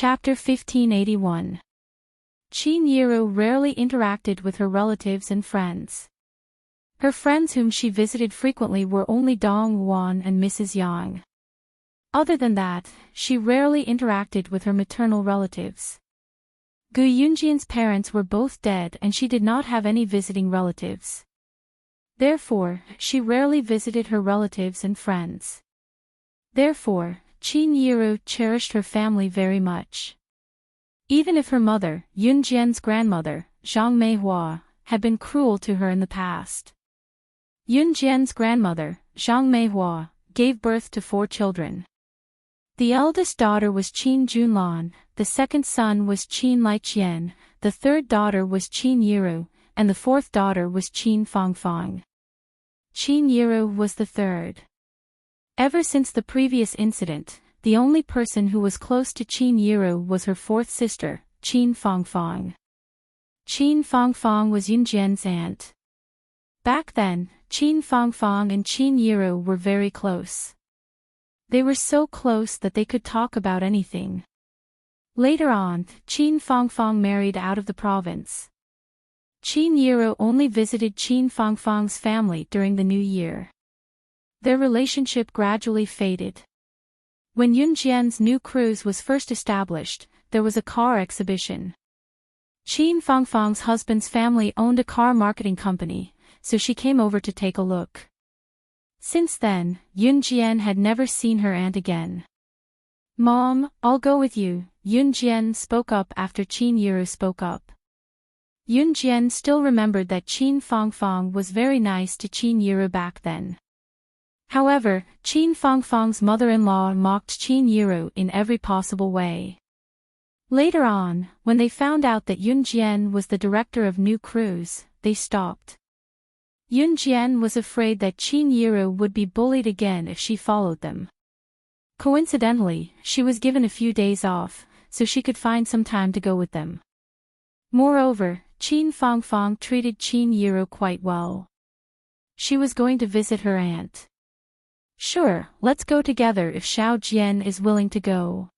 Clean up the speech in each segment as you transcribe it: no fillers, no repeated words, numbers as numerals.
Chapter 1581. Qin Yiru rarely interacted with her relatives and friends. Her friends whom she visited frequently were only Dong Wan and Mrs. Yang. Other than that, she rarely interacted with her maternal relatives. Gu Yunjian's parents were both dead and she did not have any visiting relatives. Therefore, she rarely visited her relatives and friends. Therefore, Qin Yiru cherished her family very much. Even if her mother, Yunjian's grandmother, Zhang Meihua, had been cruel to her in the past. Yunjian's grandmother, Zhang Meihua, gave birth to 4 children. The eldest daughter was Qin Junlan, the second son was Qin Liqian, the third daughter was Qin Yiru, and the fourth daughter was Qin Fangfang. Qin Yiru was the third. Ever since the previous incident, the only person who was close to Qin Yiru was her fourth sister, Qin Fangfang. Qin Fangfang was Yunjian's aunt. Back then, Qin Fangfang and Qin Yiru were very close. They were so close that they could talk about anything. Later on, Qin Fangfang married out of the province. Qin Yiru only visited Qin Fangfang's family during the new year. Their relationship gradually faded. When Yunjian's new cruise was first established, there was a car exhibition. Qin Fangfang's husband's family owned a car marketing company, so she came over to take a look. Since then, Yunjian had never seen her aunt again. "Mom, I'll go with you," Yunjian spoke up after Qin Yiru spoke up. Yunjian still remembered that Qin Fangfang was very nice to Qin Yiru back then. However, Qin Fangfang's mother-in-law mocked Qin Yiru in every possible way. Later on, when they found out that Yunjian was the director of new cruise, they stopped. Yunjian was afraid that Qin Yiru would be bullied again if she followed them. Coincidentally, she was given a few days off, so she could find some time to go with them. Moreover, Qin Fangfang treated Qin Yiru quite well. She was going to visit her aunt. "Sure, let's go together if Xiao Jian is willing to go.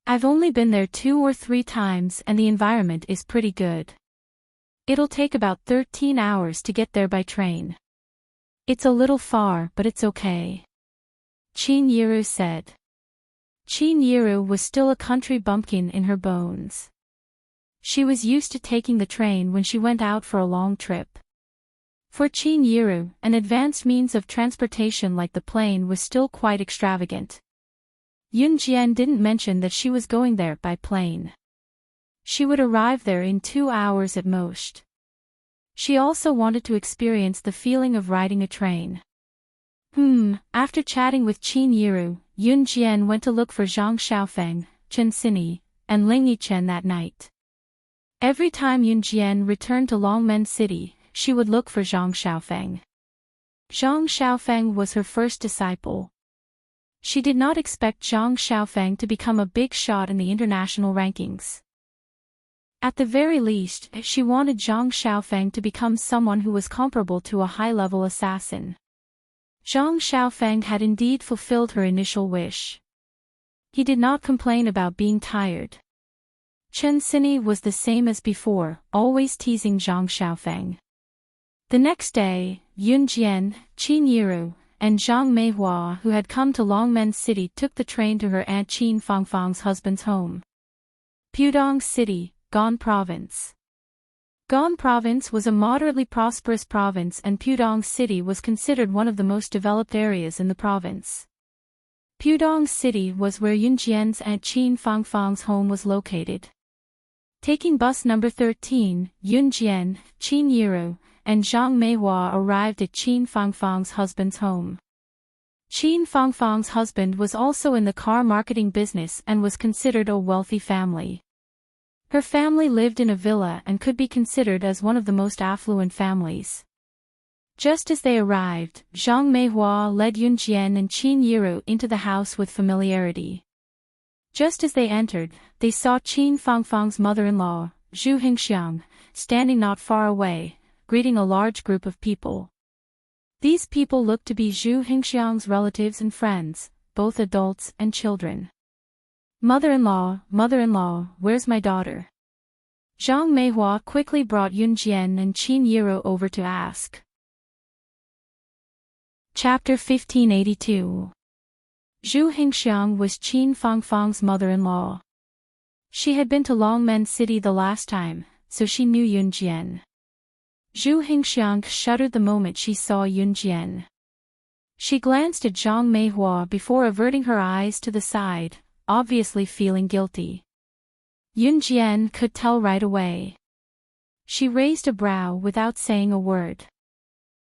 I've only been there 2 or 3 times and the environment is pretty good. It'll take about 13 hours to get there by train. It's a little far but it's okay," Qin Yiru said. Qin Yiru was still a country bumpkin in her bones. She was used to taking the train when she went out for a long trip. For Qin Yiru, an advanced means of transportation like the plane was still quite extravagant. Yunjian didn't mention that she was going there by plane. She would arrive there in 2 hours at most. She also wanted to experience the feeling of riding a train. After chatting with Qin Yiru, Yunjian went to look for Zhang Xiaofeng, Chen Xini, and Ling Yichen that night. Every time Yunjian returned to Longmen City, she would look for Zhang Xiaofeng. Zhang Xiaofeng was her first disciple. She did not expect Zhang Xiaofeng to become a big shot in the international rankings. At the very least, she wanted Zhang Xiaofeng to become someone who was comparable to a high-level assassin. Zhang Xiaofeng had indeed fulfilled her initial wish. He did not complain about being tired. Chen Xini was the same as before, always teasing Zhang Xiaofeng. The next day, Yunjian, Qin Yiru, and Zhang Meihua who had come to Longmen City took the train to her aunt Qin Fangfang's husband's home. Pudong City, Gan Province. Gan Province was a moderately prosperous province and Pudong City was considered one of the most developed areas in the province. Pudong City was where Yunjian's aunt Qin Fangfang's home was located. Taking bus number 13, Yunjian, Qin Yiru, and Zhang Meihua arrived at Qin Fangfang's husband's home. Qin Fangfang's husband was also in the car marketing business and was considered a wealthy family. Her family lived in a villa and could be considered as one of the most affluent families. Just as they arrived, Zhang Meihua led Yunjian and Qin Yiru into the house with familiarity. Just as they entered, they saw Qin Fangfang's mother-in-law, Zhu Hingxiang, standing not far away, greeting a large group of people. These people looked to be Zhu Hingxiang's relatives and friends, both adults and children. Mother-in-law, mother-in-law, where's my daughter? Zhang Meihua quickly brought Yun Jian and Qin Yiro over to ask. Chapter 1582. Zhu Hingxiang was Qin Fangfang's mother-in-law. She had been to Longmen City the last time, so she knew Yun Jian. Zhu Hingxiang shuddered the moment she saw Yun Jian. She glanced at Zhang Meihua before averting her eyes to the side, obviously feeling guilty. Yun Jian could tell right away. She raised a brow without saying a word.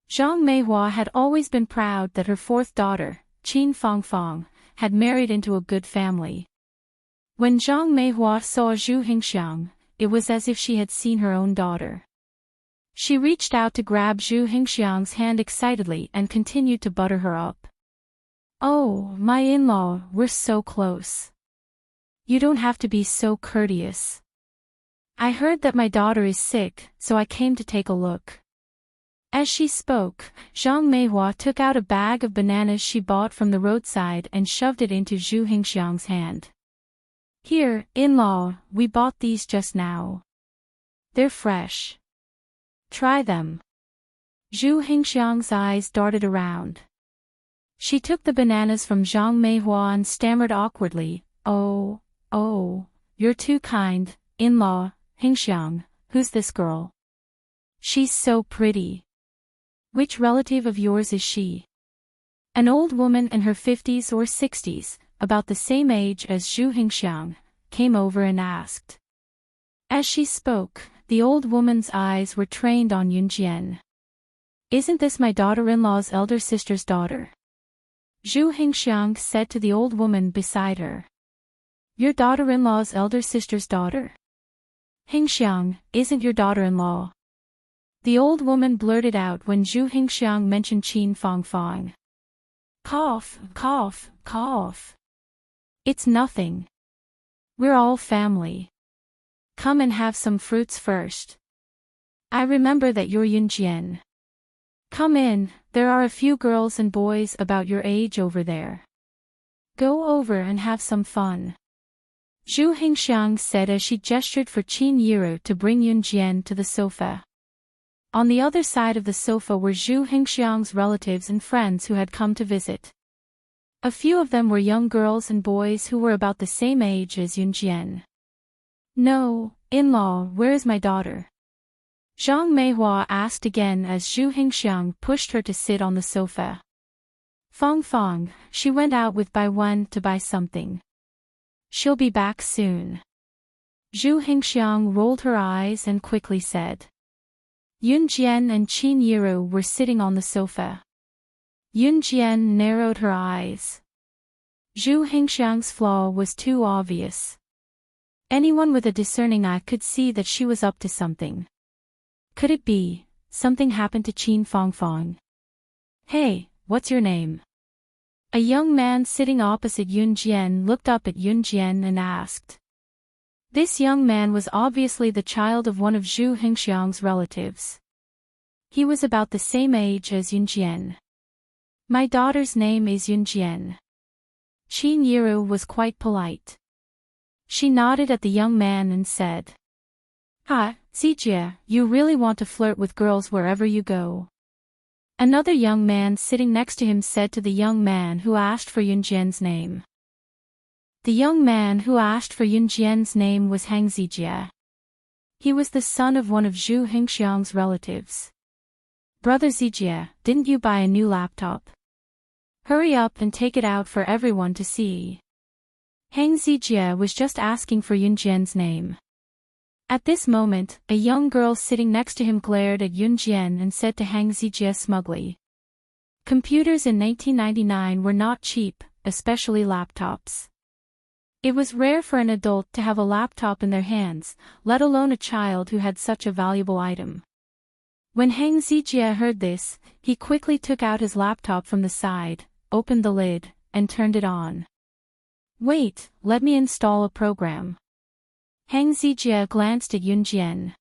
Zhang Meihua had always been proud that her fourth daughter, Qin Fangfang, had married into a good family. When Zhang Meihua saw Zhu Hingxiang, it was as if she had seen her own daughter. She reached out to grab Zhu Hingxiang's hand excitedly and continued to butter her up. Oh, my in-law, we're so close. You don't have to be so courteous. I heard that my daughter is sick, so I came to take a look. As she spoke, Zhang Meihua took out a bag of bananas she bought from the roadside and shoved it into Zhu Hingxiang's hand. Here, in-law, we bought these just now. They're fresh. Try them. Zhu Hingxiang's eyes darted around. She took the bananas from Zhang Meihua and stammered awkwardly, Oh, you're too kind, in-law, Hingxiang, who's this girl? She's so pretty. Which relative of yours is she? An old woman in her 50s or 60s, about the same age as Zhu Hingxiang, came over and asked. As she spoke, the old woman's eyes were trained on Yun Jian. Isn't this my daughter-in-law's elder sister's daughter? Zhu Hingxiang said to the old woman beside her. Your daughter-in-law's elder sister's daughter? Hingxiang, isn't your daughter-in-law? The old woman blurted out when Zhu Hingxiang mentioned Qin Fangfang. Cough, cough, cough. It's nothing. We're all family. Come and have some fruits first. I remember that you're Yun Jian. Come in, there are a few girls and boys about your age over there. Go over and have some fun. Zhu Hingxiang said as she gestured for Qin Yiro to bring Yun Jian to the sofa. On the other side of the sofa were Zhu Hingxiang's relatives and friends who had come to visit. A few of them were young girls and boys who were about the same age as Yun Jian. No, in-law, where is my daughter? Zhang Meihua asked again as Zhu Hingxiang pushed her to sit on the sofa. Fangfang, she went out with Baiwen to buy something. She'll be back soon. Zhu Hingxiang rolled her eyes and quickly said. Yun Jian and Qin Yiro were sitting on the sofa. Yun Jian narrowed her eyes. Zhu Hingxiang's flaw was too obvious. Anyone with a discerning eye could see that she was up to something. Could it be, something happened to Qin Fangfang? Hey, what's your name? A young man sitting opposite Yun Jian looked up at Yun Jian and asked. This young man was obviously the child of one of Zhu Hingxiang's relatives. He was about the same age as Yun Jian. My daughter's name is Yun Jian. Qin Yiro was quite polite. She nodded at the young man and said. Ha, Zijie, you really want to flirt with girls wherever you go. Another young man sitting next to him said to the young man who asked for Yun Jian's name. The young man who asked for Yun Jian's name was Hang Zijie. He was the son of one of Zhu Hingxiang's relatives. Brother Zijie, didn't you buy a new laptop? Hurry up and take it out for everyone to see. Hang Zijie was just asking for Yun Jian's name. At this moment, a young girl sitting next to him glared at Yun Jian and said to Hang Zijie smugly. Computers in 1999 were not cheap, especially laptops. It was rare for an adult to have a laptop in their hands, let alone a child who had such a valuable item. When Hang Zijie heard this, he quickly took out his laptop from the side, opened the lid, and turned it on. Wait, let me install a program. Hang Zijie glanced at Yun Jian.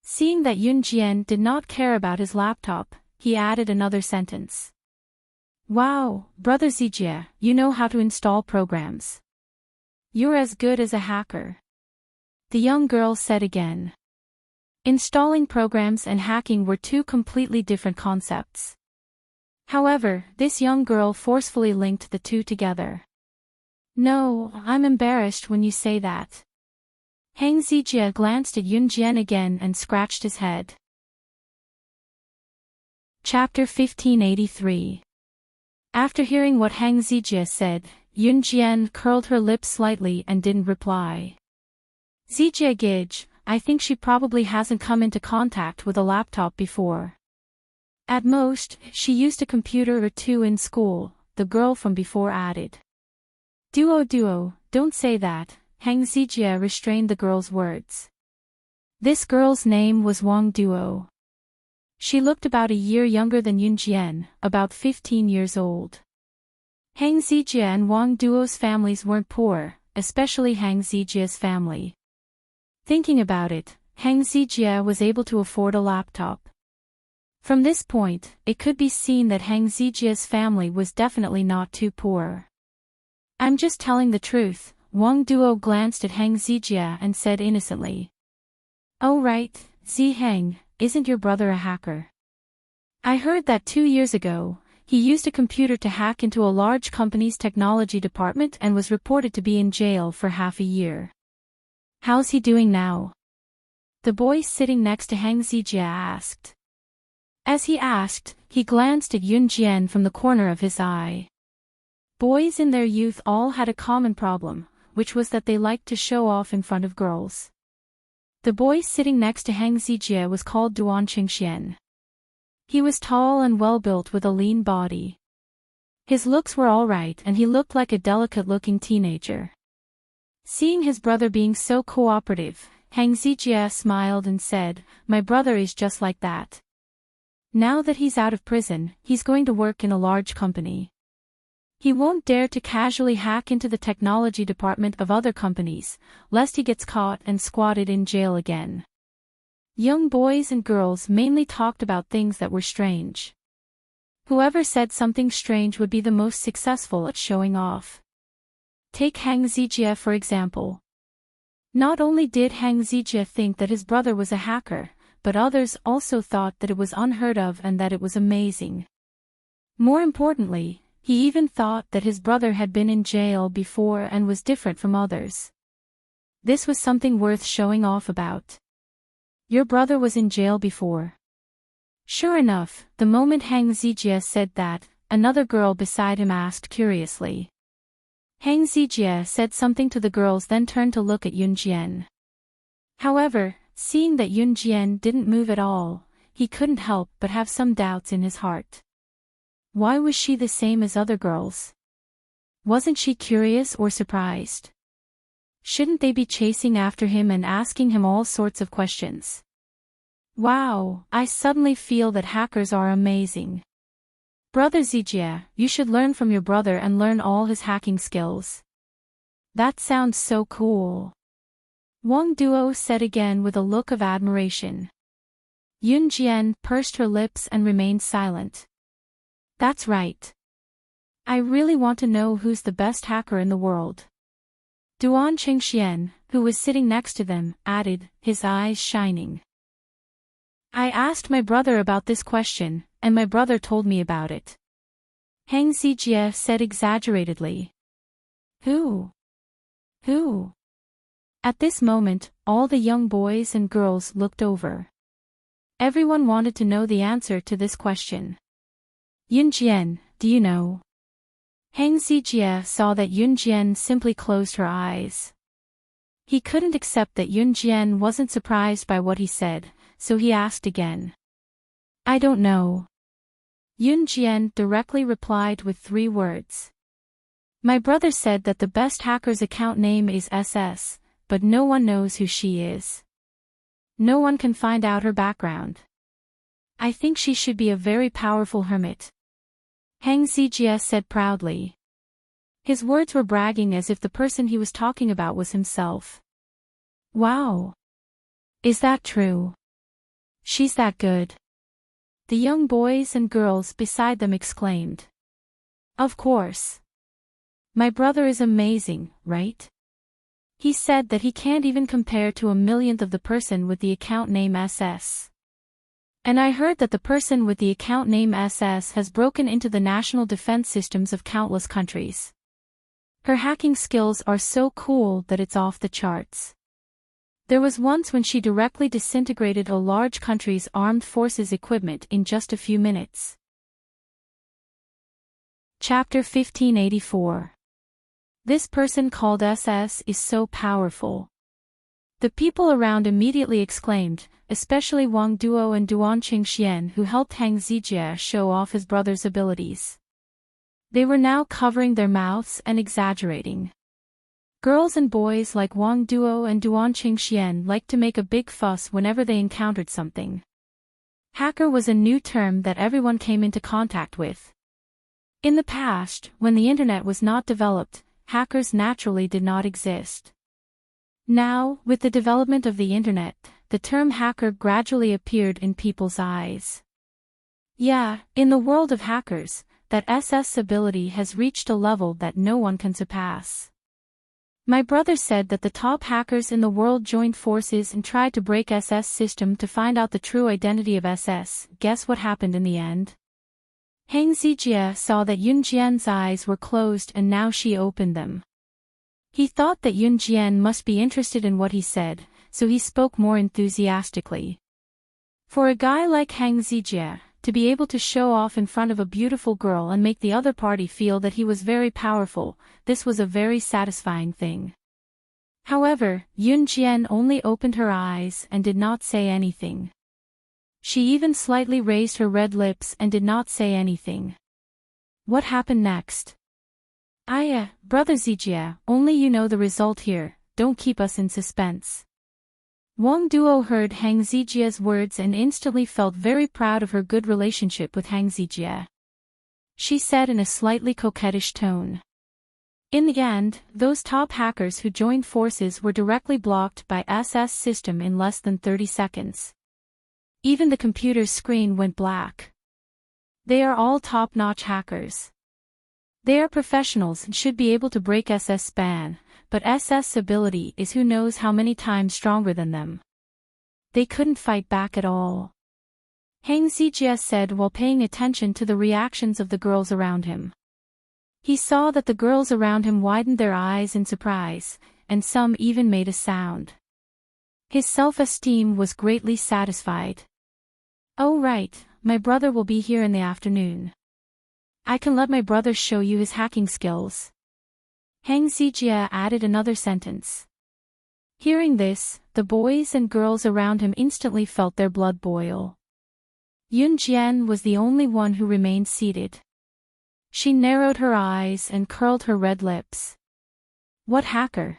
Seeing that Yun Jian did not care about his laptop, he added another sentence. Wow, Brother Zijie, you know how to install programs. You're as good as a hacker. The young girl said again. Installing programs and hacking were two completely different concepts. However, this young girl forcefully linked the two together. No, I'm embarrassed when you say that. Hang Zijie glanced at Yun Jian again and scratched his head. Chapter 1583. After hearing what Hang Zijie said, Yun Jian curled her lips slightly and didn't reply. Zijie Gij, I think she probably hasn't come into contact with a laptop before. At most, she used a computer or two in school, the girl from before added. Duo, don't say that, Hang Zijie restrained the girl's words. This girl's name was Wang Duo. She looked about a year younger than Yun Jian, about 15 years old. Hang Zijie and Wang Duo's families weren't poor, especially Hang Zijie's family. Thinking about it, Hang Zijie was able to afford a laptop. From this point, it could be seen that Hang Zijie's family was definitely not too poor. I'm just telling the truth, Wang Duo glanced at Hang Zijie and said innocently. Oh right, Zi Heng, isn't your brother a hacker? I heard that 2 years ago, he used a computer to hack into a large company's technology department and was reported to be in jail for half a year. How's he doing now? The boy sitting next to Hang Zijie asked. As he asked, he glanced at Yun Jian from the corner of his eye. Boys in their youth all had a common problem, which was that they liked to show off in front of girls. The boy sitting next to Hang Zijie was called Duan Qingxian. He was tall and well-built with a lean body. His looks were all right and he looked like a delicate-looking teenager. Seeing his brother being so cooperative, Hang Zijie smiled and said, My brother is just like that. Now that he's out of prison, he's going to work in a large company. He won't dare to casually hack into the technology department of other companies, lest he gets caught and squatted in jail again. Young boys and girls mainly talked about things that were strange. Whoever said something strange would be the most successful at showing off. Take Hang Zijie for example. Not only did Hang Zijie think that his brother was a hacker, but others also thought that it was unheard of and that it was amazing. More importantly, he even thought that his brother had been in jail before and was different from others. This was something worth showing off about. Your brother was in jail before. Sure enough, the moment Hang Zijie said that, another girl beside him asked curiously. Hang Zijie said something to the girls then turned to look at Yun Jian. However, seeing that Yun Jian didn't move at all, he couldn't help but have some doubts in his heart. Why was she the same as other girls? Wasn't she curious or surprised? Shouldn't they be chasing after him and asking him all sorts of questions? Wow, I suddenly feel that hackers are amazing. Brother Zijie, you should learn from your brother and learn all his hacking skills. That sounds so cool. Wang Duo said again with a look of admiration. Yun Jian pursed her lips and remained silent. That's right. I really want to know who's the best hacker in the world. Duan Qingxian, who was sitting next to them, added, his eyes shining. I asked my brother about this question, and my brother told me about it. Hang Zijie said exaggeratedly. Who? Who? At this moment, all the young boys and girls looked over. Everyone wanted to know the answer to this question. Yun Jian, do you know? Hang Zijie saw that Yun Jian simply closed her eyes. He couldn't accept that Yun Jian wasn't surprised by what he said, so he asked again. I don't know. Yun Jian directly replied with 3 words. My brother said that the best hacker's account name is SS, but no one knows who she is. No one can find out her background. I think she should be a very powerful hermit. Hang Zijie said proudly. His words were bragging as if the person he was talking about was himself. Wow! Is that true? She's that good. The young boys and girls beside them exclaimed. Of course. My brother is amazing, right? He said that he can't even compare to a millionth of the person with the account name SS. And I heard that the person with the account name SS has broken into the national defense systems of countless countries. Her hacking skills are so cool that it's off the charts. There was once when she directly disintegrated a large country's armed forces equipment in just a few minutes. Chapter 1584. This person called SS is so powerful. The people around immediately exclaimed, especially Wang Duo and Duan Qingxian, who helped Hang Zijie show off his brother's abilities. They were now covering their mouths and exaggerating. Girls and boys like Wang Duo and Duan Qingxian liked to make a big fuss whenever they encountered something. Hacker was a new term that everyone came into contact with. In the past, when the internet was not developed, hackers naturally did not exist. Now, with the development of the internet, the term hacker gradually appeared in people's eyes. Yeah, in the world of hackers, that SS ability has reached a level that no one can surpass. My brother said that the top hackers in the world joined forces and tried to break SS system to find out the true identity of SS. Guess what happened in the end? Hang Zijie saw that Yun Jian's eyes were closed and now she opened them. He thought that Yun Jian must be interested in what he said, so he spoke more enthusiastically. For a guy like Hang Zijie, to be able to show off in front of a beautiful girl and make the other party feel that he was very powerful, this was a very satisfying thing. However, Yun Jian only opened her eyes and did not say anything. She even slightly raised her red lips and did not say anything. What happened next? Brother Zijie, only you know the result here, don't keep us in suspense. Wang Duo heard Hang Zijie's words and instantly felt very proud of her good relationship with Hang Zijie. She said in a slightly coquettish tone. In the end, those top hackers who joined forces were directly blocked by SS system in less than 30 seconds. Even the computer's screen went black. They are all top-notch hackers. They are professionals and should be able to break SS span, but SS ability is who knows how many times stronger than them. They couldn't fight back at all. Hang Zijie said while paying attention to the reactions of the girls around him. He saw that the girls around him widened their eyes in surprise, and some even made a sound. His self-esteem was greatly satisfied. Oh right, my brother will be here in the afternoon. I can let my brother show you his hacking skills. Hang Zijie added another sentence. Hearing this, the boys and girls around him instantly felt their blood boil. Yun Jian was the only one who remained seated. She narrowed her eyes and curled her red lips. What hacker?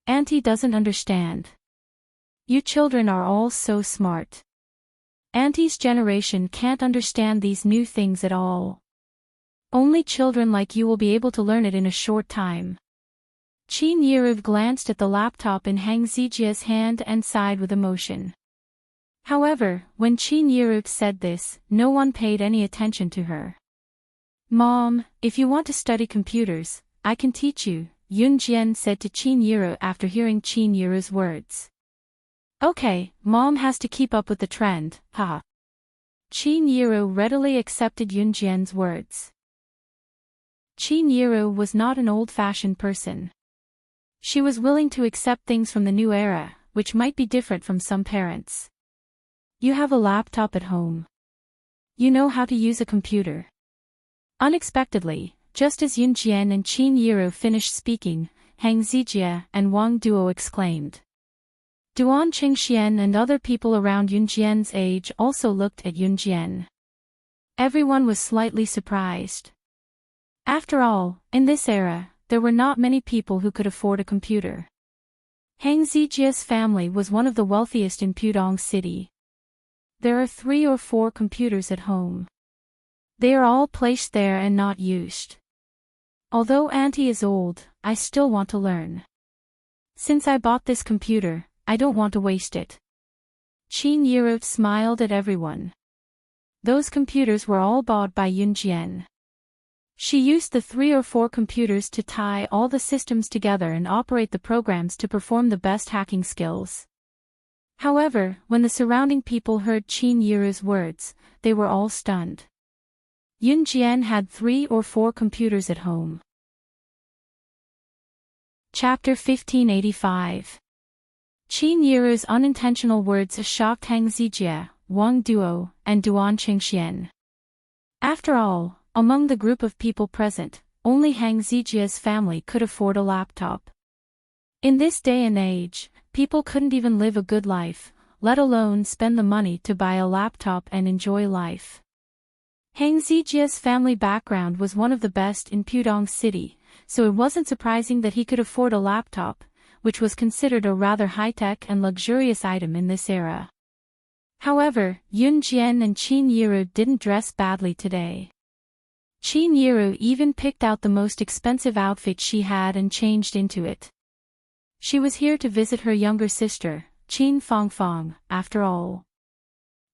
Auntie doesn't understand. You children are all so smart. Auntie's generation can't understand these new things at all. Only children like you will be able to learn it in a short time. Qin Yiruv glanced at the laptop in Hang Zijie's hand and sighed with emotion. However, when Qin Yiruv said this, no one paid any attention to her. Mom, if you want to study computers, I can teach you, Yun Jian said to Qin Yiruv after hearing Qin Yiruv's words. Okay, Mom has to keep up with the trend, haha. Qin Yiruv readily accepted Yun Jian's words. Qin Yiruv was not an old-fashioned person. She was willing to accept things from the new era, which might be different from some parents. You have a laptop at home. You know how to use a computer. Unexpectedly, just as Yun Jian and Qin Yiruv finished speaking, Hang Zijie and Wang Duo exclaimed. Duan Qingxian and other people around Yun Jian's age also looked at Yun Jian. Everyone was slightly surprised. After all, in this era, there were not many people who could afford a computer. Hang Zijie's family was one of the wealthiest in Pudong City. There are 3 or 4 computers at home. They are all placed there and not used. Although Auntie is old, I still want to learn. Since I bought this computer, I don't want to waste it. Qin Yiruv smiled at everyone. Those computers were all bought by Yun Jian. She used the 3 or 4 computers to tie all the systems together and operate the programs to perform the best hacking skills. However, when the surrounding people heard Qin Yiru's words, they were all stunned. Yun Jian had 3 or 4 computers at home. Chapter 1585. Qin Yiru's unintentional words shocked Hang Zijie, Wang Duo, and Duan Qingxian. After all, among the group of people present, only Hang Zijie's family could afford a laptop. In this day and age, people couldn't even live a good life, let alone spend the money to buy a laptop and enjoy life. Hang Zijie's family background was one of the best in Pudong City, so it wasn't surprising that he could afford a laptop, which was considered a rather high-tech and luxurious item in this era. However, Yun Jian and Qin Yiru didn't dress badly today. Qin Yiru even picked out the most expensive outfit she had and changed into it. She was here to visit her younger sister, Qin Fangfang, after all.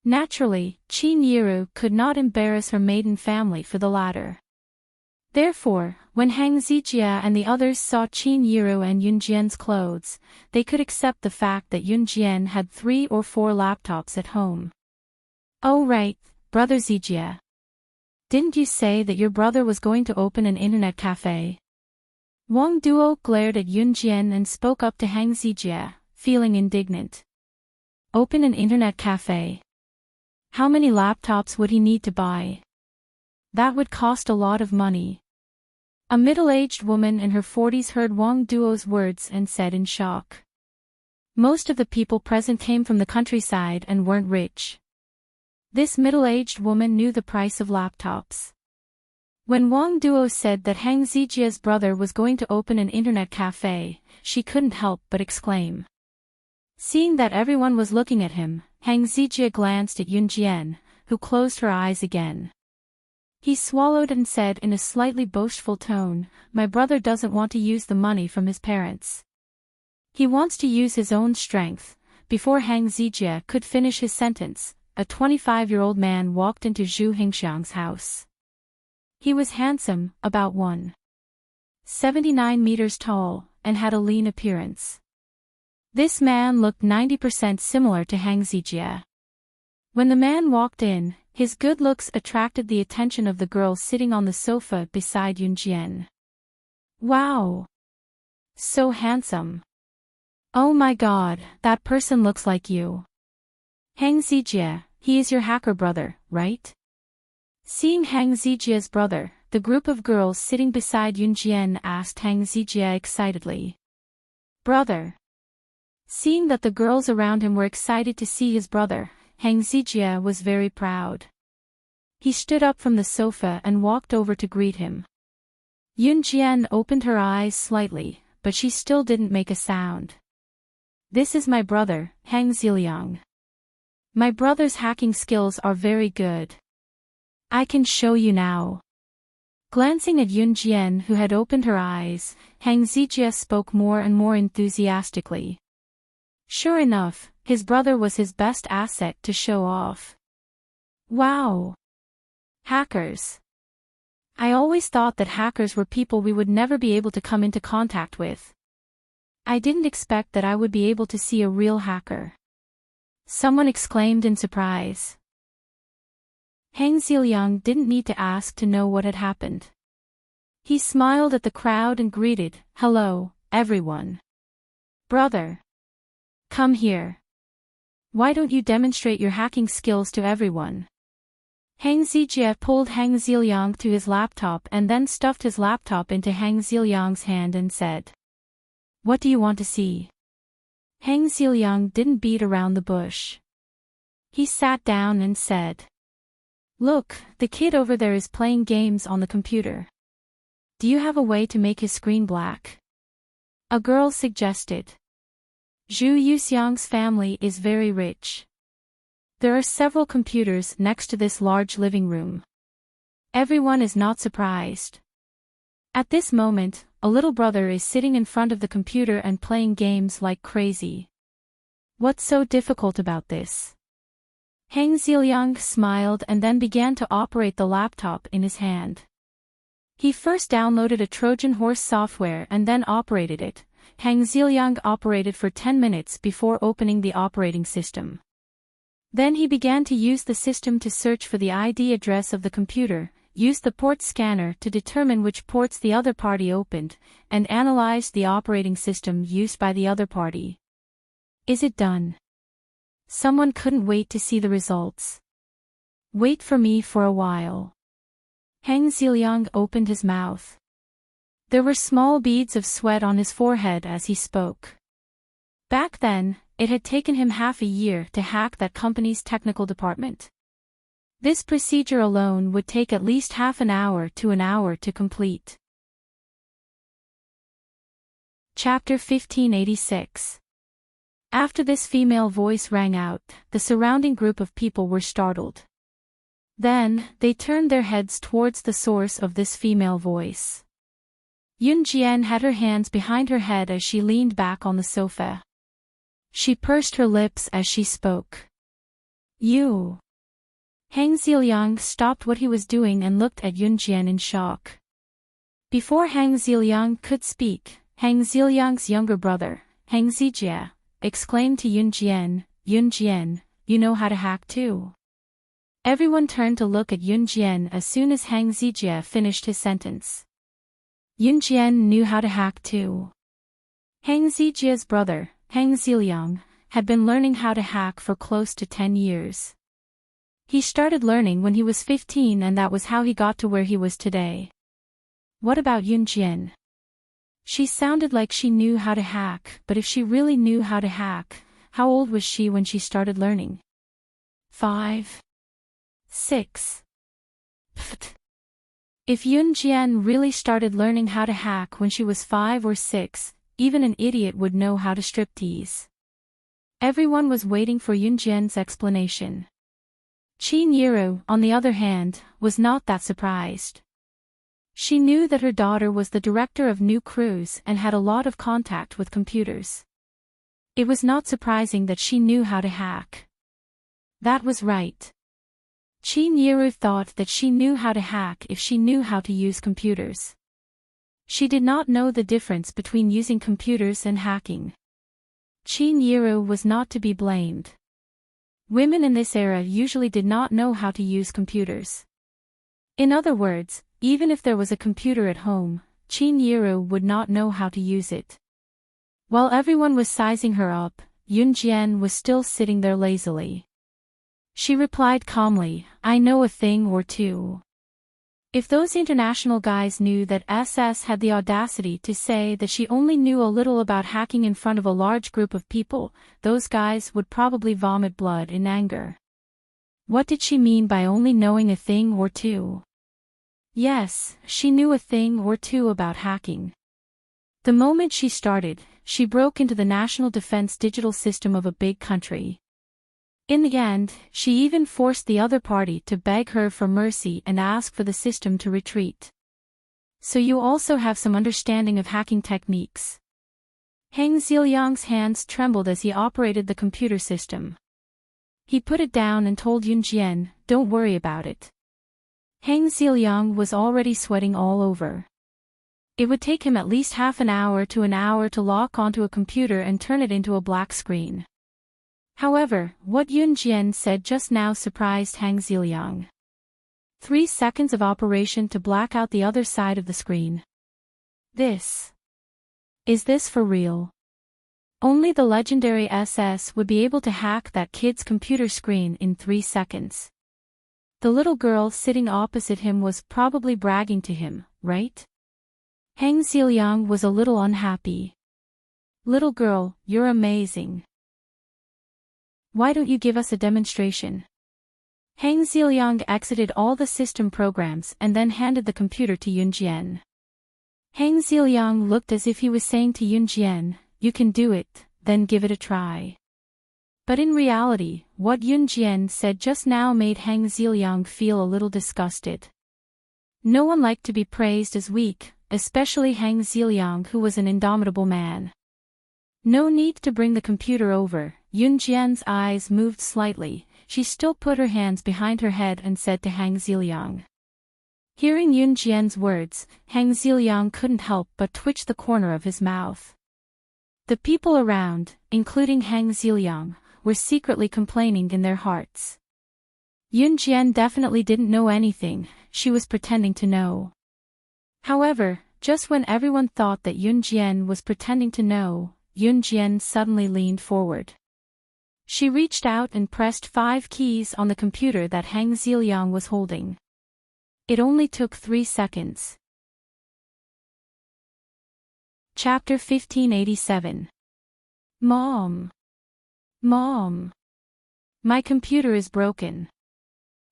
Naturally, Qin Yiru could not embarrass her maiden family for the latter. Therefore, when Hang Zijie and the others saw Qin Yiru and Yun Jian's clothes, they could accept the fact that Yun Jian had 3 or 4 laptops at home. "Oh right, brother Zijie. Didn't you say that your brother was going to open an internet cafe?" Wang Duo glared at Yun Jian and spoke up to Hang Zijie, feeling indignant. Open an internet cafe? How many laptops would he need to buy? That would cost a lot of money. A middle-aged woman in her 40s heard Wang Duo's words and said in shock. Most of the people present came from the countryside and weren't rich. This middle-aged woman knew the price of laptops. When Wang Duo said that Hang Zijie's brother was going to open an internet cafe, she couldn't help but exclaim. Seeing that everyone was looking at him, Hang Zijie glanced at Yun Jian, who closed her eyes again. He swallowed and said in a slightly boastful tone, "My brother doesn't want to use the money from his parents. He wants to use his own strength." Before Hang Zijie could finish his sentence, a 25-year-old man walked into Zhu Hingxiang's house. He was handsome, about 1.79 meters tall, and had a lean appearance. This man looked 90% similar to Hang Zijie. When the man walked in, his good looks attracted the attention of the girl sitting on the sofa beside Yun Jian. "Wow! So handsome. Oh my god, that person looks like you. Hang Zijie, he is your hacker brother, right?" Seeing Hang Zijie's brother, the group of girls sitting beside Yun Jian asked Hang Zijie excitedly. "Brother?" Seeing that the girls around him were excited to see his brother, Hang Zijie was very proud. He stood up from the sofa and walked over to greet him. Yun Jian opened her eyes slightly, but she still didn't make a sound. "This is my brother, Hang Ziliang. My brother's hacking skills are very good. I can show you now." Glancing at Yun Jian, who had opened her eyes, Hang Zijie spoke more and more enthusiastically. Sure enough, his brother was his best asset to show off. "Wow! Hackers. I always thought that hackers were people we would never be able to come into contact with. I didn't expect that I would be able to see a real hacker." Someone exclaimed in surprise. Hang Ziliang didn't need to ask to know what had happened. He smiled at the crowd and greeted, "Hello, everyone. Brother. Come here. Why don't you demonstrate your hacking skills to everyone?" Hang Zijie pulled Hang Ziliang to his laptop and then stuffed his laptop into Hang Ziliang's hand and said, "What do you want to see?" Hang Ziliang didn't beat around the bush. He sat down and said, "Look, the kid over there is playing games on the computer. Do you have a way to make his screen black?" A girl suggested. Zhu Yuxiang's family is very rich. There are several computers next to this large living room. Everyone is not surprised. At this moment, a little brother is sitting in front of the computer and playing games like crazy. What's so difficult about this? Hang Ziliang smiled and then began to operate the laptop in his hand. He first downloaded a Trojan horse software and then operated it. Hang Ziliang operated for 10 minutes before opening the operating system. Then he began to use the system to search for the ID address of the computer, used the port scanner to determine which ports the other party opened, and analyzed the operating system used by the other party. Is it done? Someone couldn't wait to see the results. Wait for me for a while. Hang Ziliang opened his mouth. There were small beads of sweat on his forehead as he spoke. Back then, it had taken him half a year to hack that company's technical department. This procedure alone would take at least half an hour to an hour to complete. Chapter 1586. After this female voice rang out, the surrounding group of people were startled. Then, they turned their heads towards the source of this female voice. Yun Jian had her hands behind her head as she leaned back on the sofa. She pursed her lips as she spoke. You. Hang Ziliang stopped what he was doing and looked at Yun Jian in shock. Before Hang Ziliang could speak, Hang Ziliang's younger brother, Hang Zijie, exclaimed to Yun Jian, you know how to hack too. Everyone turned to look at Yun Jian as soon as Hang Zijie finished his sentence. Yun Jian knew how to hack too. Hang Zijie's brother, Hang Ziliang, had been learning how to hack for close to 10 years. He started learning when he was 15 and that was how he got to where he was today. What about Yun Jian? She sounded like she knew how to hack, but if she really knew how to hack, how old was she when she started learning? 5. 6. Pfft. If Yun Jian really started learning how to hack when she was 5 or 6, even an idiot would know how to striptease. Everyone was waiting for Yun Jian's explanation. Qin Yiru, on the other hand, was not that surprised. She knew that her daughter was the director of new crews and had a lot of contact with computers. It was not surprising that she knew how to hack. That was right. Qin Yiru thought that she knew how to hack if she knew how to use computers. She did not know the difference between using computers and hacking. Qin Yiru was not to be blamed. Women in this era usually did not know how to use computers. In other words, even if there was a computer at home, Qin Yiru would not know how to use it. While everyone was sizing her up, Yun Jian was still sitting there lazily. She replied calmly, I know a thing or two. If those international guys knew that SS had the audacity to say that she only knew a little about hacking in front of a large group of people, those guys would probably vomit blood in anger. What did she mean by only knowing a thing or two? Yes, she knew a thing or two about hacking. The moment she started, she broke into the national defense digital system of a big country. In the end, she even forced the other party to beg her for mercy and ask for the system to retreat. So you also have some understanding of hacking techniques. Hang Ziliang's hands trembled as he operated the computer system. He put it down and told Yun Jian, don't worry about it. Hang Ziliang was already sweating all over. It would take him at least half an hour to lock onto a computer and turn it into a black screen. However, what Yun Jian said just now surprised Hang Ziliang. 3 seconds of operation to black out the other side of the screen. Is this for real? Only the legendary SS would be able to hack that kid's computer screen in 3 seconds. The little girl sitting opposite him was probably bragging to him, right? Hang Ziliang was a little unhappy. Little girl, you're amazing. Why don't you give us a demonstration? Hang Ziliang exited all the system programs and then handed the computer to Yun Jian. Hang Ziliang looked as if he was saying to Yun Jian, you can do it, then give it a try. But in reality, what Yun Jian said just now made Hang Ziliang feel a little disgusted. No one liked to be praised as weak, especially Hang Ziliang, who was an indomitable man. No need to bring the computer over. Yun Jian's eyes moved slightly. She still put her hands behind her head and said to Hang Ziliang, Hearing Yun Jian's words, Hang Ziliang couldn't help but twitch the corner of his mouth. The people around, including Hang Ziliang, were secretly complaining in their hearts. Yun Jian definitely didn't know anything, she was pretending to know. However, just when everyone thought that Yun Jian was pretending to know, Yun Jian suddenly leaned forward. She reached out and pressed 5 keys on the computer that Hang Ziliang was holding. It only took 3 seconds. Chapter 1587. Mom. Mom. My computer is broken.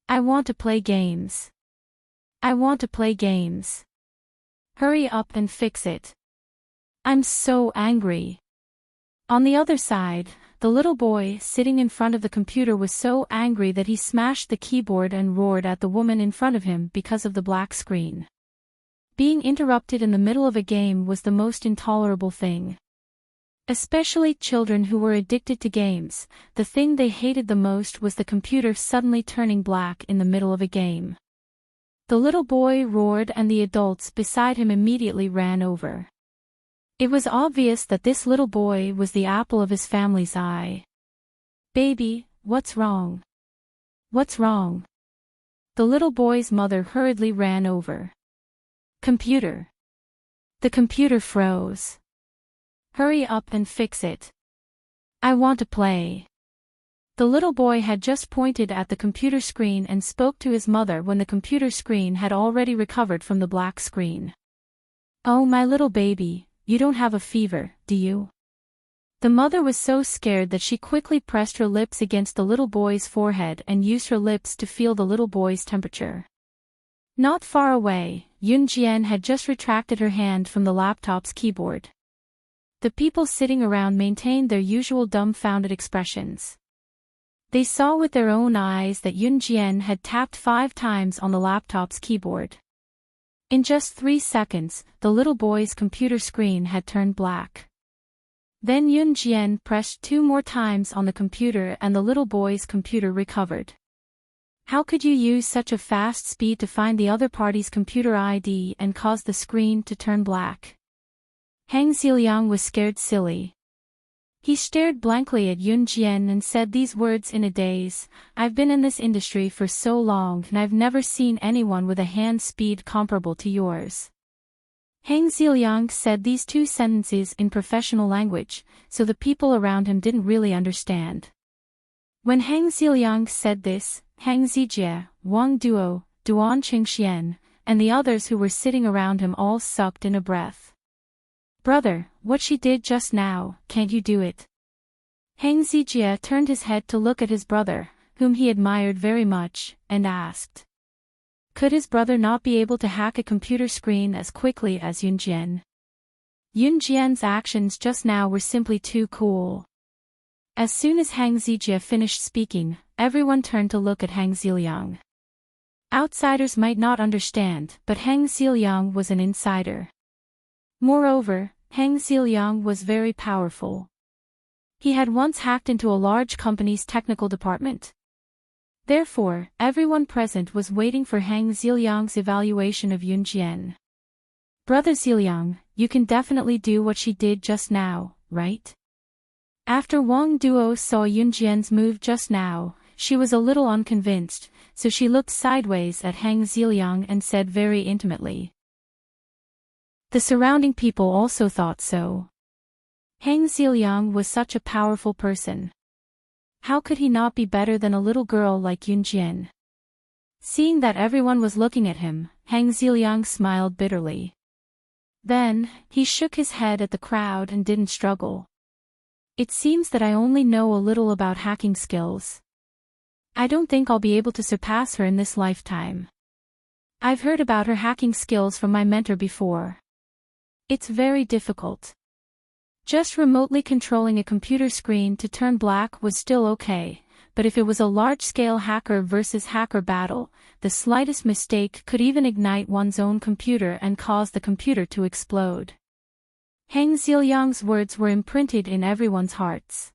I want to play games. I want to play games. Hurry up and fix it. I'm so angry. On the other side, the little boy sitting in front of the computer was so angry that he smashed the keyboard and roared at the woman in front of him because of the black screen. Being interrupted in the middle of a game was the most intolerable thing. Especially children who were addicted to games, the thing they hated the most was the computer suddenly turning black in the middle of a game. The little boy roared and the adults beside him immediately ran over. It was obvious that this little boy was the apple of his family's eye. Baby, what's wrong? What's wrong? The little boy's mother hurriedly ran over. Computer. The computer froze. Hurry up and fix it. I want to play. The little boy had just pointed at the computer screen and spoke to his mother when the computer screen had already recovered from the black screen. Oh, my little baby, you don't have a fever, do you? The mother was so scared that she quickly pressed her lips against the little boy's forehead and used her lips to feel the little boy's temperature. Not far away, Yun Jian had just retracted her hand from the laptop's keyboard. The people sitting around maintained their usual dumbfounded expressions. They saw with their own eyes that Yun Jian had tapped 5 times on the laptop's keyboard. In just 3 seconds, the little boy's computer screen had turned black. Then Yun Jian pressed 2 more times on the computer and the little boy's computer recovered. How could you use such a fast speed to find the other party's computer ID and cause the screen to turn black? Hang Ziliang was scared silly. He stared blankly at Yun Jian and said these words in a daze, I've been in this industry for so long and I've never seen anyone with a hand speed comparable to yours. Hang Ziliang said these 2 sentences in professional language, so the people around him didn't really understand. When Hang Ziliang said this, Hang Zijie, Wang Duo, Duan Qingxian, and the others who were sitting around him all sucked in a breath. Brother, what she did just now, can't you do it? Hang Zijie turned his head to look at his brother, whom he admired very much, and asked. Could his brother not be able to hack a computer screen as quickly as Yun Jian? Yun Jian's actions just now were simply too cool. As soon as Hang Zijie finished speaking, everyone turned to look at Hang Ziliang. Outsiders might not understand, but Hang Ziliang was an insider. Moreover, Hang Ziliang was very powerful. He had once hacked into a large company's technical department. Therefore, everyone present was waiting for Hang Ziliang's evaluation of Yun Jian. Brother Ziliang, you can definitely do what she did just now, right? After Wang Duo saw Yun Jian's move just now, she was a little unconvinced, so she looked sideways at Hang Ziliang and said very intimately. The surrounding people also thought so. Hang Ziliang was such a powerful person. How could he not be better than a little girl like Yun Jian? Seeing that everyone was looking at him, Hang Ziliang smiled bitterly. Then, he shook his head at the crowd and didn't struggle. It seems that I only know a little about hacking skills. I don't think I'll be able to surpass her in this lifetime. I've heard about her hacking skills from my mentor before. It's very difficult. Just remotely controlling a computer screen to turn black was still okay, but if it was a large-scale hacker versus hacker battle, the slightest mistake could even ignite one's own computer and cause the computer to explode. Hang Ziliang's words were imprinted in everyone's hearts.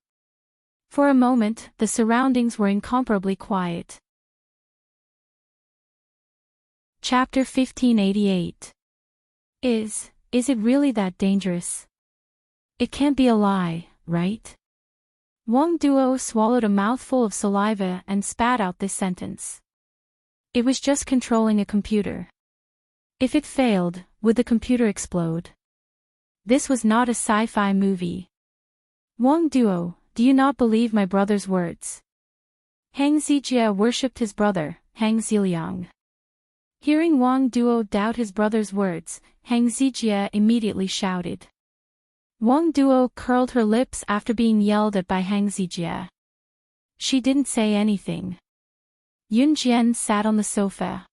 For a moment, the surroundings were incomparably quiet. Chapter 1588. Is it really that dangerous? It can't be a lie, right? Wang Duo swallowed a mouthful of saliva and spat out this sentence. It was just controlling a computer. If it failed, would the computer explode? This was not a sci-fi movie. Wang Duo, do you not believe my brother's words? Hang Zijie worshipped his brother, Hang Ziliang. Hearing Wang Duo doubt his brother's words, Hang Zijie immediately shouted. Wang Duo curled her lips after being yelled at by Hang Zijie. She didn't say anything. Yun Jian sat on the sofa.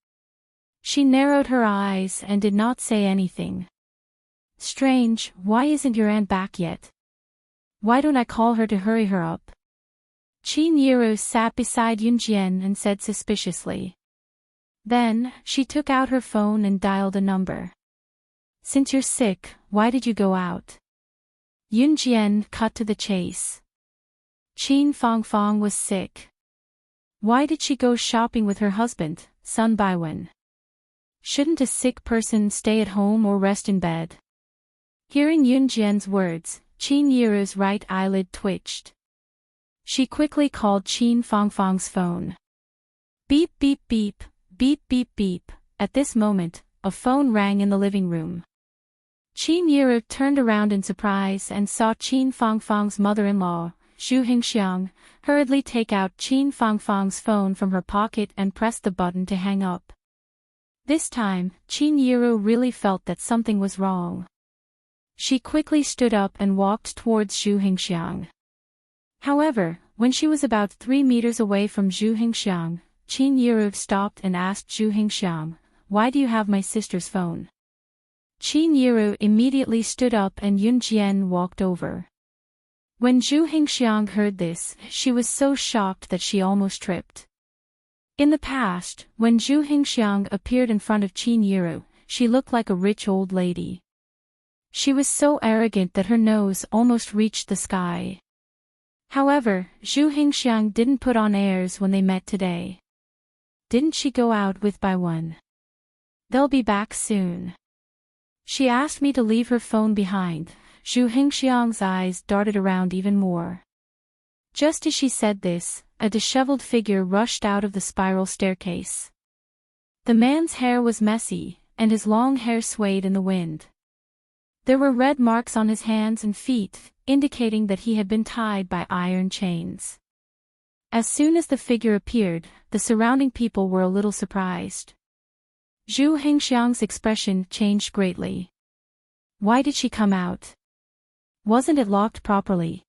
She narrowed her eyes and did not say anything. Strange, why isn't your aunt back yet? Why don't I call her to hurry her up? Qin Yiru sat beside Yun Jian and said suspiciously. Then, she took out her phone and dialed a number. Since you're sick, why did you go out? Yun Jian cut to the chase. Qin Fangfang was sick. Why did she go shopping with her husband, Sun Baiwen? Shouldn't a sick person stay at home or rest in bed? Hearing Yun Jian's words, Qin Yiru's right eyelid twitched. She quickly called Qin Fangfang's phone. Beep beep beep, beep beep beep. At this moment, a phone rang in the living room. Qin Yiru turned around in surprise and saw Qin Fangfang's mother-in-law, Xu Hingxiang, hurriedly take out Qin Fangfang's phone from her pocket and press the button to hang up. This time, Qin Yiru really felt that something was wrong. She quickly stood up and walked towards Xu Hingxiang. However, when she was about 3 meters away from Xu Hingxiang, Qin Yiru stopped and asked Xu Hingxiang, "Why do you have my sister's phone?" Qin Yiru immediately stood up and Yun Jian walked over. When Xu Hingxiang heard this, she was so shocked that she almost tripped. In the past, when Xu Hingxiang appeared in front of Qin Yiru, she looked like a rich old lady. She was so arrogant that her nose almost reached the sky. However, Xu Hingxiang didn't put on airs when they met today. Didn't she go out with Baiwen? They'll be back soon. She asked me to leave her phone behind. Xu Hingxiang's eyes darted around even more. Just as she said this, a disheveled figure rushed out of the spiral staircase. The man's hair was messy, and his long hair swayed in the wind. There were red marks on his hands and feet, indicating that he had been tied by iron chains. As soon as the figure appeared, the surrounding people were a little surprised. Xu Hingxiang's expression changed greatly. Why did she come out? Wasn't it locked properly?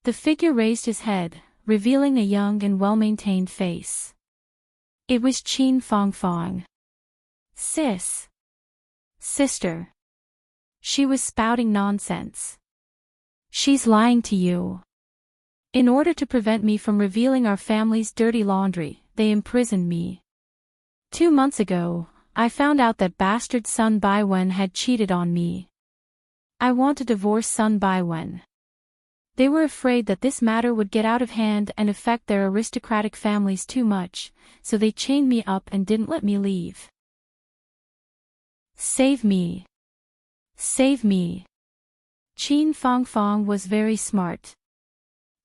The figure raised his head, revealing a young and well-maintained face. It was Qin Fangfang. Sister. She was spouting nonsense. She's lying to you. In order to prevent me from revealing our family's dirty laundry, they imprisoned me. 2 months ago, I found out that bastard Sun Baiwen had cheated on me. I want to divorce Sun Baiwen. They were afraid that this matter would get out of hand and affect their aristocratic families too much, so they chained me up and didn't let me leave. Save me. Save me. Qin Fangfang was very smart.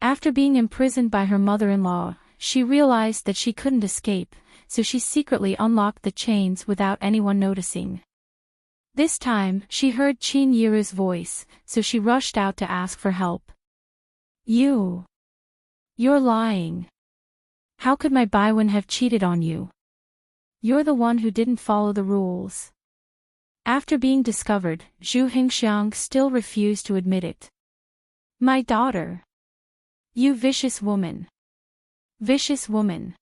After being imprisoned by her mother-in-law, she realized that she couldn't escape, so she secretly unlocked the chains without anyone noticing. This time, she heard Qin Yiru's voice, so she rushed out to ask for help. You're lying. How could my Baiwen have cheated on you? You're the one who didn't follow the rules. After being discovered, Xu Hingxiang still refused to admit it. My daughter. You vicious woman. Vicious woman.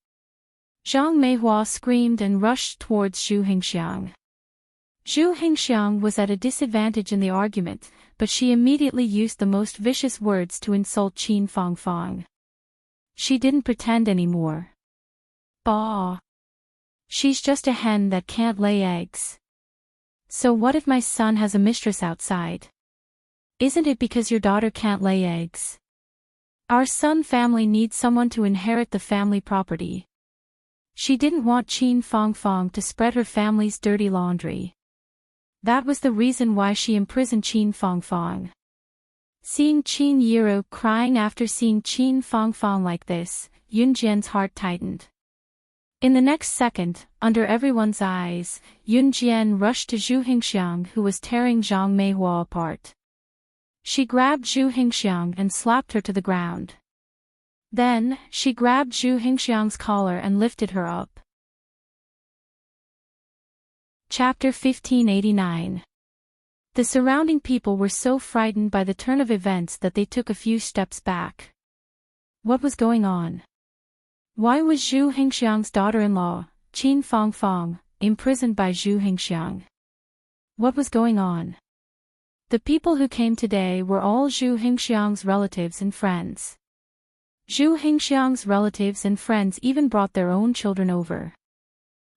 Zhang Meihua screamed and rushed towards Xu Hingxiang. Xu Hingxiang was at a disadvantage in the argument, but she immediately used the most vicious words to insult Qin Fangfang. She didn't pretend anymore. Bah! She's just a hen that can't lay eggs. So what if my son has a mistress outside? Isn't it because your daughter can't lay eggs? Our Sun family needs someone to inherit the family property. She didn't want Qin Fangfang to spread her family's dirty laundry. That was the reason why she imprisoned Qin Fangfang. Seeing Qin Yiro crying after seeing Qin Fangfang like this, Yun Jian's heart tightened. In the next second, under everyone's eyes, Yun Jian rushed to Zhu Hingxiang, who was tearing Zhang Meihua apart. She grabbed Zhu Hingxiang and slapped her to the ground. Then, she grabbed Zhu Hingxiang's collar and lifted her up. Chapter 1589. The surrounding people were so frightened by the turn of events that they took a few steps back. What was going on? Why was Zhu Hingxiang's daughter-in-law, Qin Fangfang, imprisoned by Zhu Hingxiang? What was going on? The people who came today were all Zhu Hingxiang's relatives and friends. Zhu Hingxiang's relatives and friends even brought their own children over.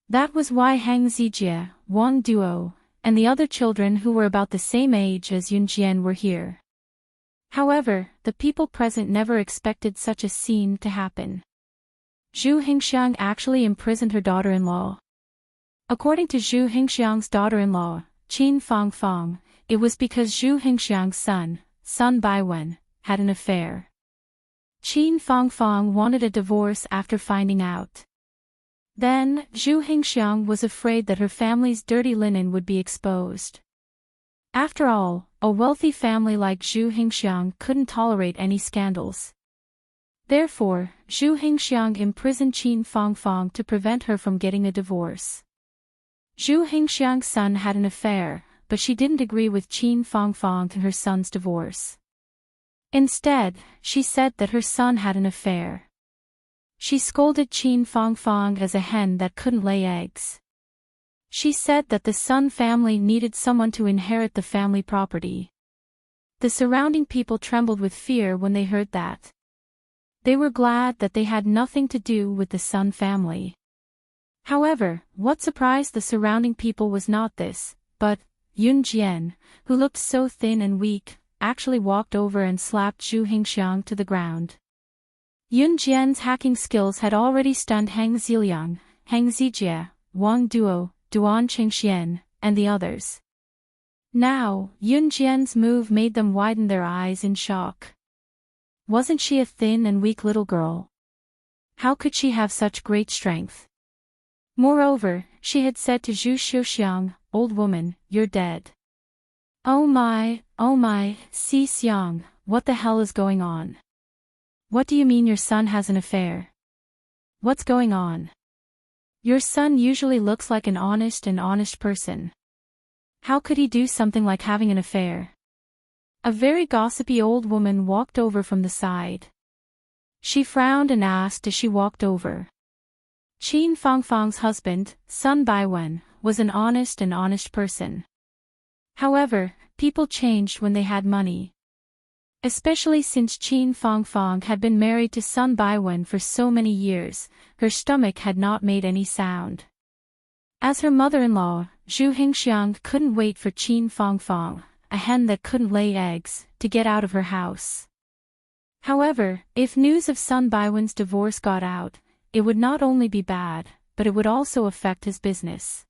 That was why Hang Zijie, Wang Duo, and the other children who were about the same age as Yun Jian were here. However, the people present never expected such a scene to happen. Zhu Hingxiang actually imprisoned her daughter-in-law. According to Zhu Hingxiang's daughter-in-law, Qin Fangfang, it was because Zhu Hingxiang's son, Sun Baiwen, had an affair. Qin Fangfang wanted a divorce after finding out. Then, Zhu Hingxiang was afraid that her family's dirty linen would be exposed. After all, a wealthy family like Zhu Hingxiang couldn't tolerate any scandals. Therefore, Zhu Hingxiang imprisoned Qin Fangfang to prevent her from getting a divorce. Zhu Hingxiang's son had an affair, but she didn't agree with Qin Fangfang and her son's divorce. Instead, she said that her son had an affair. She scolded Qin Fangfang as a hen that couldn't lay eggs. She said that the Sun family needed someone to inherit the family property. The surrounding people trembled with fear when they heard that. They were glad that they had nothing to do with the Sun family. However, what surprised the surrounding people was not this, but Yun Jian, who looked so thin and weak, actually walked over and slapped Zhu Hingxiang to the ground. Yun Jian's hacking skills had already stunned Hang Ziliang, Hang Zijie, Wang Duo, Duan Qingxian, and the others. Now, Yun Jian's move made them widen their eyes in shock. Wasn't she a thin and weak little girl? How could she have such great strength? Moreover, she had said to Zhu Xiuxiang, "Old woman, you're dead." Oh my, Si Xiang, what the hell is going on? What do you mean your son has an affair? What's going on? Your son usually looks like an honest person. How could he do something like having an affair? A very gossipy old woman walked over from the side. She frowned and asked as she walked over. Qin Fangfang's husband, Sun Baiwen, was an honest person. However, people changed when they had money. Especially since Qin Fangfang had been married to Sun Baiwen for so many years, her stomach had not made any sound. As her mother-in-law, Zhu Hingxiang couldn't wait for Qin Fangfang, a hen that couldn't lay eggs, to get out of her house. However, if news of Sun Baiwen's divorce got out, it would not only be bad, but it would also affect his business.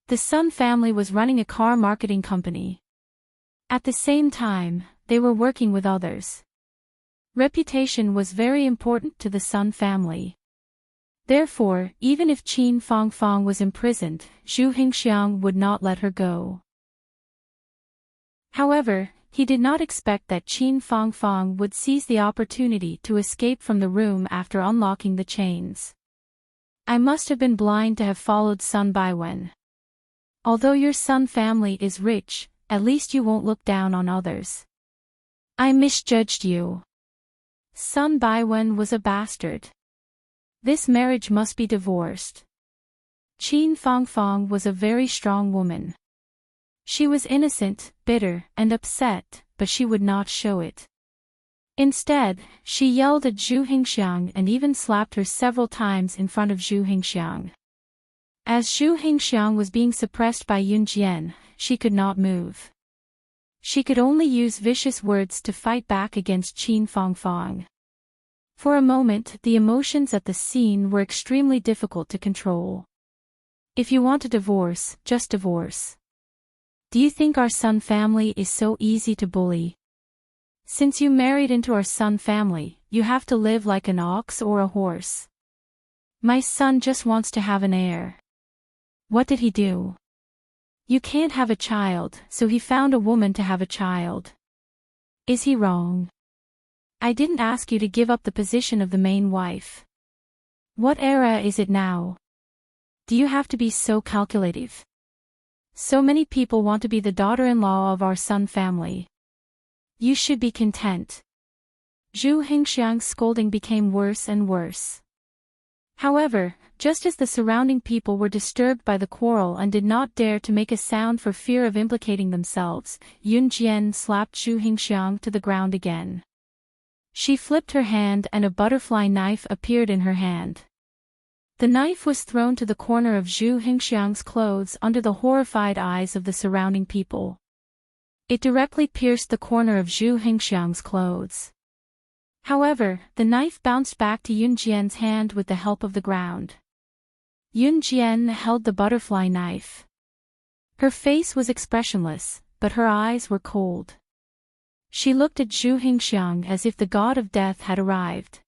The Sun family was running a car marketing company. At the same time, they were working with others. Reputation was very important to the Sun family. Therefore, even if Qin Fangfang was imprisoned, Zhu Hingxiang would not let her go. However, he did not expect that Qin Fangfang would seize the opportunity to escape from the room after unlocking the chains. I must have been blind to have followed Sun Baiwen. Although your Sun family is rich, at least you won't look down on others. I misjudged you. Sun Baiwen was a bastard. This marriage must be divorced. Qin Fangfang was a very strong woman. She was innocent, bitter, and upset, but she would not show it. Instead, she yelled at Zhu Hingxiang and even slapped her several times in front of Zhu Hingxiang. As Zhu Hingxiang was being suppressed by Yun Jian, she could not move. She could only use vicious words to fight back against Qin Fangfang. For a moment, the emotions at the scene were extremely difficult to control. If you want a divorce, just divorce. Do you think our Sun family is so easy to bully? Since you married into our Sun family, you have to live like an ox or a horse. My son just wants to have an heir. What did he do? You can't have a child, so he found a woman to have a child. Is he wrong? I didn't ask you to give up the position of the main wife. What era is it now? Do you have to be so calculative? So many people want to be the daughter-in-law of our Sun family. You should be content. Zhu Hengxiang's scolding became worse and worse. However, just as the surrounding people were disturbed by the quarrel and did not dare to make a sound for fear of implicating themselves, Yun Jian slapped Zhu Hengxiang to the ground again. She flipped her hand and a butterfly knife appeared in her hand. The knife was thrown to the corner of Zhu Hengxiang's clothes under the horrified eyes of the surrounding people. It directly pierced the corner of Zhu Hengxiang's clothes. However, the knife bounced back to Yun Jian's hand with the help of the ground. Yun Jian held the butterfly knife. Her face was expressionless, but her eyes were cold. She looked at Zhu Hengxiang as if the god of death had arrived.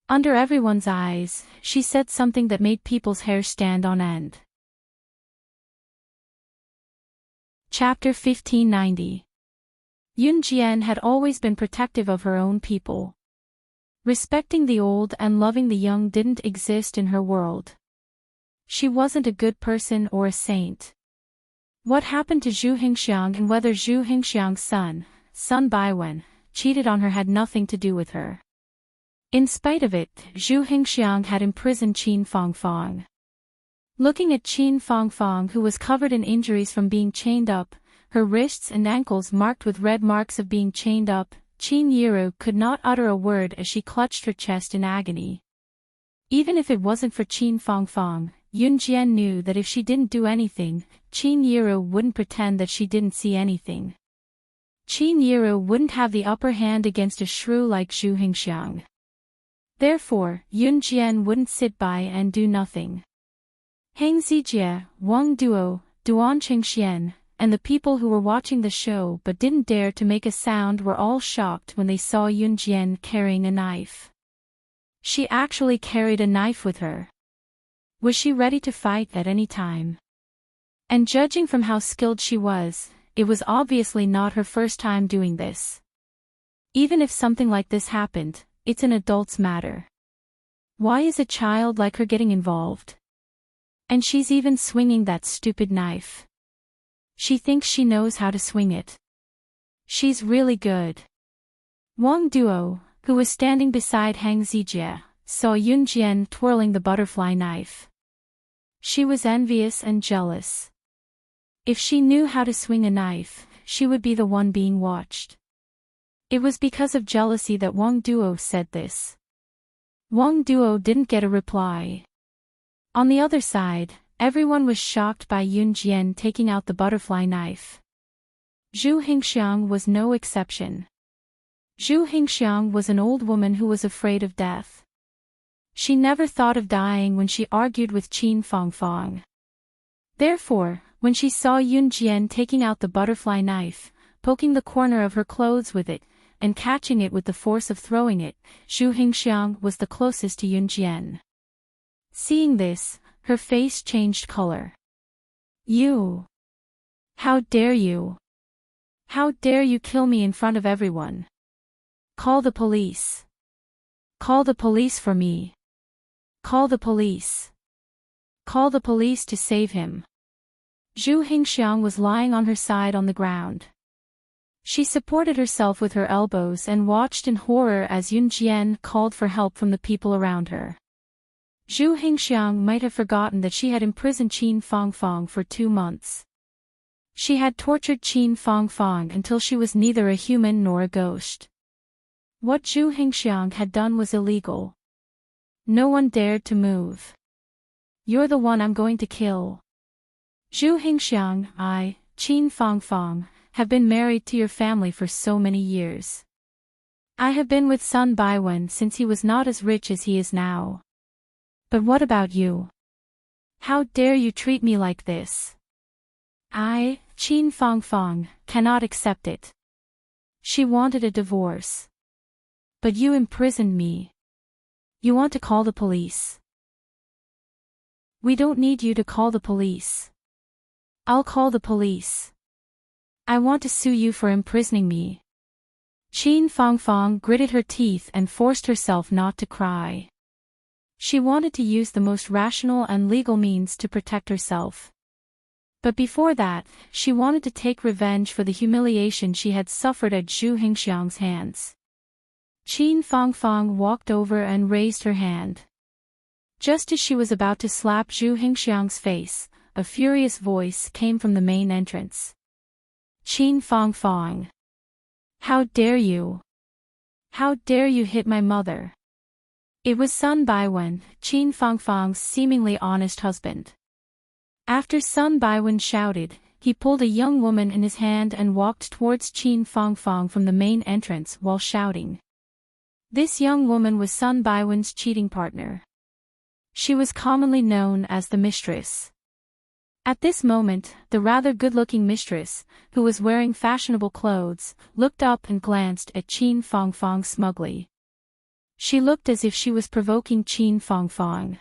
Under everyone's eyes, she said something that made people's hair stand on end. Chapter 1590. Yun Jian had always been protective of her own people. Respecting the old and loving the young didn't exist in her world. She wasn't a good person or a saint. What happened to Zhu Hengxiang and whether Zhu Hengxiang's son, Sun Baiwen, cheated on her had nothing to do with her. In spite of it, Zhu Hengxiang had imprisoned Qin Fangfang. Looking at Qin Fangfang, who was covered in injuries from being chained up, her wrists and ankles marked with red marks of being chained up, Qin Yiru could not utter a word as she clutched her chest in agony. Even if it wasn't for Qin Fangfang, Yun Jian knew that if she didn't do anything, Qin Yiru wouldn't pretend that she didn't see anything. Qin Yiru wouldn't have the upper hand against a shrew like Zhu Hengxiang. Therefore, Yun Jian wouldn't sit by and do nothing. Hang Zijie, Wang Duo, Duan Chengxian, and the people who were watching the show but didn't dare to make a sound were all shocked when they saw Yun Jian carrying a knife. She actually carried a knife with her. Was she ready to fight at any time? And judging from how skilled she was, it was obviously not her first time doing this. Even if something like this happened, it's an adult's matter. Why is a child like her getting involved? And she's even swinging that stupid knife. She thinks she knows how to swing it. She's really good. Wang Duo, who was standing beside Hang Zijie, saw Yun Jian twirling the butterfly knife. She was envious and jealous. If she knew how to swing a knife, she would be the one being watched. It was because of jealousy that Wang Duo said this. Wang Duo didn't get a reply. On the other side, everyone was shocked by Yun Jian taking out the butterfly knife. Zhu Hengxiang was no exception. Zhu Hengxiang was an old woman who was afraid of death. She never thought of dying when she argued with Qin Fangfang. Therefore, when she saw Yun Jian taking out the butterfly knife, poking the corner of her clothes with it, and catching it with the force of throwing it, Zhu Hengxiang was the closest to Yun Jian. Seeing this, her face changed color. You! How dare you! How dare you kill me in front of everyone! Call the police! Call the police for me! Call the police! Call the police to save him! Zhu Hengxiang was lying on her side on the ground. She supported herself with her elbows and watched in horror as Yun Jian called for help from the people around her. Zhu Hengxiang might have forgotten that she had imprisoned Qin Fangfang for 2 months. She had tortured Qin Fangfang until she was neither a human nor a ghost. What Zhu Hengxiang had done was illegal. No one dared to move. You're the one I'm going to kill. Zhu Hengxiang, Qin Fangfang, have been married to your family for so many years. I have been with Sun Baiwen since he was not as rich as he is now. But what about you? How dare you treat me like this? I, Qin Fangfang, cannot accept it. She wanted a divorce. But you imprisoned me. You want to call the police. We don't need you to call the police. I'll call the police. I want to sue you for imprisoning me. Qin Fangfang gritted her teeth and forced herself not to cry. She wanted to use the most rational and legal means to protect herself. But before that, she wanted to take revenge for the humiliation she had suffered at Zhu Hingxiang's hands. Qin Fangfang walked over and raised her hand. Just as she was about to slap Zhu Hingxiang's face, a furious voice came from the main entrance. Qin Fangfang. How dare you? How dare you hit my mother? It was Sun Baiwen, Qin Fangfang's seemingly honest husband. After Sun Baiwen shouted, he pulled a young woman in his hand and walked towards Qin Fangfang from the main entrance while shouting. This young woman was Sun Baiwen's cheating partner. She was commonly known as the mistress. At this moment, the rather good-looking mistress, who was wearing fashionable clothes, looked up and glanced at Qin Fangfang smugly. She looked as if she was provoking Qin Fangfang.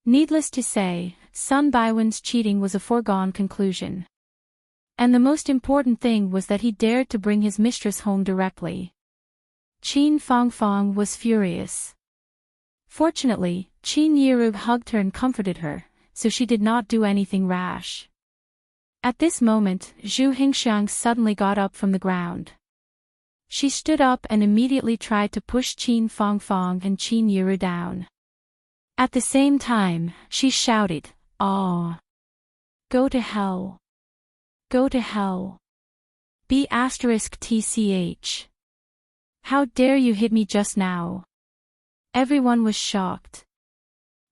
Needless to say, Sun Baiwen's cheating was a foregone conclusion. And the most important thing was that he dared to bring his mistress home directly. Qin Fangfang was furious. Fortunately, Qin Yiru hugged her and comforted her, so she did not do anything rash. At this moment, Zhu Hingxiang suddenly got up from the ground. She stood up and immediately tried to push Qin Fangfang and Qin Yiru down. At the same time, she shouted, "Ah! Go to hell! Go to hell! B*TCH! How dare you hit me just now?" Everyone was shocked.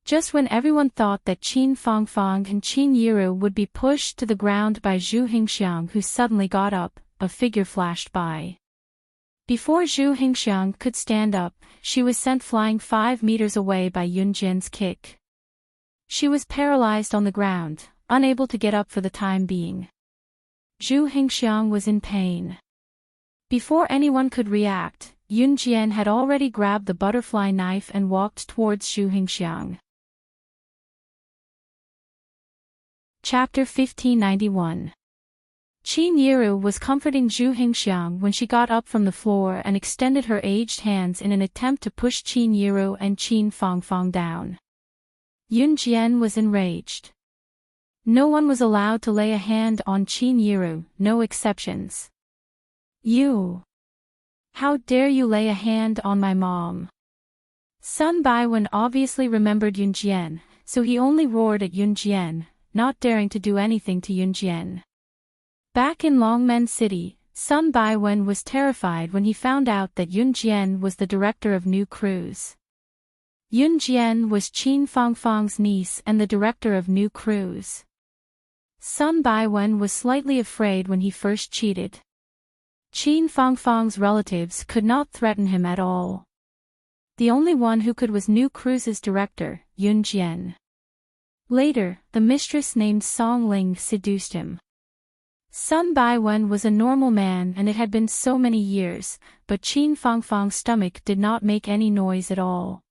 Just when everyone thought that Qin Fangfang and Qin Yiru would be pushed to the ground by Zhu Hingxiang, who suddenly got up, a figure flashed by. Before Zhu Hingxiang could stand up, she was sent flying 5 meters away by Yun Jian's kick. She was paralyzed on the ground, unable to get up for the time being. Zhu Hingxiang was in pain. Before anyone could react, Yun Jian had already grabbed the butterfly knife and walked towards Zhu Hingxiang. Chapter 1591. Qin Yiru was comforting Zhu Hingxiang when she got up from the floor and extended her aged hands in an attempt to push Qin Yiru and Qin Fangfang down. Yun Jian was enraged. No one was allowed to lay a hand on Qin Yiru, no exceptions. You! How dare you lay a hand on my mom? Sun Baiwen obviously remembered Yun Jian, so he only roared at Yun Jian, not daring to do anything to Yun Jian. Back in Longmen City, Sun Baiwen was terrified when he found out that Yun Jian was the director of New Cruise. Yun Jian was Qin Fangfang's niece and the director of New Cruise. Sun Baiwen was slightly afraid when he first cheated. Qin Fangfang's relatives could not threaten him at all. The only one who could was New Cruise's director, Yun Jian. Later, the mistress named Song Ling seduced him. Sun Baiwen was a normal man and it had been so many years, but Qin Fangfang's stomach did not make any noise at all.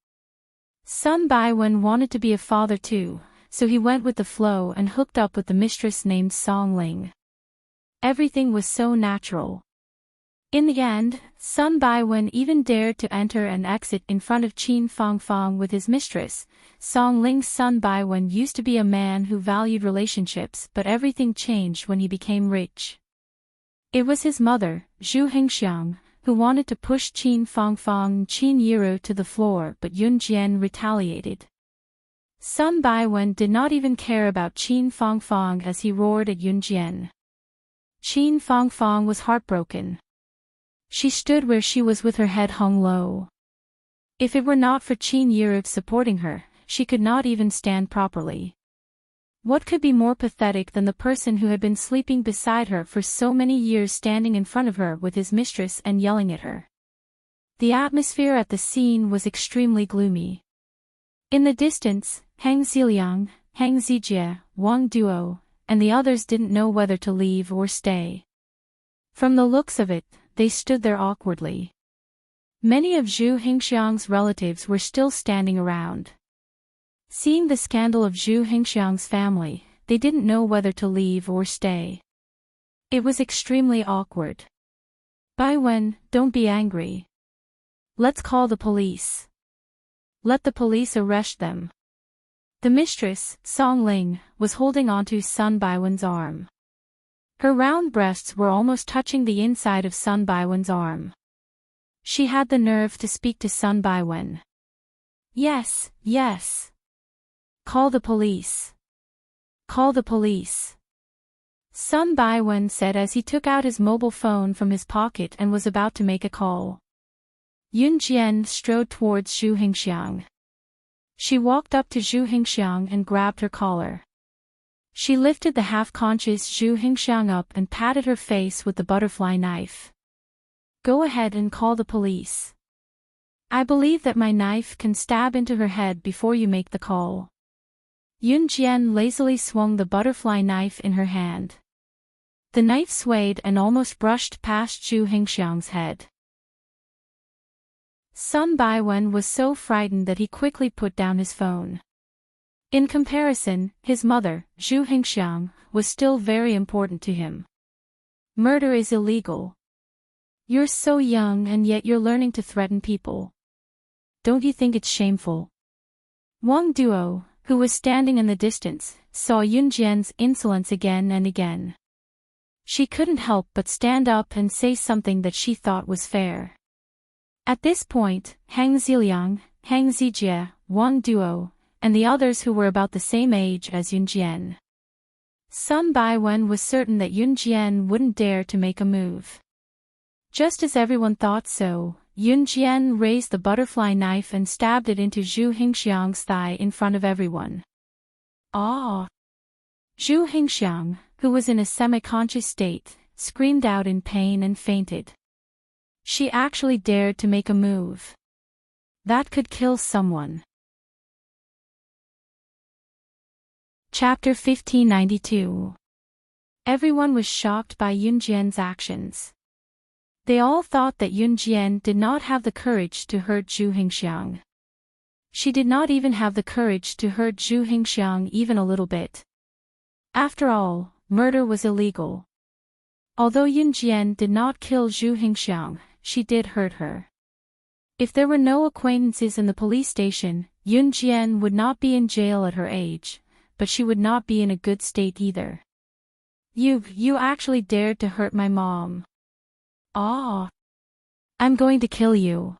Sun Baiwen wanted to be a father too, so he went with the flow and hooked up with the mistress named Song Ling. Everything was so natural. In the end, Sun Baiwen even dared to enter and exit in front of Qin Fangfang with his mistress, Song Ling. Sun Baiwen used to be a man who valued relationships, but everything changed when he became rich. It was his mother, Zhu Hingxiang, who wanted to push Qin Fangfang and Qin Yiru to the floor, but Yun Jian retaliated. Sun Baiwen did not even care about Qin Fangfang as he roared at Yun Jian. Qin Fangfang was heartbroken. She stood where she was with her head hung low. If it were not for Qin Yiru supporting her, she could not even stand properly. What could be more pathetic than the person who had been sleeping beside her for so many years standing in front of her with his mistress and yelling at her? The atmosphere at the scene was extremely gloomy. In the distance, Hang Ziliang, Hang Zijie, Wang Duo, and the others didn't know whether to leave or stay. From the looks of it, they stood there awkwardly. Many of Zhu Hingxiang's relatives were still standing around. Seeing the scandal of Zhu Hingxiang's family, they didn't know whether to leave or stay. It was extremely awkward. Baiwen, don't be angry. Let's call the police. Let the police arrest them. The mistress, Song Ling, was holding onto Sun Baiwen's arm. Her round breasts were almost touching the inside of Sun Baiwen's arm. She had the nerve to speak to Sun Baiwen. Yes, yes. Call the police. Call the police. Sun Baiwen said as he took out his mobile phone from his pocket and was about to make a call. Yun Jian strode towards Zhu Hingxiang. She walked up to Zhu Hingxiang and grabbed her collar. She lifted the half-conscious Zhu Hingxiang up and patted her face with the butterfly knife. Go ahead and call the police. I believe that my knife can stab into her head before you make the call. Yun Jian lazily swung the butterfly knife in her hand. The knife swayed and almost brushed past Zhu Hingxiang's head. Sun Baiwen was so frightened that he quickly put down his phone. In comparison, his mother, Zhu Hingxiang, was still very important to him. Murder is illegal. You're so young and yet you're learning to threaten people. Don't you think it's shameful? Wang Duo, who was standing in the distance, saw Yun Jian's insolence again and again. She couldn't help but stand up and say something that she thought was fair. At this point, Hang Ziliang, Hang Zijie, Wang Duo, and the others who were about the same age as Yun Jian. Sun Baiwen was certain that Yun Jian wouldn't dare to make a move. Just as everyone thought so, Yun Jian raised the butterfly knife and stabbed it into Zhu Hingxiang's thigh in front of everyone. Ah! Zhu Hingxiang, who was in a semi-conscious state, screamed out in pain and fainted. She actually dared to make a move. That could kill someone. Chapter 1592. Everyone was shocked by Yun Jian's actions. They all thought that Yun Jian did not have the courage to hurt Zhu Hingxiang. She did not even have the courage to hurt Zhu Hingxiang even a little bit. After all, murder was illegal. Although Yun Jian did not kill Zhu Hingxiang, she did hurt her. If there were no acquaintances in the police station, Yun Jian would not be in jail at her age, but she would not be in a good state either. You actually dared to hurt my mom. Ah! I'm going to kill you.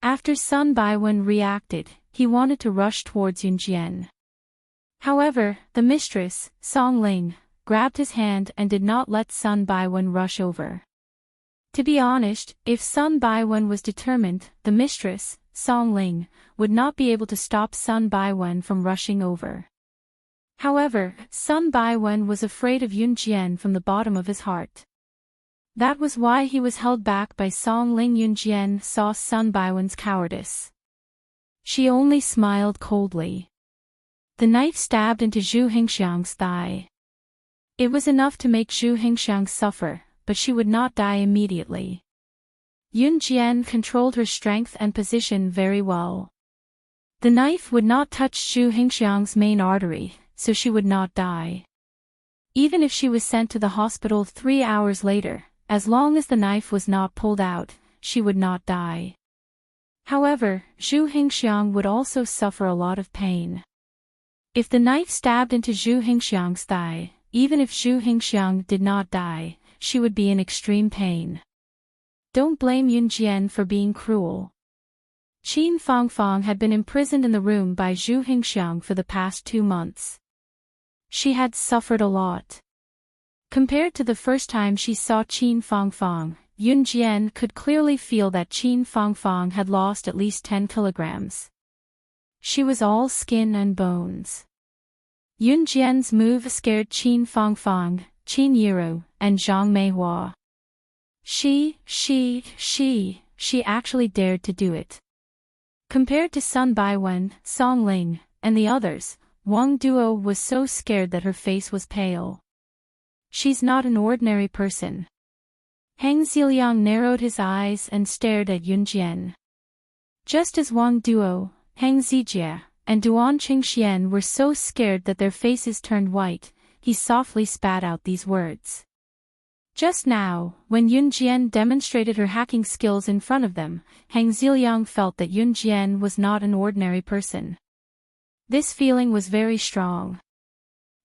After Sun Baiwen reacted, he wanted to rush towards Yun Jian. However, the mistress, Song Ling, grabbed his hand and did not let Sun Baiwen rush over. To be honest, if Sun Baiwen was determined, the mistress, Song Ling, would not be able to stop Sun Baiwen from rushing over. However, Sun Baiwen was afraid of Yun Jian from the bottom of his heart. That was why he was held back by Song Ling. Yun Jian saw Sun Baiwen's cowardice. She only smiled coldly. The knife stabbed into Zhu Hingxiang's thigh. It was enough to make Zhu Hingxiang suffer, but she would not die immediately. Yun Jian controlled her strength and position very well. The knife would not touch Zhu Hingxiang's main artery, so she would not die. Even if she was sent to the hospital 3 hours later, as long as the knife was not pulled out, she would not die. However, Zhu Hingxiang would also suffer a lot of pain. If the knife stabbed into Zhu Hingxiang's thigh, even if Zhu Hingxiang did not die, she would be in extreme pain. Don't blame Yun Jian for being cruel. Qin Fangfang had been imprisoned in the room by Zhu Hingxiang for the past 2 months. She had suffered a lot. Compared to the first time she saw Qin Fangfang, Yun Jian could clearly feel that Qin Fangfang had lost at least 10 kilograms. She was all skin and bones. Yun Jian's move scared Qin Fangfang, Qin Yiru, and Zhang Meihua. She she actually dared to do it. Compared to Sun Baiwen, Song Ling, and the others, Wang Duo was so scared that her face was pale. She's not an ordinary person. Hang Ziliang narrowed his eyes and stared at Yun Jian. Just as Wang Duo, Hang Zijie, and Duan Qingxian were so scared that their faces turned white, he softly spat out these words. Just now, when Yun Jian demonstrated her hacking skills in front of them, Hang Ziliang felt that Yun Jian was not an ordinary person. This feeling was very strong.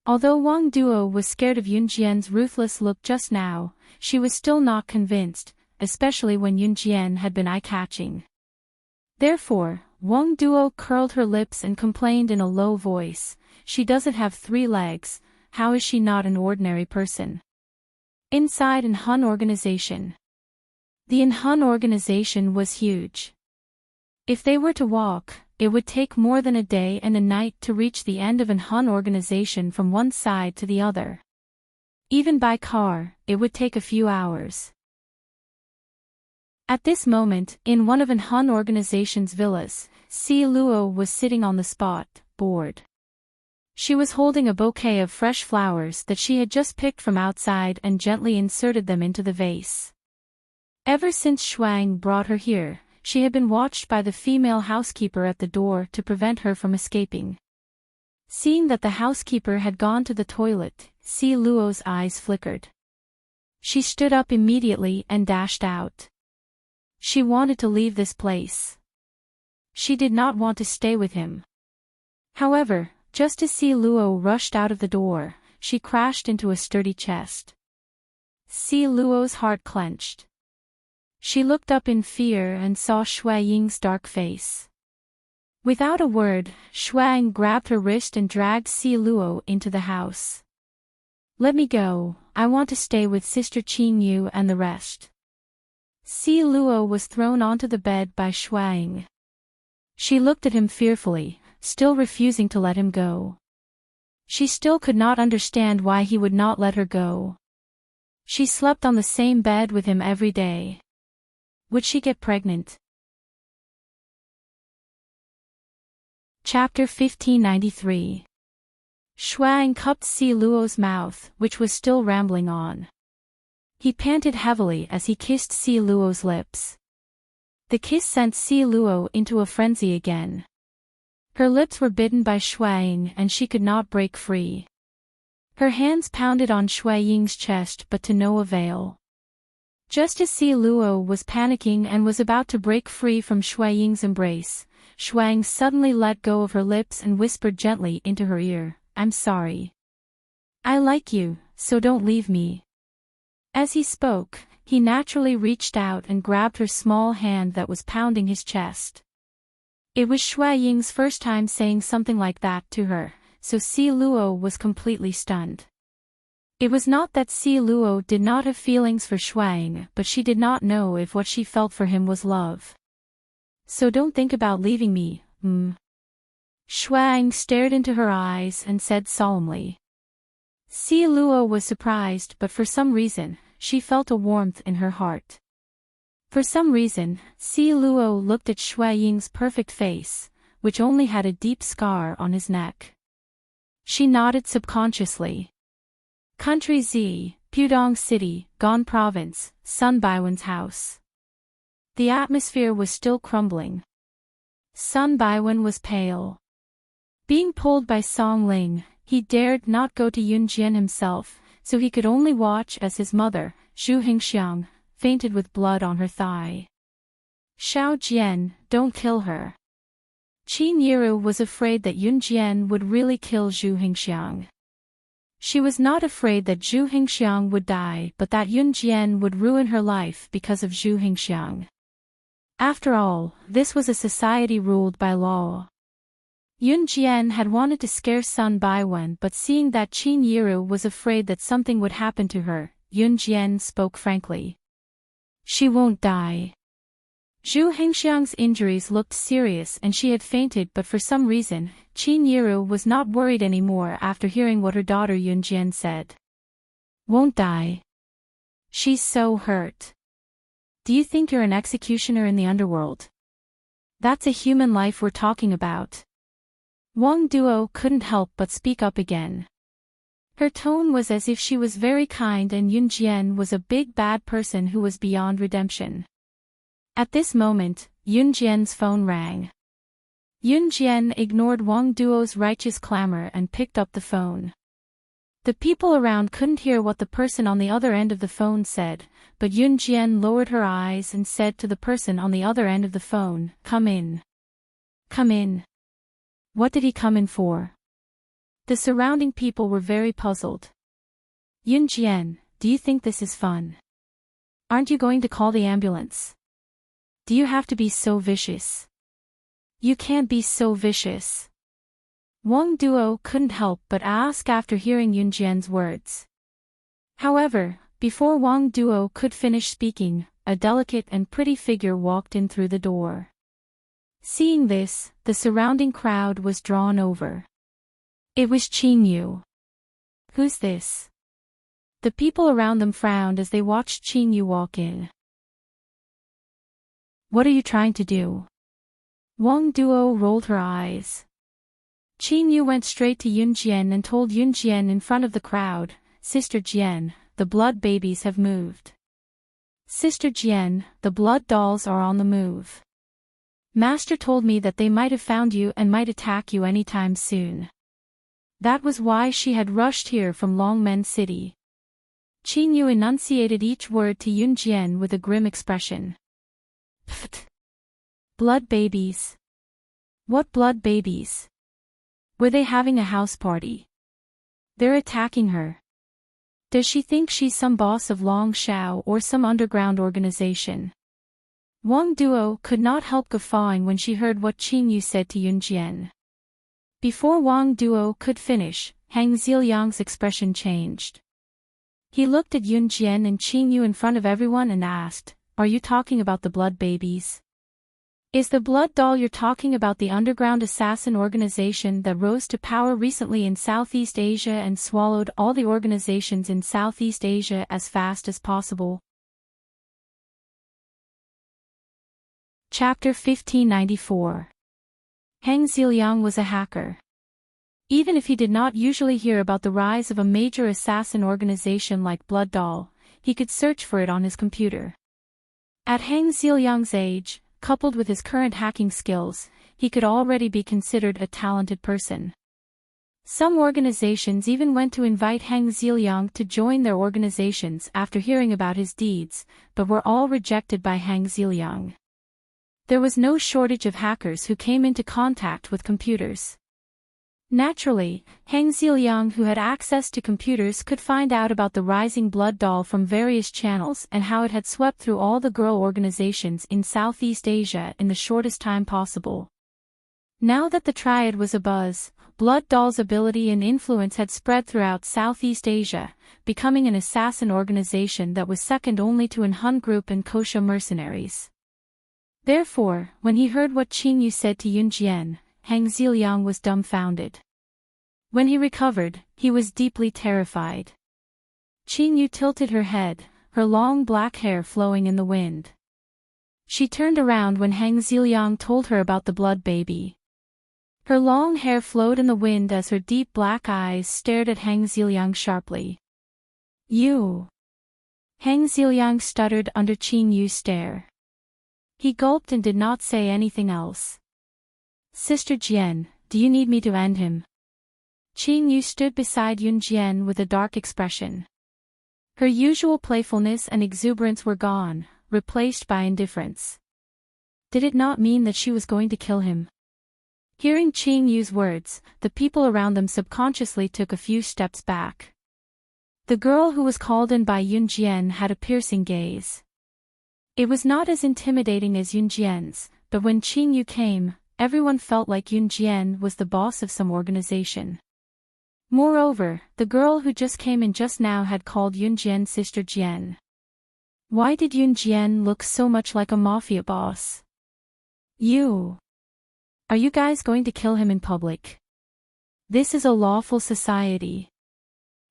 Although Wang Duo was scared of Yun Jian's ruthless look just now, she was still not convinced, especially when Yun Jian had been eye-catching. Therefore, Wang Duo curled her lips and complained in a low voice, "She doesn't have 3 legs, how is she not an ordinary person?" Inside an Hun organization. The Hun organization was huge. If they were to walk, it would take more than a day and a night to reach the end of an Hun organization from one side to the other. Even by car, it would take a few hours. At this moment, in one of an Hun organization's villas, Si Luo was sitting on the spot, bored. She was holding a bouquet of fresh flowers that she had just picked from outside and gently inserted them into the vase. Ever since Shuang brought her here, she had been watched by the female housekeeper at the door to prevent her from escaping. Seeing that the housekeeper had gone to the toilet, Si Luo's eyes flickered. She stood up immediately and dashed out. She wanted to leave this place. She did not want to stay with him. However, just as Si Luo rushed out of the door, she crashed into a sturdy chest. Si Luo's heart clenched. She looked up in fear and saw Shui Ying's dark face. Without a word, Shuang grabbed her wrist and dragged Si Luo into the house. "Let me go, I want to stay with Sister Qing Yu and the rest." Si Luo was thrown onto the bed by Shuang. She looked at him fearfully, still refusing to let him go. She still could not understand why he would not let her go. She slept on the same bed with him every day. Would she get pregnant? Chapter 1593. Shuang cupped Si Luo's mouth, which was still rambling on. He panted heavily as he kissed Si Luo's lips. The kiss sent Si Luo into a frenzy again. Her lips were bitten by Shuang and she could not break free. Her hands pounded on Shui Ying's chest but to no avail. Just as Si Luo was panicking and was about to break free from Shui Ying's embrace, Shuang suddenly let go of her lips and whispered gently into her ear, "I'm sorry. I like you, so don't leave me." As he spoke, he naturally reached out and grabbed her small hand that was pounding his chest. It was Shui Ying's first time saying something like that to her, so Si Luo was completely stunned. It was not that Si Luo did not have feelings for Shuang, but she did not know if what she felt for him was love. "So don't think about leaving me, Shuang stared into her eyes and said solemnly. Si Luo was surprised, but for some reason, she felt a warmth in her heart. For some reason, Si Luo looked at Shui Ying's perfect face, which only had a deep scar on his neck. She nodded subconsciously. Country Z, Pudong City, Gan Province, Sun Baiwen's house. The atmosphere was still crumbling. Sun Baiwen was pale. Being pulled by Song Ling, he dared not go to Yun Jian himself, so he could only watch as his mother, Zhu Hingxiang, fainted with blood on her thigh. "Xiao Jian, don't kill her." Qin Yiru was afraid that Yun Jian would really kill Zhu Hingxiang. She was not afraid that Zhu Hingxiang would die, but that Yun Jian would ruin her life because of Zhu Hingxiang. After all, this was a society ruled by law. Yun Jian had wanted to scare Sun Baiwen, but seeing that Qin Yiru was afraid that something would happen to her, Yun Jian spoke frankly. "She won't die." Zhu Hingxiang's injuries looked serious and she had fainted, but for some reason, Qin Yiru was not worried anymore after hearing what her daughter Yun Jian said. "Won't die. She's so hurt." do you think you're an executioner in the underworld? That's a human life we're talking about. Wang Duo couldn't help but speak up again. Her tone was as if she was very kind and Yun Jian was a big bad person who was beyond redemption. At this moment, Yun Jian's phone rang. Yun Jian ignored Wang Duo's righteous clamor and picked up the phone. The people around couldn't hear what the person on the other end of the phone said, but Yun Jian lowered her eyes and said to the person on the other end of the phone, "Come in." "Come in." What did he come in for? The surrounding people were very puzzled. "Yun Jian, do you think this is fun? Aren't you going to call the ambulance? Do you have to be so vicious? You can't be so vicious." Wang Duo couldn't help but ask after hearing Yun Jian's words. However, before Wang Duo could finish speaking, a delicate and pretty figure walked in through the door. Seeing this, the surrounding crowd was drawn over. It was Qing Yu. "Who's this?" The people around them frowned as they watched Qing Yu walk in. "What are you trying to do?" Wang Duo rolled her eyes. Qing Yu went straight to Yun Jian and told Yun Jian in front of the crowd, "Sister Jian, the blood babies have moved. Sister Jian, the blood dolls are on the move. Master told me that they might have found you and might attack you anytime soon. That was why she had rushed here from Longmen City." Qing Yu enunciated each word to Yun Jian with a grim expression. "Pfft. Blood babies. What blood babies? Were they having a house party? They're attacking her. Does she think she's some boss of Long Shao or some underground organization?" Wang Duo could not help guffawing when she heard what Qing Yu said to Yun Jian. Before Wang Duo could finish, Hang Ziliang's expression changed. He looked at Yun Jian and Qing Yu in front of everyone and asked, "Are you talking about the blood babies? Is the blood doll you're talking about the underground assassin organization that rose to power recently in Southeast Asia and swallowed all the organizations in Southeast Asia as fast as possible?" Chapter 1594. Hang Ziliang was a hacker. Even if he did not usually hear about the rise of a major assassin organization like Blood Doll, he could search for it on his computer. At Hang Ziliang's age, coupled with his current hacking skills, he could already be considered a talented person. Some organizations even went to invite Hang Ziliang to join their organizations after hearing about his deeds, but were all rejected by Hang Ziliang. There was no shortage of hackers who came into contact with computers. Naturally, Hang Ziliang, who had access to computers, could find out about the rising blood doll from various channels and how it had swept through all the girl organizations in Southeast Asia in the shortest time possible. Now that the triad was abuzz, Blood Doll's ability and influence had spread throughout Southeast Asia, becoming an assassin organization that was second only to An Hun Group and Kosha mercenaries. Therefore, when he heard what Qing Yu said to Yun Jian, Hang Ziliang was dumbfounded. When he recovered, he was deeply terrified. Qing Yu tilted her head, her long black hair flowing in the wind. She turned around when Hang Ziliang told her about the blood baby. Her long hair flowed in the wind as her deep black eyes stared at Hang Ziliang sharply. "You?" Hang Ziliang stuttered under Qing Yu's stare. He gulped and did not say anything else. "Sister Jian, do you need me to end him?" Qing Yu stood beside Yun Jian with a dark expression. Her usual playfulness and exuberance were gone, replaced by indifference. Did it not mean that she was going to kill him? Hearing Qing Yu's words, the people around them subconsciously took a few steps back. The girl who was called in by Yun Jian had a piercing gaze. It was not as intimidating as Yun Jian's, but when Qing Yu came, everyone felt like Yun Jian was the boss of some organization. Moreover, the girl who just came in just now had called Yun Jian Sister Jian. Why did Yun Jian look so much like a mafia boss? Are you guys going to kill him in public? This is a lawful society.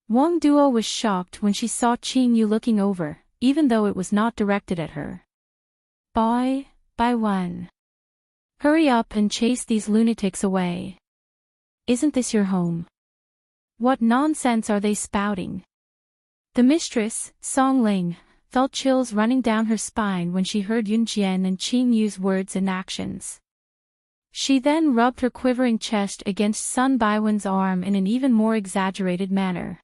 Wang Duo was shocked when she saw Qing Yu looking over, even though it was not directed at her. Boy, by one. Hurry up and chase these lunatics away. Isn't this your home? What nonsense are they spouting? The mistress, Song Ling, felt chills running down her spine when she heard Yun Jian and Qin Yu's words and actions. She then rubbed her quivering chest against Sun Baiwen's arm in an even more exaggerated manner.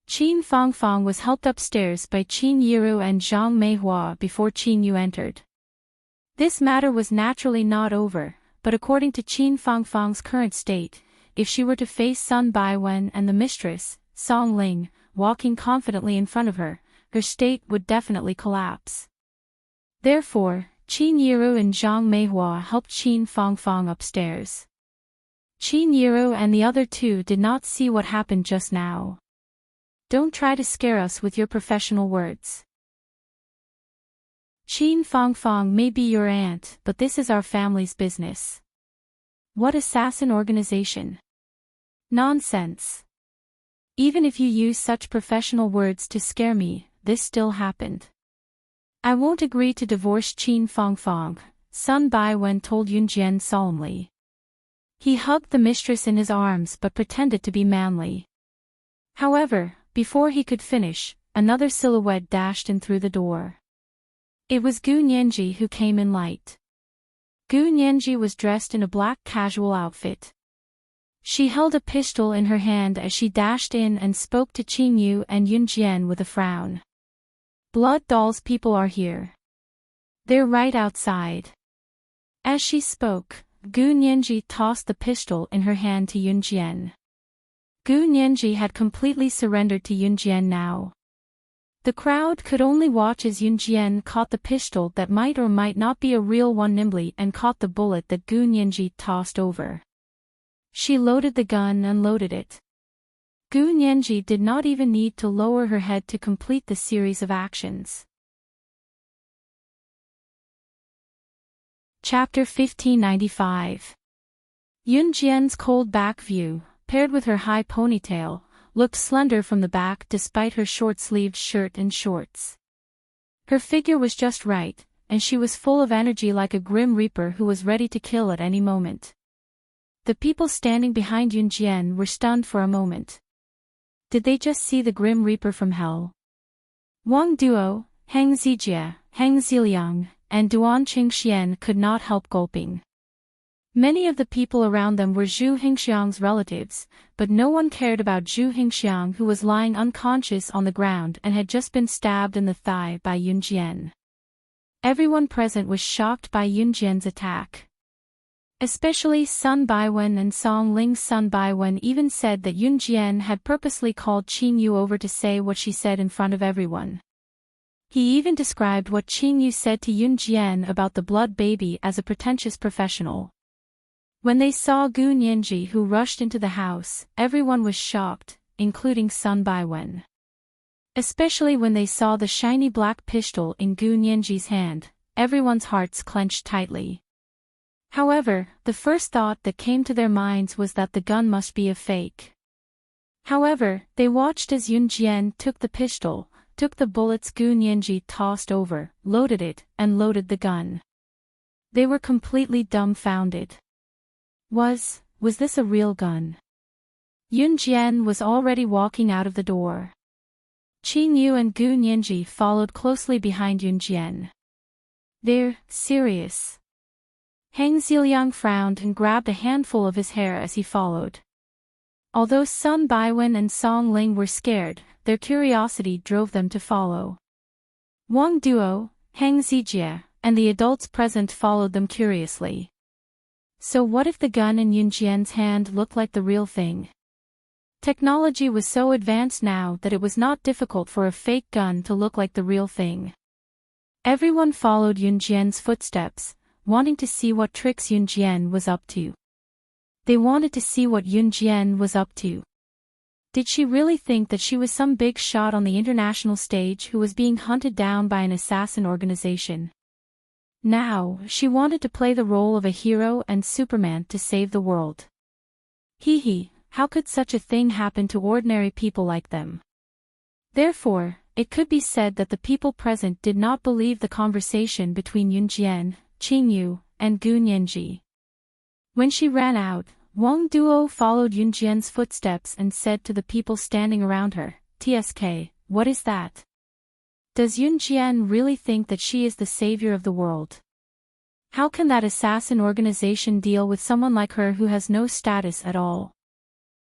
Qin Fangfang was helped upstairs by Qin Yiru and Zhang Meihua before Qin Yu entered. This matter was naturally not over, but according to Qin Fangfang's current state, if she were to face Sun Baiwen and the mistress, Song Ling, walking confidently in front of her, her state would definitely collapse. Therefore, Qin Yiru and Zhang Meihua helped Qin Fangfang upstairs. Qin Yiru and the other two did not see what happened just now. Don't try to scare us with your professional words. Qin Fangfang may be your aunt, but this is our family's business. What assassin organization? Nonsense. Even if you use such professional words to scare me, this still happened. I won't agree to divorce Qin Fangfang, Sun Baiwen told Yun Jian solemnly. He hugged the mistress in his arms but pretended to be manly. However, before he could finish, another silhouette dashed in through the door. It was Gu Nianji who came in light. Gu Nianji was dressed in a black casual outfit. She held a pistol in her hand as she dashed in and spoke to Qin Yu and Yun Jian with a frown. Blood Doll's people are here. They're right outside. As she spoke, Gu Nianji tossed the pistol in her hand to Yun Jian. Gu Nianji had completely surrendered to Yun Jian now. The crowd could only watch as Yun Jian caught the pistol that might or might not be a real one nimbly and caught the bullet that Gu Nianji tossed over. She loaded the gun and loaded it. Gu Nianji did not even need to lower her head to complete the series of actions. Chapter 1595. Yun Jian's cold back view, paired with her high ponytail, looked slender from the back despite her short-sleeved shirt and shorts. Her figure was just right, and she was full of energy like a grim reaper who was ready to kill at any moment. The people standing behind Yun Jian were stunned for a moment. Did they just see the Grim Reaper from hell? Wang Duo, Heng Zijie, Heng Ziliang, and Duan Qingxian could not help gulping. Many of the people around them were Zhu Hengxiang's relatives, but no one cared about Zhu Hengxiang, who was lying unconscious on the ground and had just been stabbed in the thigh by Yun Jian. Everyone present was shocked by Yun Jian's attack. Especially Sun Baiwen and Song Ling. Sun Baiwen even said that Yun Jian had purposely called Qin Yu over to say what she said in front of everyone. He even described what Qin Yu said to Yun Jian about the blood baby as a pretentious professional. When they saw Gu Nianji, who rushed into the house, everyone was shocked, including Sun Baiwen. Especially when they saw the shiny black pistol in Gu Nianji's hand, everyone's hearts clenched tightly. However, the first thought that came to their minds was that the gun must be a fake. However, they watched as Yun Jian took the pistol, took the bullets Gu Nianji tossed over, loaded it, and loaded the gun. They were completely dumbfounded. Was this a real gun? Yun Jian was already walking out of the door. Qin Yu and Gu Nianji followed closely behind Yun Jian. They're serious. Heng Ziliang frowned and grabbed a handful of his hair as he followed. Although Sun Baiwen and Song Ling were scared, their curiosity drove them to follow. Wang Duo, Heng Zijie, and the adults present followed them curiously. So what if the gun in Yun Jian's hand looked like the real thing? Technology was so advanced now that it was not difficult for a fake gun to look like the real thing. Everyone followed Yun Jian's footsteps, wanting to see what tricks Yun Jian was up to. They wanted to see what Yun Jian was up to. Did she really think that she was some big shot on the international stage who was being hunted down by an assassin organization? Now, she wanted to play the role of a hero and Superman to save the world. Hee, how could such a thing happen to ordinary people like them? Therefore, it could be said that the people present did not believe the conversation between Yunjian, Qingyu, and Gu Nianji. When she ran out, Wang Duo followed Yunjian's footsteps and said to the people standing around her, "TSK, what is that? Does Yunjian really think that she is the savior of the world? How can that assassin organization deal with someone like her who has no status at all?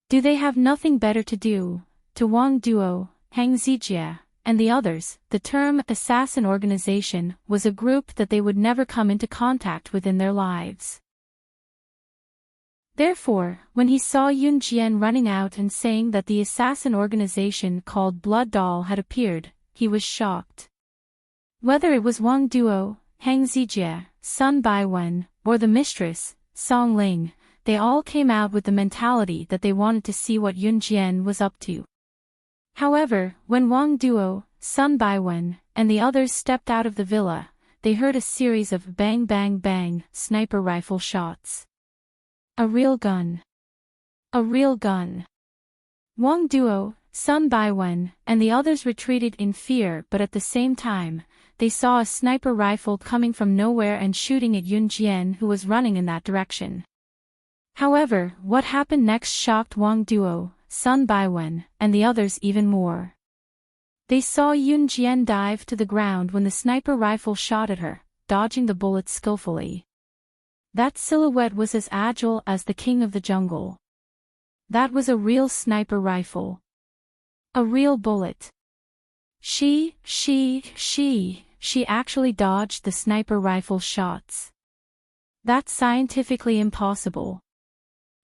Do they have nothing better to do?" To Wang Duo, Hang Zijie, and the others, the term assassin organization was a group that they would never come into contact with in their lives. Therefore, when he saw Yunjian running out and saying that the assassin organization called Blood Doll had appeared, he was shocked. Whether it was Wang Duo, Hang Zijie, Sun Baiwen, or the mistress, Song Ling, they all came out with the mentality that they wanted to see what Yunjian was up to. However, when Wang Duo, Sun Baiwen, and the others stepped out of the villa, they heard a series of bang bang bang sniper rifle shots. A real gun. A real gun. Wang Duo, Sun Baiwen, and the others retreated in fear, but at the same time, they saw a sniper rifle coming from nowhere and shooting at Yunjian, who was running in that direction. However, what happened next shocked Wang Duo, Sun Baiwen, and the others even more. They saw Yunjian dive to the ground when the sniper rifle shot at her, dodging the bullets skillfully. That silhouette was as agile as the king of the jungle. That was a real sniper rifle. A real bullet. She actually dodged the sniper rifle shots. That's scientifically impossible.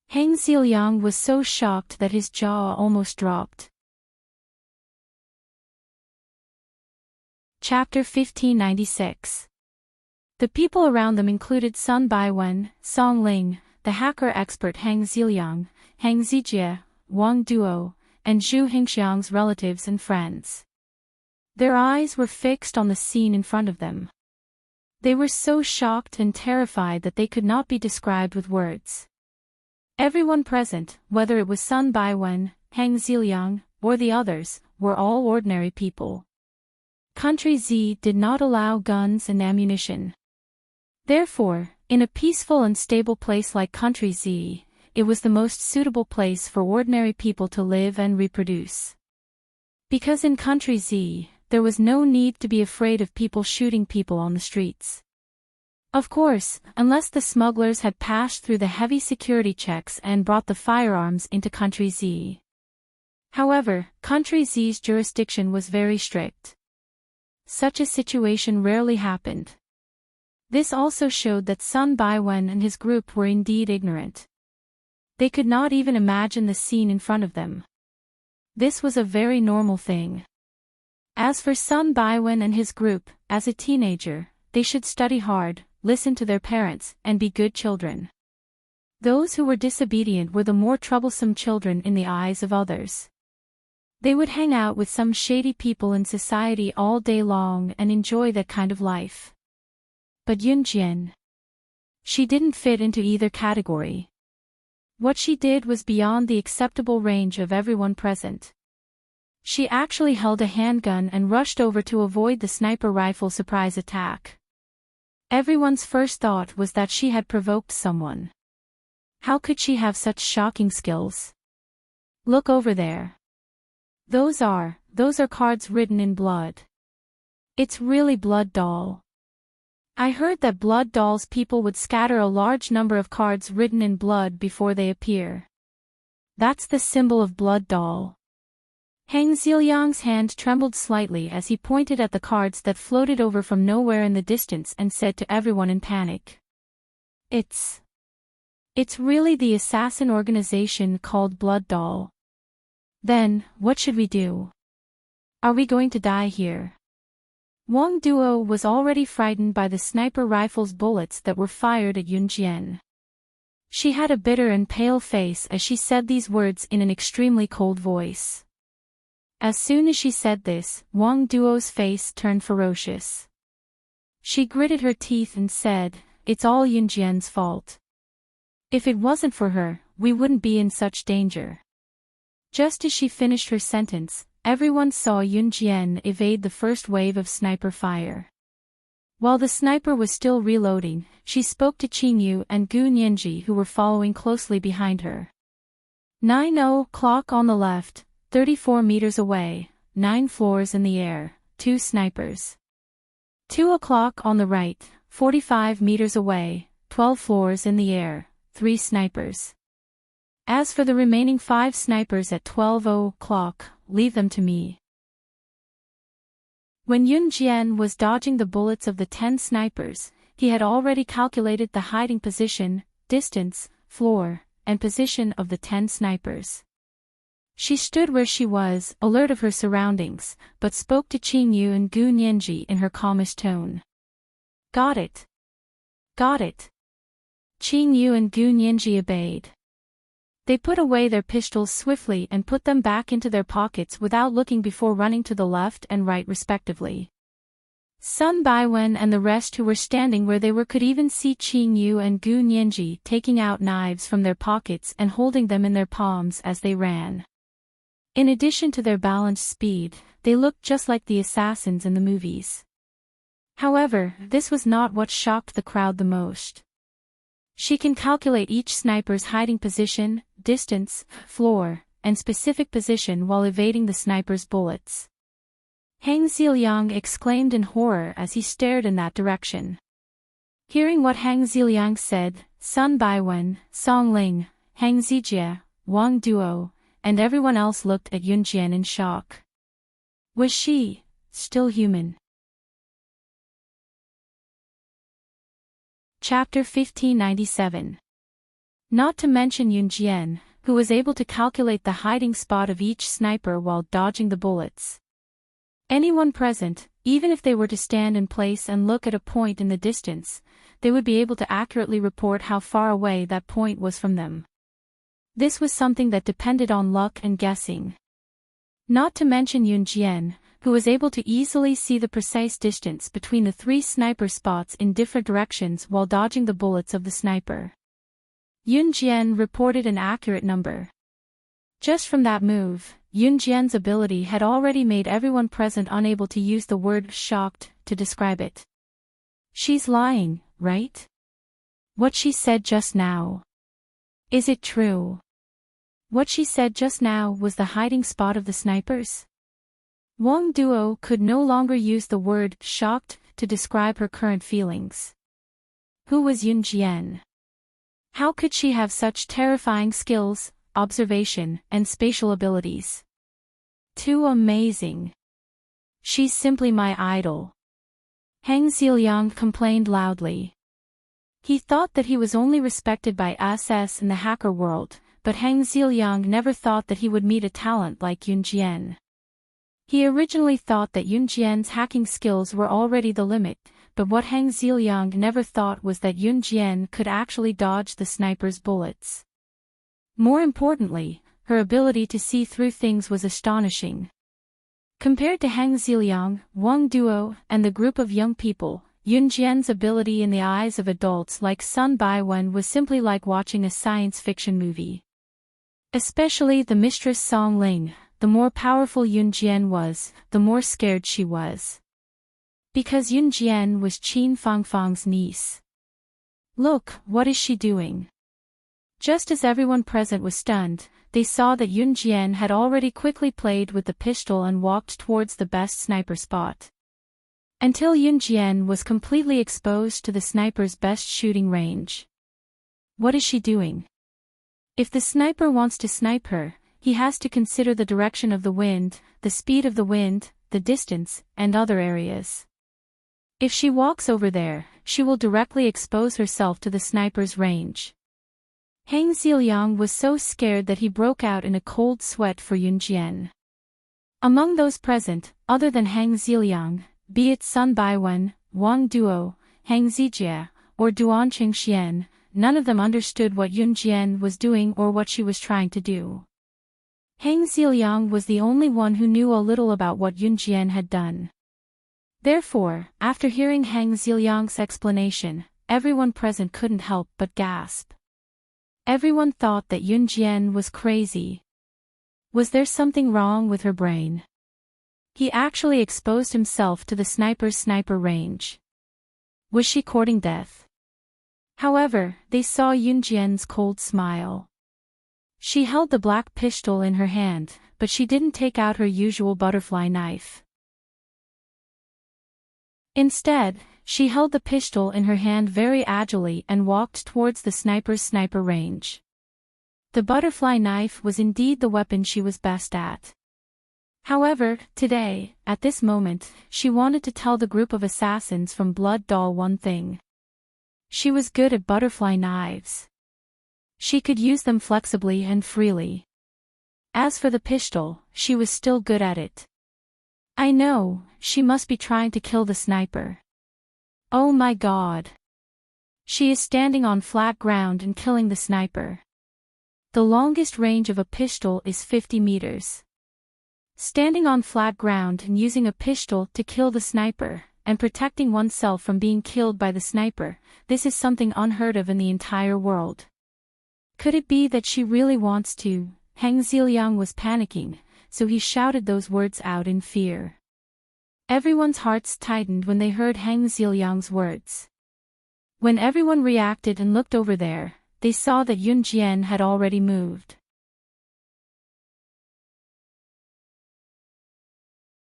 Heng Ziliang was so shocked that his jaw almost dropped. Chapter 1596. The people around them included Sun Baiwen, Song Ling, the hacker expert Heng Ziliang, Heng Zijie, Wang Duo, and Zhu Hingxiang's relatives and friends. Their eyes were fixed on the scene in front of them. They were so shocked and terrified that they could not be described with words. Everyone present, whether it was Sun Baiwen, Heng Ziliang, or the others, were all ordinary people. Country Z did not allow guns and ammunition. Therefore, in a peaceful and stable place like Country Z, it was the most suitable place for ordinary people to live and reproduce. Because in Country Z, there was no need to be afraid of people shooting people on the streets. Of course, unless the smugglers had passed through the heavy security checks and brought the firearms into Country Z. However, Country Z's jurisdiction was very strict. Such a situation rarely happened. This also showed that Sun Baiwen and his group were indeed ignorant. They could not even imagine the scene in front of them. This was a very normal thing. As for Sun Baiwen and his group, as a teenager, they should study hard, listen to their parents, and be good children. Those who were disobedient were the more troublesome children in the eyes of others. They would hang out with some shady people in society all day long and enjoy that kind of life. But Yunjian. She didn't fit into either category. What she did was beyond the acceptable range of everyone present. She actually held a handgun and rushed over to avoid the sniper rifle surprise attack. Everyone's first thought was that she had provoked someone. How could she have such shocking skills? Look over there. Those are cards written in blood. It's really Blood Doll. I heard that Blood Doll's people would scatter a large number of cards written in blood before they appear. That's the symbol of Blood Doll. Heng Ziliang's hand trembled slightly as he pointed at the cards that floated over from nowhere in the distance and said to everyone in panic. It's really the assassin organization called Blood Doll. Then, what should we do? Are we going to die here? Wang Duo was already frightened by the sniper rifle's bullets that were fired at Yunjian. She had a bitter and pale face as she said these words in an extremely cold voice. As soon as she said this, Wang Duo's face turned ferocious. She gritted her teeth and said, "It's all Yunjian's fault. If it wasn't for her, we wouldn't be in such danger." Just as she finished her sentence, everyone saw Yun Jian evade the first wave of sniper fire. While the sniper was still reloading, she spoke to Qing Yu and Gu Nianji, who were following closely behind her. 9:00 on the left, 34 meters away, 9 floors in the air, 2 snipers. 2:00 on the right, 45 meters away, 12 floors in the air, 3 snipers. As for the remaining 5 snipers at 12:00, leave them to me. When Yun Jian was dodging the bullets of the 10 snipers, he had already calculated the hiding position, distance, floor, and position of the 10 snipers. She stood where she was, alert of her surroundings, but spoke to Qing Yu and Gu Nianji in her calmest tone. Got it. Got it. Qing Yu and Gu Nianji obeyed. They put away their pistols swiftly and put them back into their pockets without looking before running to the left and right respectively. Sun Baiwen and the rest who were standing where they were could even see Qing Yu and Gu Nianji taking out knives from their pockets and holding them in their palms as they ran. In addition to their balanced speed, they looked just like the assassins in the movies. However, this was not what shocked the crowd the most. She can calculate each sniper's hiding position, distance, floor, and specific position while evading the sniper's bullets. Hang Ziliang exclaimed in horror as he stared in that direction. Hearing what Hang Ziliang said, Sun Baiwen, Song Ling, Hang Zijie, Wang Duo, and everyone else looked at Yun Jian in shock. Was she still human? Chapter 1597. Not to mention Yun Jian, who was able to calculate the hiding spot of each sniper while dodging the bullets. Anyone present, even if they were to stand in place and look at a point in the distance, they would be able to accurately report how far away that point was from them. This was something that depended on luck and guessing. Not to mention Yun Jian, who was able to easily see the precise distance between the 3 sniper spots in different directions while dodging the bullets of the sniper. Yun Jian reported an accurate number. Just from that move, Yun Jian's ability had already made everyone present unable to use the word shocked to describe it. She's lying, right? What she said just now. Is it true? What she said just now was the hiding spot of the snipers? Wang Duo could no longer use the word shocked to describe her current feelings. Who was Yun Jian? How could she have such terrifying skills, observation, and spatial abilities? Too amazing. She's simply my idol. Hang Ziliang complained loudly. He thought that he was only respected by SS in the hacker world, but Hang Ziliang never thought that he would meet a talent like Yun Jian. He originally thought that Yun Jian's hacking skills were already the limit, but what Hang Ziliang never thought was that Yun Jian could actually dodge the sniper's bullets. More importantly, her ability to see through things was astonishing. Compared to Hang Ziliang, Wang Duo, and the group of young people, Yun Jian's ability in the eyes of adults like Sun Baiwen was simply like watching a science fiction movie. Especially the mistress Song Ling. The more powerful Yun Jian was, the more scared she was. Because Yun Jian was Qin Fangfang's niece. Look, what is she doing? Just as everyone present was stunned, they saw that Yun Jian had already quickly played with the pistol and walked towards the best sniper spot. Until Yun Jian was completely exposed to the sniper's best shooting range. What is she doing? If the sniper wants to snipe her, he has to consider the direction of the wind, the speed of the wind, the distance, and other areas. If she walks over there, she will directly expose herself to the sniper's range. Hang Ziliang was so scared that he broke out in a cold sweat for Yun Jian. Among those present, other than Hang Ziliang, be it Sun Baiwen, Wang Duo, Hang Zijie, or Duan Qingxian, none of them understood what Yun Jian was doing or what she was trying to do. Hang Ziliang was the only one who knew a little about what Yun Jian had done. Therefore, after hearing Hang Ziliang's explanation, everyone present couldn't help but gasp. Everyone thought that Yun Jian was crazy. Was there something wrong with her brain? He actually exposed himself to the sniper's sniper range. Was she courting death? However, they saw Yunjian's cold smile. She held the black pistol in her hand, but she didn't take out her usual butterfly knife. Instead, she held the pistol in her hand very agilely and walked towards the sniper's sniper range. The butterfly knife was indeed the weapon she was best at. However, today, at this moment, she wanted to tell the group of assassins from Blood Doll one thing. She was good at butterfly knives. She could use them flexibly and freely. As for the pistol, she was still good at it. I know, she must be trying to kill the sniper. Oh my god. She is standing on flat ground and killing the sniper. The longest range of a pistol is 50 meters. Standing on flat ground and using a pistol to kill the sniper, and protecting oneself from being killed by the sniper, this is something unheard of in the entire world. Could it be that she really wants to? Hang Ziliang was panicking, so he shouted those words out in fear. Everyone's hearts tightened when they heard Hang Ziliang's words. When everyone reacted and looked over there, they saw that Yun Jian had already moved.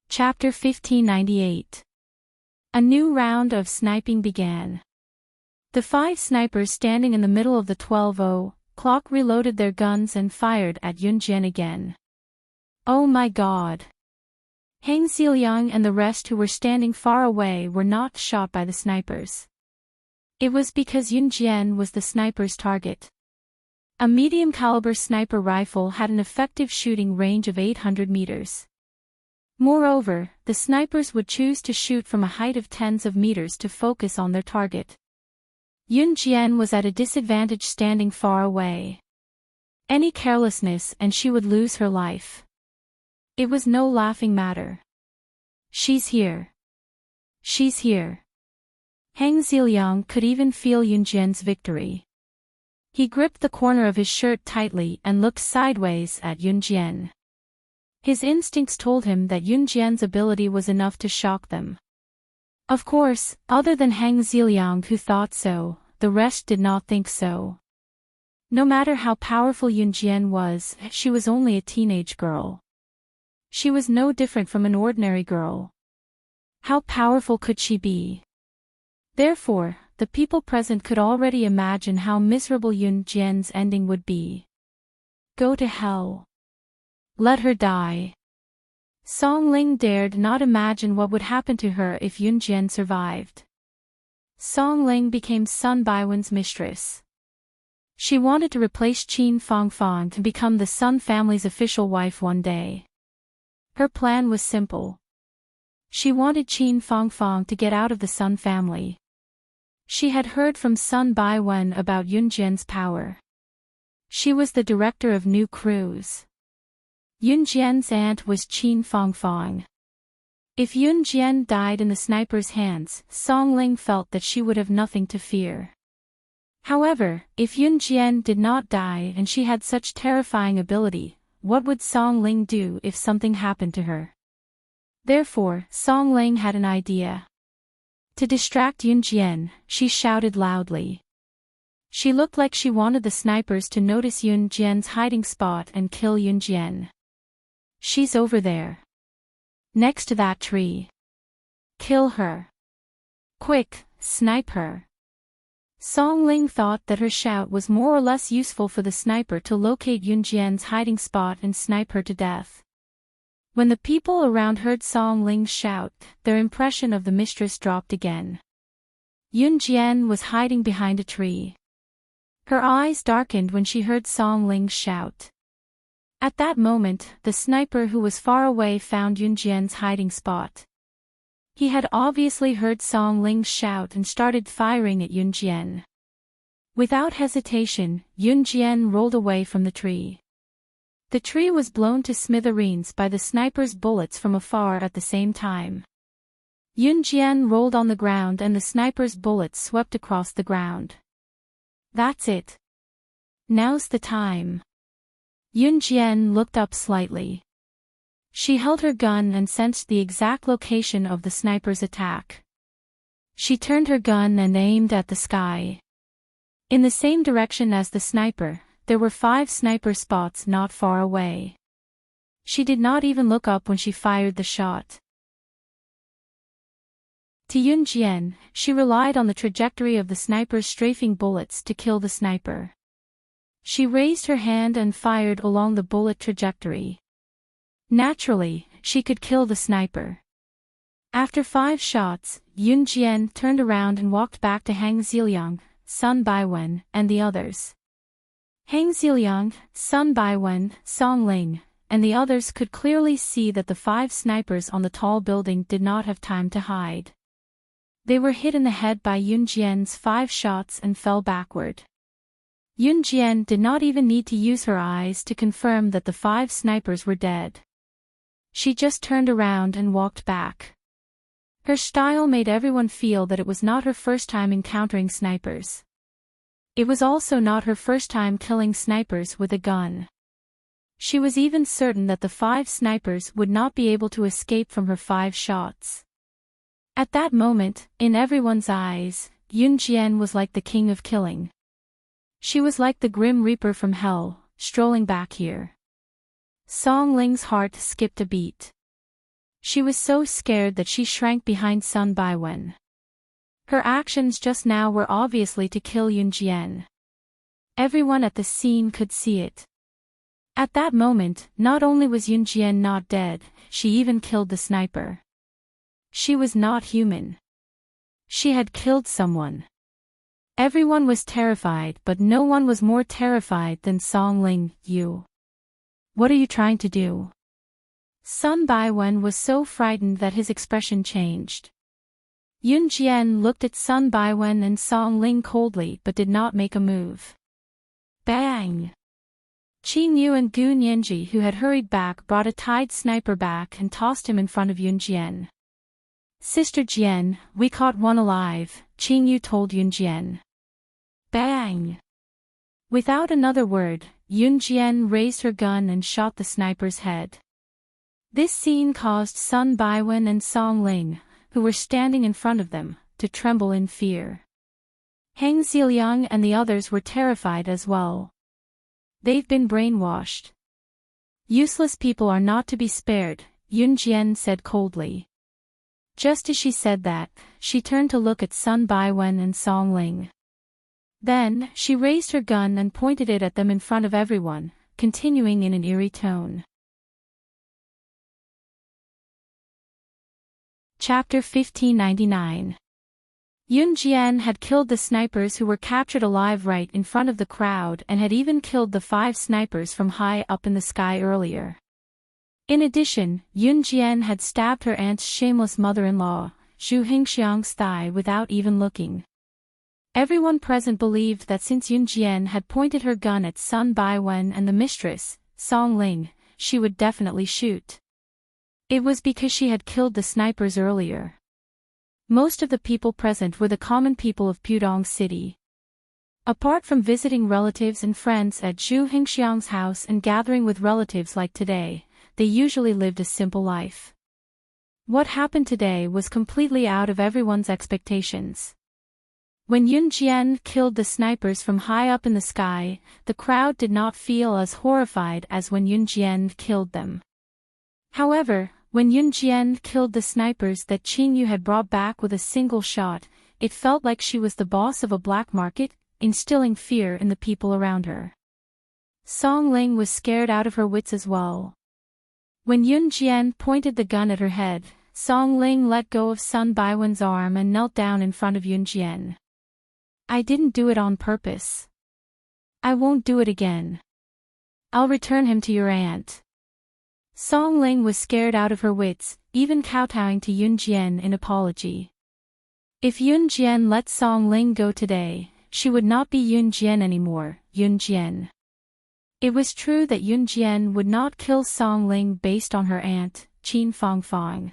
Chapter 1598. A new round of sniping began. The 5 snipers standing in the middle of the 12:00 clock reloaded their guns and fired at Yun Jian again. Oh my god. Hang Ziliang and the rest who were standing far away were not shot by the snipers. It was because Yun Jian was the sniper's target. A medium-caliber sniper rifle had an effective shooting range of 800 meters. Moreover, the snipers would choose to shoot from a height of tens of meters to focus on their target. Yun Jian was at a disadvantage standing far away. Any carelessness and she would lose her life. It was no laughing matter. She's here. She's here. Hang Ziliang could even feel Yun Jian's victory. He gripped the corner of his shirt tightly and looked sideways at Yun Jian. His instincts told him that Yun Jian's ability was enough to shock them. Of course, other than Hang Ziliang who thought so, the rest did not think so. No matter how powerful Yun Jian was, she was only a teenage girl. She was no different from an ordinary girl. How powerful could she be? Therefore, the people present could already imagine how miserable Yun Jian's ending would be. Go to hell. Let her die. Song Ling dared not imagine what would happen to her if Yun Jian survived. Song Ling became Sun Baiwen's mistress. She wanted to replace Qin Fangfang and become the Sun family's official wife one day. Her plan was simple. She wanted Qin Fangfang to get out of the Sun family. She had heard from Sun Baiwen about Yun Jian's power. She was the director of new crews. Yun Jian's aunt was Qin Fangfang. If Yun Jian died in the sniper's hands, Song Ling felt that she would have nothing to fear. However, if Yun Jian did not die and she had such terrifying ability, what would Song Ling do if something happened to her? Therefore, Song Ling had an idea. To distract Yun Jian, she shouted loudly. She looked like she wanted the snipers to notice Yun Jian's hiding spot and kill Yun Jian. She's over there. Next to that tree. Kill her. Quick, snipe her. Song Ling thought that her shout was more or less useful for the sniper to locate Yun Jian's hiding spot and snipe her to death. When the people around heard Song Ling's shout, their impression of the mistress dropped again. Yun Jian was hiding behind a tree. Her eyes darkened when she heard Song Ling's shout. At that moment, the sniper who was far away found Yun Jian's hiding spot. He had obviously heard Song Ling's shout and started firing at Yun Jian. Without hesitation, Yun Jian rolled away from the tree. The tree was blown to smithereens by the sniper's bullets from afar at the same time. Yun Jian rolled on the ground and the sniper's bullets swept across the ground. That's it. Now's the time. Yun Jian looked up slightly. She held her gun and sensed the exact location of the sniper's attack. She turned her gun and aimed at the sky. In the same direction as the sniper, there were 5 sniper spots not far away. She did not even look up when she fired the shot. To Yunjian, she relied on the trajectory of the sniper's strafing bullets to kill the sniper. She raised her hand and fired along the bullet trajectory. Naturally, she could kill the sniper. After 5 shots, Yunjian turned around and walked back to Hang Ziliang, Sun Baiwen, and the others. Hang Ziliang, Sun Baiwen, Song Ling, and the others could clearly see that the 5 snipers on the tall building did not have time to hide. They were hit in the head by Yunjian's 5 shots and fell backward. Yunjian did not even need to use her eyes to confirm that the 5 snipers were dead. She just turned around and walked back. Her style made everyone feel that it was not her first time encountering snipers. It was also not her first time killing snipers with a gun. She was even certain that the 5 snipers would not be able to escape from her 5 shots. At that moment, in everyone's eyes, Yunjian was like the king of killing. She was like the Grim Reaper from hell, strolling back here. Song Ling's heart skipped a beat. She was so scared that she shrank behind Sun Baiwen. Her actions just now were obviously to kill Yunjian. Everyone at the scene could see it. At that moment, not only was Yunjian not dead, she even killed the sniper. She was not human. She had killed someone. Everyone was terrified, but no one was more terrified than Song Ling. You. What are you trying to do? Sun Baiwen was so frightened that his expression changed. Yunjian looked at Sun Baiwen and Song Ling coldly but did not make a move. Bang! Qin Yu and Gu Nianji, who had hurried back, brought a tied sniper back and tossed him in front of Yunjian. Sister Jian, we caught one alive, Qin Yu told Yunjian. Bang! Without another word, Yunjian raised her gun and shot the sniper's head. This scene caused Sun Baiwen and Song Ling, who were standing in front of them, to tremble in fear. Hang Ziliang and the others were terrified as well. They've been brainwashed. Useless people are not to be spared, Yunjian said coldly. Just as she said that, she turned to look at Sun Baiwen and Song Ling. Then, she raised her gun and pointed it at them in front of everyone, continuing in an eerie tone. Chapter 1599. Yunjian had killed the snipers who were captured alive right in front of the crowd and had even killed the 5 snipers from high up in the sky earlier. In addition, Yunjian had stabbed her aunt's shameless mother-in-law, Zhu Hingxiang's thigh without even looking. Everyone present believed that since Yunjian had pointed her gun at Sun Baiwen and the mistress, Song Ling, she would definitely shoot. It was because she had killed the snipers earlier. Most of the people present were the common people of Pudong City. Apart from visiting relatives and friends at Zhu Hingxiang's house and gathering with relatives like today, they usually lived a simple life. What happened today was completely out of everyone's expectations. When Yunjian killed the snipers from high up in the sky, the crowd did not feel as horrified as when Yunjian killed them. However, when Yunjian killed the snipers that Qin Yu had brought back with a single shot, it felt like she was the boss of a black market, instilling fear in the people around her. Song Ling was scared out of her wits as well. When Yunjian pointed the gun at her head, Song Ling let go of Sun Baiwen's arm and knelt down in front of Yunjian. I didn't do it on purpose. I won't do it again. I'll return him to your aunt. Song Ling was scared out of her wits, even kowtowing to Yunjian in apology. If Yunjian let Song Ling go today, she would not be Yunjian anymore, Yunjian. It was true that Yunjian would not kill Song Ling based on her aunt, Qin Fangfang.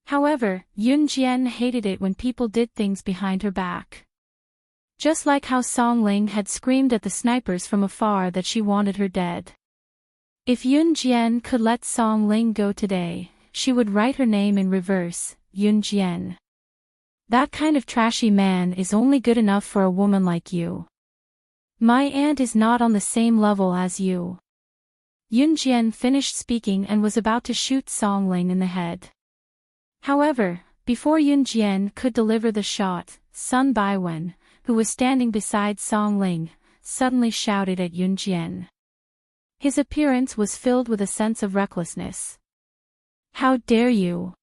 However, Yunjian hated it when people did things behind her back. Just like how Song Ling had screamed at the snipers from afar that she wanted her dead. If Yun Jian could let Song Ling go today, she would write her name in reverse, Yun Jian. That kind of trashy man is only good enough for a woman like you. My aunt is not on the same level as you. Yun Jian finished speaking and was about to shoot Song Ling in the head. However, before Yun Jian could deliver the shot, Sun Baiwen, who was standing beside Song Ling, suddenly shouted at Yun Jian. His appearance was filled with a sense of recklessness. How dare you?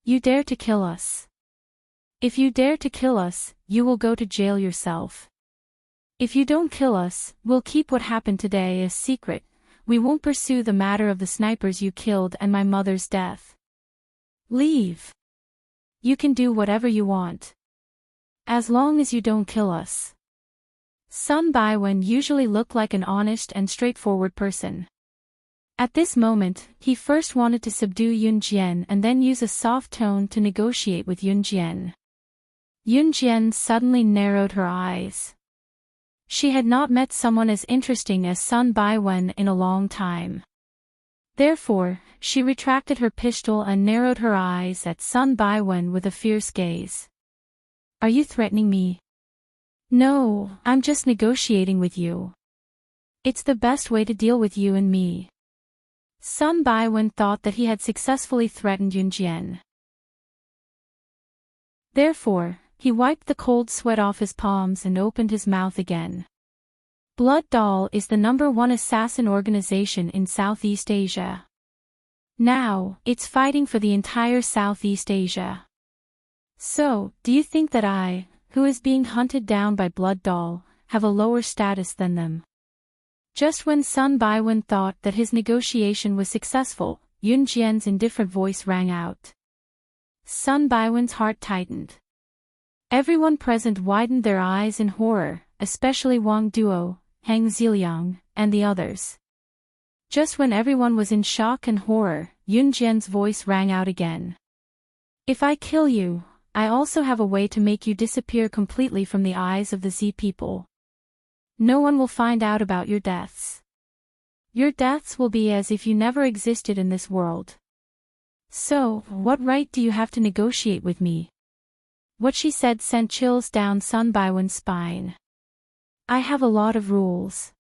You dare to kill us. If you dare to kill us, you will go to jail yourself. If you don't kill us, we'll keep what happened today a secret. We won't pursue the matter of the snipers you killed and my mother's death. Leave. You can do whatever you want. As long as you don't kill us. Sun Baiwen usually looked like an honest and straightforward person. At this moment, he first wanted to subdue Yun Jian and then use a soft tone to negotiate with Yun Jian. Yun Jian suddenly narrowed her eyes. She had not met someone as interesting as Sun Baiwen in a long time. Therefore, she retracted her pistol and narrowed her eyes at Sun Baiwen with a fierce gaze. Are you threatening me? No, I'm just negotiating with you. It's the best way to deal with you and me. Sun Baiwen thought that he had successfully threatened Yun Jian. Therefore, he wiped the cold sweat off his palms and opened his mouth again. Blood Doll is the #1 assassin organization in Southeast Asia. Now, it's fighting for the entire Southeast Asia. So, do you think that I, who is being hunted down by Blood Doll, have a lower status than them? Just when Sun Baiwen thought that his negotiation was successful, Yun Jian's indifferent voice rang out. Sun Baiwen's heart tightened. Everyone present widened their eyes in horror, especially Wang Duo, Hang Ziliang, and the others. Just when everyone was in shock and horror, Yun Jian's voice rang out again. If I kill you, I also have a way to make you disappear completely from the eyes of the Z people. No one will find out about your deaths. Your deaths will be as if you never existed in this world. So, what right do you have to negotiate with me? What she said sent chills down Sun Baiwen's spine. I have a lot of rules.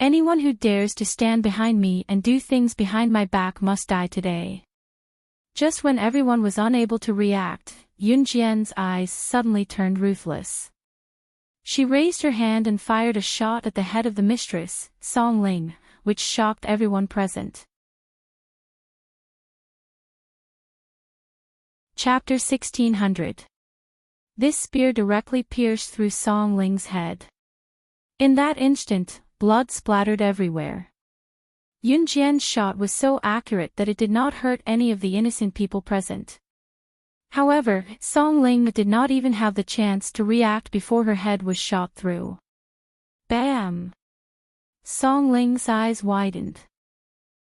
Anyone who dares to stand behind me and do things behind my back must die today. Just when everyone was unable to react, Yun Jian's eyes suddenly turned ruthless. She raised her hand and fired a shot at the head of the mistress, Song Ling, which shocked everyone present. Chapter 1600. This spear directly pierced through Song Ling's head. In that instant, blood splattered everywhere. Yun Jian's shot was so accurate that it did not hurt any of the innocent people present. However, Song Ling did not even have the chance to react before her head was shot through. Bam! Song Ling's eyes widened.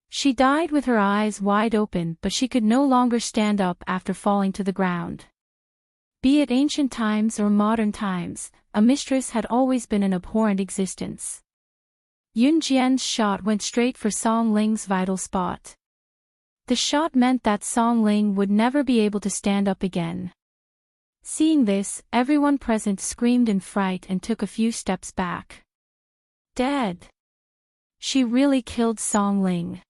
She died with her eyes wide open, but she could no longer stand up after falling to the ground. Be it ancient times or modern times, a mistress had always been an abhorrent existence. Yun Jian's shot went straight for Song Ling's vital spot. The shot meant that Song Ling would never be able to stand up again. Seeing this, everyone present screamed in fright and took a few steps back. Dead! She really killed Song Ling.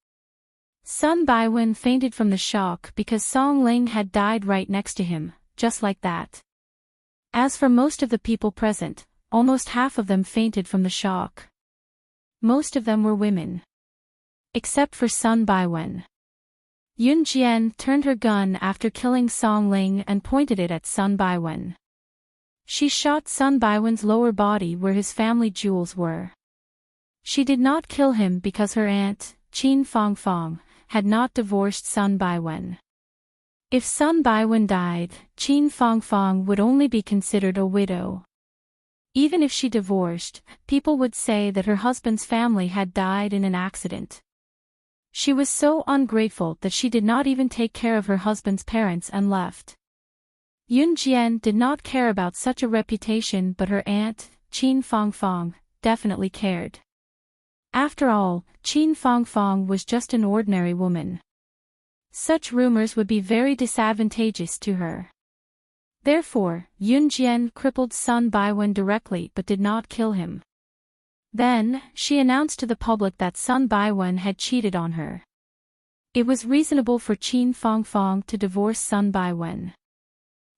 Sun Baiwen fainted from the shock because Song Ling had died right next to him, just like that. As for most of the people present, almost half of them fainted from the shock. Most of them were women. Except for Sun Baiwen. Yun Jian turned her gun after killing Song Ling and pointed it at Sun Baiwen. She shot Sun Baiwen's lower body where his family jewels were. She did not kill him because her aunt, Qin Fangfang, had not divorced Sun Baiwen. If Sun Baiwen died, Qin Fangfang would only be considered a widow. Even if she divorced, people would say that her husband's family had died in an accident. She was so ungrateful that she did not even take care of her husband's parents and left. Yun Jian did not care about such a reputation, but her aunt, Qin Fangfang, definitely cared. After all, Qin Fangfang was just an ordinary woman. Such rumors would be very disadvantageous to her. Therefore, Yun Jian crippled Sun Baiwen directly but did not kill him. Then, she announced to the public that Sun Baiwen had cheated on her. It was reasonable for Qin Fangfang to divorce Sun Baiwen.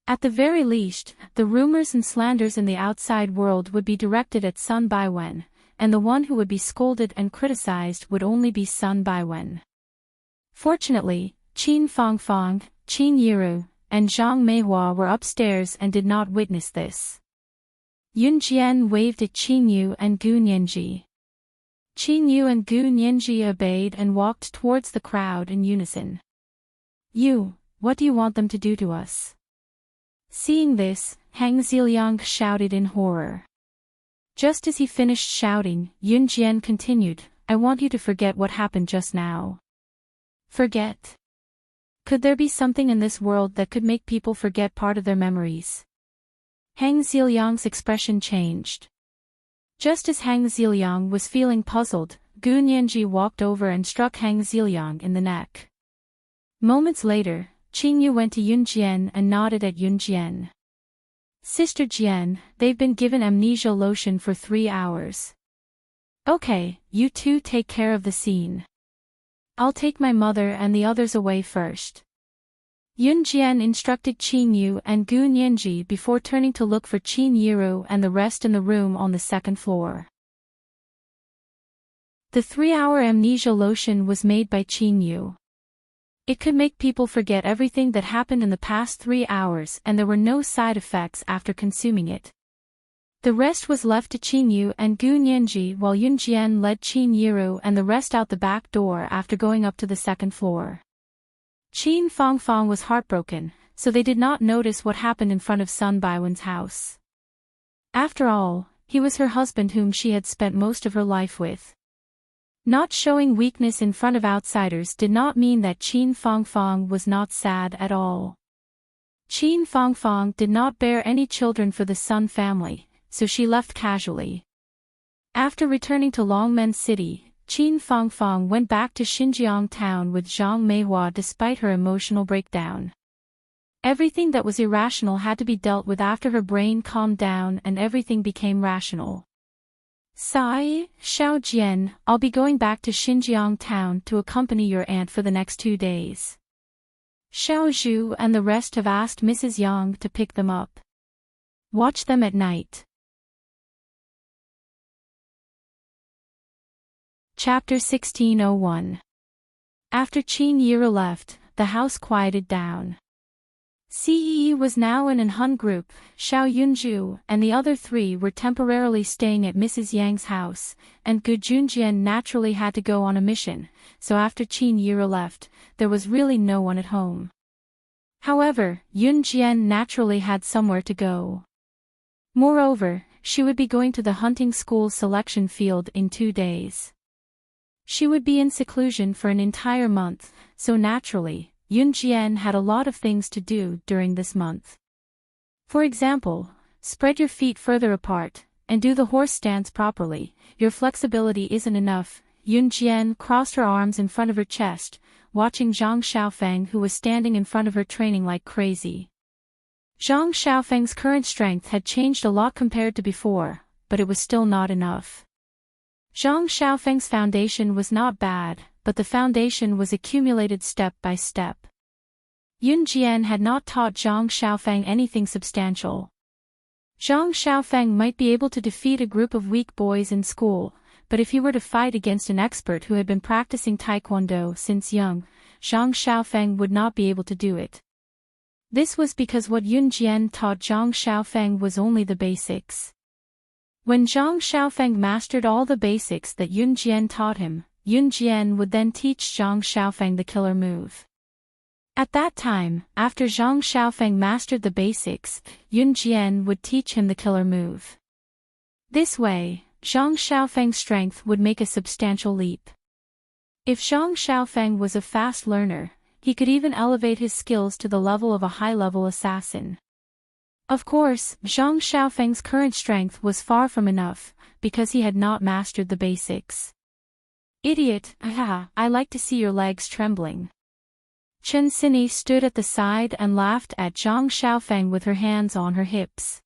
At the very least, the rumors and slanders in the outside world would be directed at Sun Baiwen, and the one who would be scolded and criticized would only be Sun Baiwen. Fortunately, Qin Fangfang, Qin Yiru, and Zhang Meihua were upstairs and did not witness this. Yun Jian waved at Qin Yu and Gu Nianji. Qin Yu and Gu Nianji obeyed and walked towards the crowd in unison. "You, what do you want them to do to us?" Seeing this, Hang Ziliang shouted in horror. Just as he finished shouting, Yun Jian continued, "I want you to forget what happened just now." Forget? Could there be something in this world that could make people forget part of their memories? Hang Ziliang's expression changed. Just as Hang Ziliang was feeling puzzled, Gu Nianji walked over and struck Hang Ziliang in the neck. Moments later, Qin Yu went to Yun Jian and nodded at Yun Jian. "Sister Jian, they've been given amnesia lotion for 3 hours. Okay, you two take care of the scene. I'll take my mother and the others away first." Yun Jian instructed Qin Yu and Gu Nianji before turning to look for Qin Yiru and the rest in the room on the second floor. The 3-hour amnesia lotion was made by Qin Yu. It could make people forget everything that happened in the past 3 hours and there were no side effects after consuming it. The rest was left to Qin Yu and Gu Nianji while Yun Jian led Qin Yiru and the rest out the back door after going up to the second floor. Qin Fangfang was heartbroken, so they did not notice what happened in front of Sun Baiwen's house. After all, he was her husband whom she had spent most of her life with. Not showing weakness in front of outsiders did not mean that Qin Fangfang was not sad at all. Qin Fangfang did not bear any children for the Sun family, so she left casually. After returning to Longmen City, Qin Fangfang went back to Xinjiang town with Zhang Meihua despite her emotional breakdown. Everything that was irrational had to be dealt with after her brain calmed down and everything became rational. "Sai, Xiao Jian, I'll be going back to Xinjiang town to accompany your aunt for the next 2 days. Xiao Zhu and the rest have asked Mrs. Yang to pick them up. Watch them at night." Chapter 1601. After Qin Yiru left, the house quieted down. Cee was now in an Hun group, Xiao Yunju and the other 3 were temporarily staying at Mrs. Yang's house, and Gu Junjian naturally had to go on a mission, so after Qin Yiru left, there was really no one at home. However, Yun Jian naturally had somewhere to go. Moreover, she would be going to the hunting school selection field in 2 days. She would be in seclusion for an entire month, so naturally, Yun Jian had a lot of things to do during this month. For example, spread your feet further apart, and do the horse stance properly. Your flexibility isn't enough. Yun Jian crossed her arms in front of her chest, watching Zhang Xiaofeng who was standing in front of her training like crazy. Zhang Xiaofeng's current strength had changed a lot compared to before, but it was still not enough. Zhang Xiaofeng's foundation was not bad, but the foundation was accumulated step by step. Yun Jian had not taught Zhang Xiaofeng anything substantial. Zhang Xiaofeng might be able to defeat a group of weak boys in school, but if he were to fight against an expert who had been practicing taekwondo since young, Zhang Xiaofeng would not be able to do it. This was because what Yun Jian taught Zhang Xiaofeng was only the basics. When Zhang Xiaofeng mastered all the basics that Yun Jian taught him, Yun Jian would then teach Zhang Xiaofeng the killer move. At that time, after Zhang Xiaofeng mastered the basics, Yun Jian would teach him the killer move. This way, Zhang Xiaofeng's strength would make a substantial leap. If Zhang Xiaofeng was a fast learner, he could even elevate his skills to the level of a high-level assassin. Of course, Zhang Xiaofeng's current strength was far from enough, because he had not mastered the basics. Idiot, I like to see your legs trembling. Chen Xinyi stood at the side and laughed at Zhang Xiaofeng with her hands on her hips.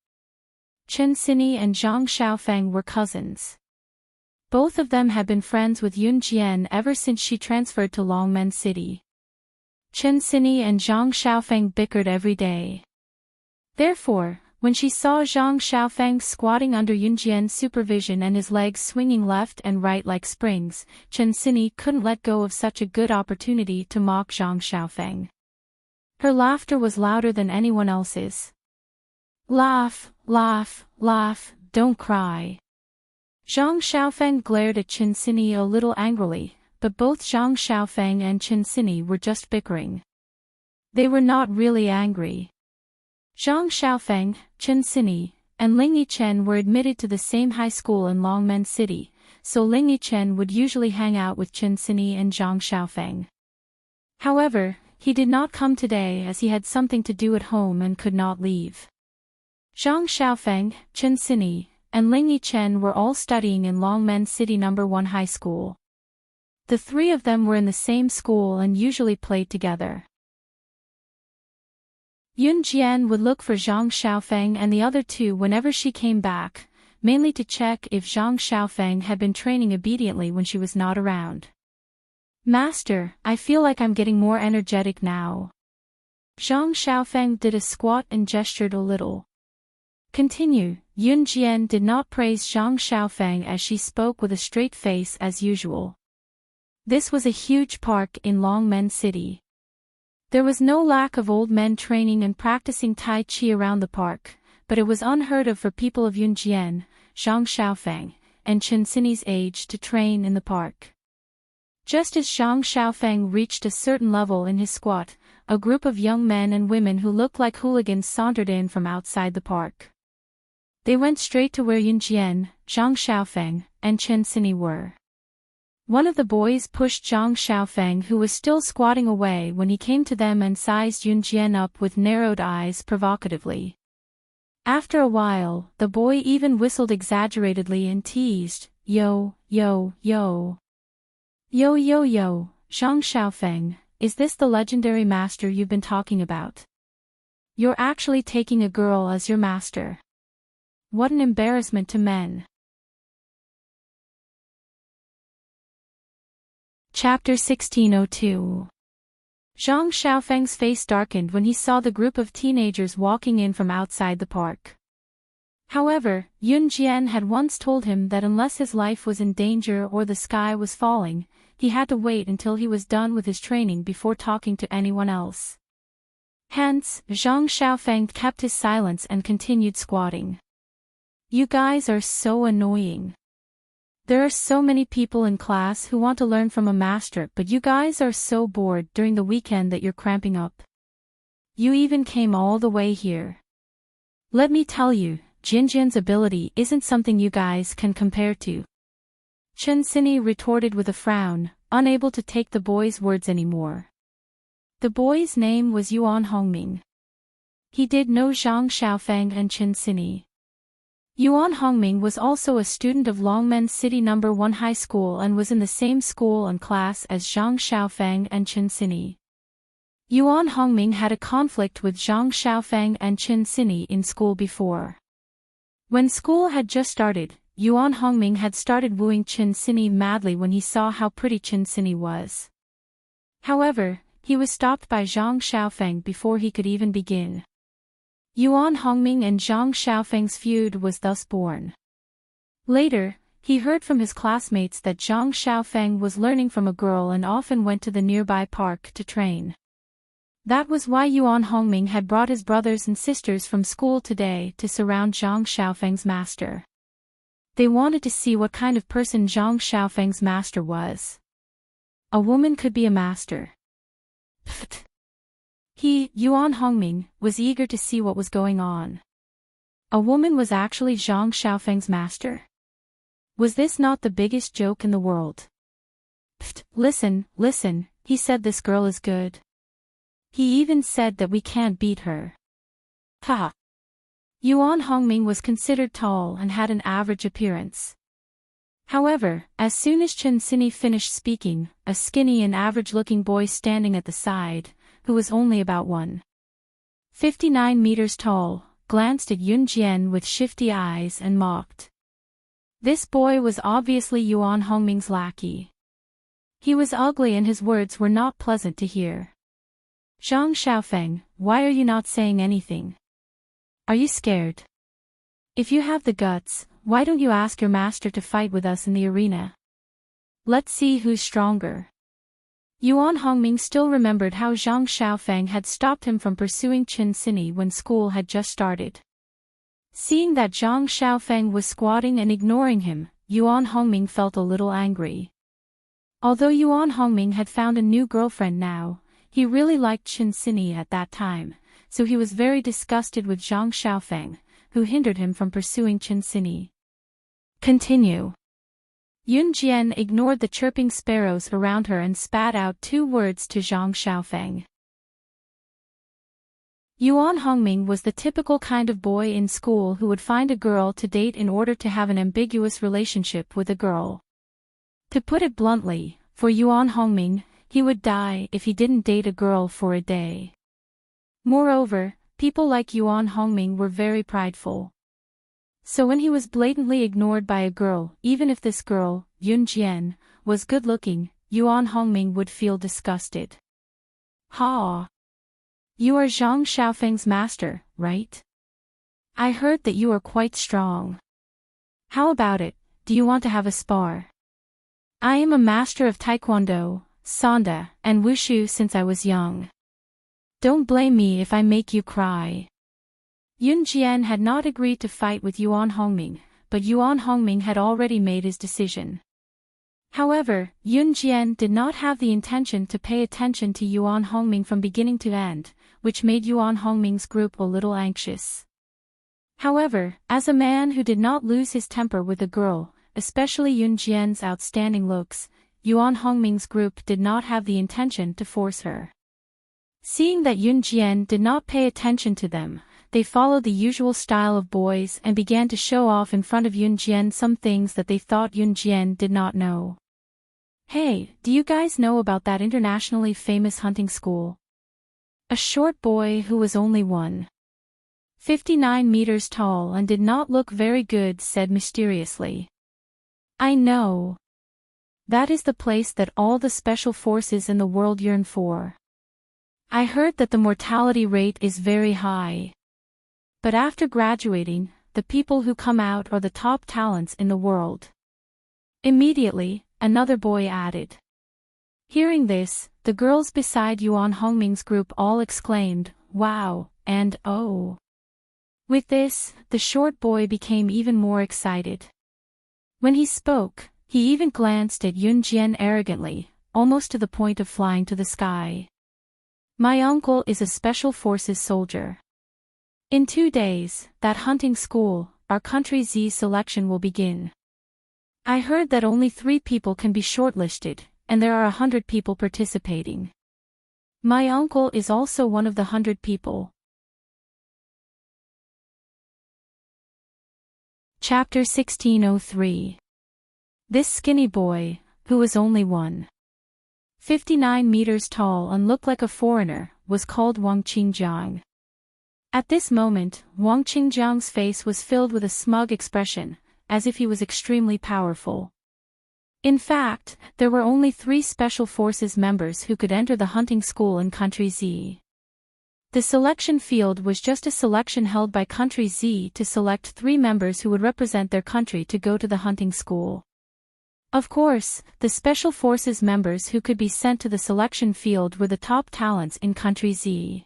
Chen Xinyi and Zhang Xiaofeng were cousins. Both of them had been friends with Yun Jian ever since she transferred to Longmen City. Chen Xinyi and Zhang Xiaofeng bickered every day. Therefore, when she saw Zhang Xiaofeng squatting under Yun Jian's supervision and his legs swinging left and right like springs, Chen Xinyi couldn't let go of such a good opportunity to mock Zhang Xiaofeng. Her laughter was louder than anyone else's. Laugh, laugh, laugh, don't cry. Zhang Xiaofeng glared at Chen Xinyi a little angrily, but both Zhang Xiaofeng and Chen Xinyi were just bickering. They were not really angry. Zhang Xiaofeng, Chen Xinyi, and Ling Yichen were admitted to the same high school in Longmen City, so Ling Yichen would usually hang out with Chen Xinyi and Zhang Xiaofeng. However, he did not come today as he had something to do at home and could not leave. Zhang Xiaofeng, Chen Xinyi, and Ling Yichen were all studying in Longmen City No. 1 High School. The three of them were in the same school and usually played together. Yun Jian would look for Zhang Xiaofeng and the other two whenever she came back, mainly to check if Zhang Xiaofeng had been training obediently when she was not around. Master, I feel like I'm getting more energetic now. Zhang Xiaofeng did a squat and gestured a little. Continue. Yun Jian did not praise Zhang Xiaofeng as she spoke with a straight face as usual. This was a huge park in Longmen City. There was no lack of old men training and practicing Tai Chi around the park, but it was unheard of for people of Yun Jian, Zhang Xiaofeng, and Chen Xinyi's age to train in the park. Just as Zhang Xiaofeng reached a certain level in his squat, a group of young men and women who looked like hooligans sauntered in from outside the park. They went straight to where Yun Jian, Zhang Xiaofeng, and Chen Xinyi were. One of the boys pushed Zhang Xiaofeng, who was still squatting, away when he came to them and sized Yun Jian up with narrowed eyes provocatively. After a while, the boy even whistled exaggeratedly and teased, Yo, yo, yo. Yo, yo, yo, Zhang Xiaofeng, is this the legendary master you've been talking about? You're actually taking a girl as your master. What an embarrassment to men. Chapter 1602. Zhang Xiaofeng's face darkened when he saw the group of teenagers walking in from outside the park. However, Yun Jian had once told him that unless his life was in danger or the sky was falling, he had to wait until he was done with his training before talking to anyone else. Hence, Zhang Xiaofeng kept his silence and continued squatting. You guys are so annoying. There are so many people in class who want to learn from a master, but you guys are so bored during the weekend that you're cramping up. You even came all the way here. Let me tell you, Jinjian's ability isn't something you guys can compare to. Chen Xinyi retorted with a frown, unable to take the boy's words anymore. The boy's name was Yuan Hongming. He did know Zhang Xiaofeng and Chen Xinyi. Yuan Hongming was also a student of Longmen City No. 1 High School and was in the same school and class as Zhang Xiaofeng and Chen Xinyi. Yuan Hongming had a conflict with Zhang Xiaofeng and Chen Xinyi in school before. When school had just started, Yuan Hongming had started wooing Chen Xinyi madly when he saw how pretty Chen Xinyi was. However, he was stopped by Zhang Xiaofeng before he could even begin. Yuan Hongming and Zhang Xiaofeng's feud was thus born. Later, he heard from his classmates that Zhang Xiaofeng was learning from a girl and often went to the nearby park to train. That was why Yuan Hongming had brought his brothers and sisters from school today to surround Zhang Xiaofeng's master. They wanted to see what kind of person Zhang Xiaofeng's master was. A woman could be a master. Pfft. He, Yuan Hongming, was eager to see what was going on. A woman was actually Zhang Xiaofeng's master? Was this not the biggest joke in the world? Pfft, listen, he said this girl is good. He even said that we can't beat her. Ha! Yuan Hongming was considered tall and had an average appearance. However, as soon as Chen Sini finished speaking, a skinny and average-looking boy standing at the side, who was only about 1.59 meters tall, glanced at Yun Jian with shifty eyes and mocked. This boy was obviously Yuan Hongming's lackey. He was ugly and his words were not pleasant to hear. Zhang Xiaofeng, why are you not saying anything? Are you scared? If you have the guts, why don't you ask your master to fight with us in the arena? Let's see who's stronger. Yuan Hongming still remembered how Zhang Xiaofeng had stopped him from pursuing Chen Sini when school had just started. Seeing that Zhang Xiaofeng was squatting and ignoring him, Yuan Hongming felt a little angry. Although Yuan Hongming had found a new girlfriend now, he really liked Chen Sini at that time, so he was very disgusted with Zhang Xiaofeng, who hindered him from pursuing Chen Sini. Continue. Yun Jian ignored the chirping sparrows around her and spat out 2 words to Zhang Xiaofeng. Yuan Hongming was the typical kind of boy in school who would find a girl to date in order to have an ambiguous relationship with a girl. To put it bluntly, for Yuan Hongming, he would die if he didn't date a girl for a day. Moreover, people like Yuan Hongming were very prideful. So when he was blatantly ignored by a girl, even if this girl, Yun Jian, was good-looking, Yuan Hongming would feel disgusted. Ha! You are Zhang Xiaofeng's master, right? I heard that you are quite strong. How about it, do you want to have a spar? I am a master of Taekwondo, Sanda, and Wushu since I was young. Don't blame me if I make you cry. Yun Jian had not agreed to fight with Yuan Hongming, but Yuan Hongming had already made his decision. However, Yun Jian did not have the intention to pay attention to Yuan Hongming from beginning to end, which made Yuan Hongming's group a little anxious. However, as a man who did not lose his temper with a girl, especially Yun Jian's outstanding looks, Yuan Hongming's group did not have the intention to force her. Seeing that Yun Jian did not pay attention to them, they followed the usual style of boys and began to show off in front of Yun Jian some things that they thought Yun Jian did not know. Hey, do you guys know about that internationally famous hunting school? A short boy who was only 1.59 meters tall and did not look very good said mysteriously. I know. That is the place that all the special forces in the world yearn for. I heard that the mortality rate is very high. But after graduating, the people who come out are the top talents in the world. Immediately, another boy added. Hearing this, the girls beside Yuan Hongming's group all exclaimed, wow, and oh. With this, the short boy became even more excited. When he spoke, he even glanced at Yun Jian arrogantly, almost to the point of flying to the sky. My uncle is a special forces soldier. In 2 days, that hunting school, our country Z selection will begin. I heard that only 3 people can be shortlisted, and there are 100 people participating. My uncle is also one of the 100 people. Chapter 1603. This skinny boy, who was only 1.59 meters tall and looked like a foreigner, was called Wang Qingjiang. At this moment, Wang Qingjiang's face was filled with a smug expression, as if he was extremely powerful. In fact, there were only 3 special forces members who could enter the hunting school in Country Z. The selection field was just a selection held by Country Z to select 3 members who would represent their country to go to the hunting school. Of course, the special forces members who could be sent to the selection field were the top talents in Country Z.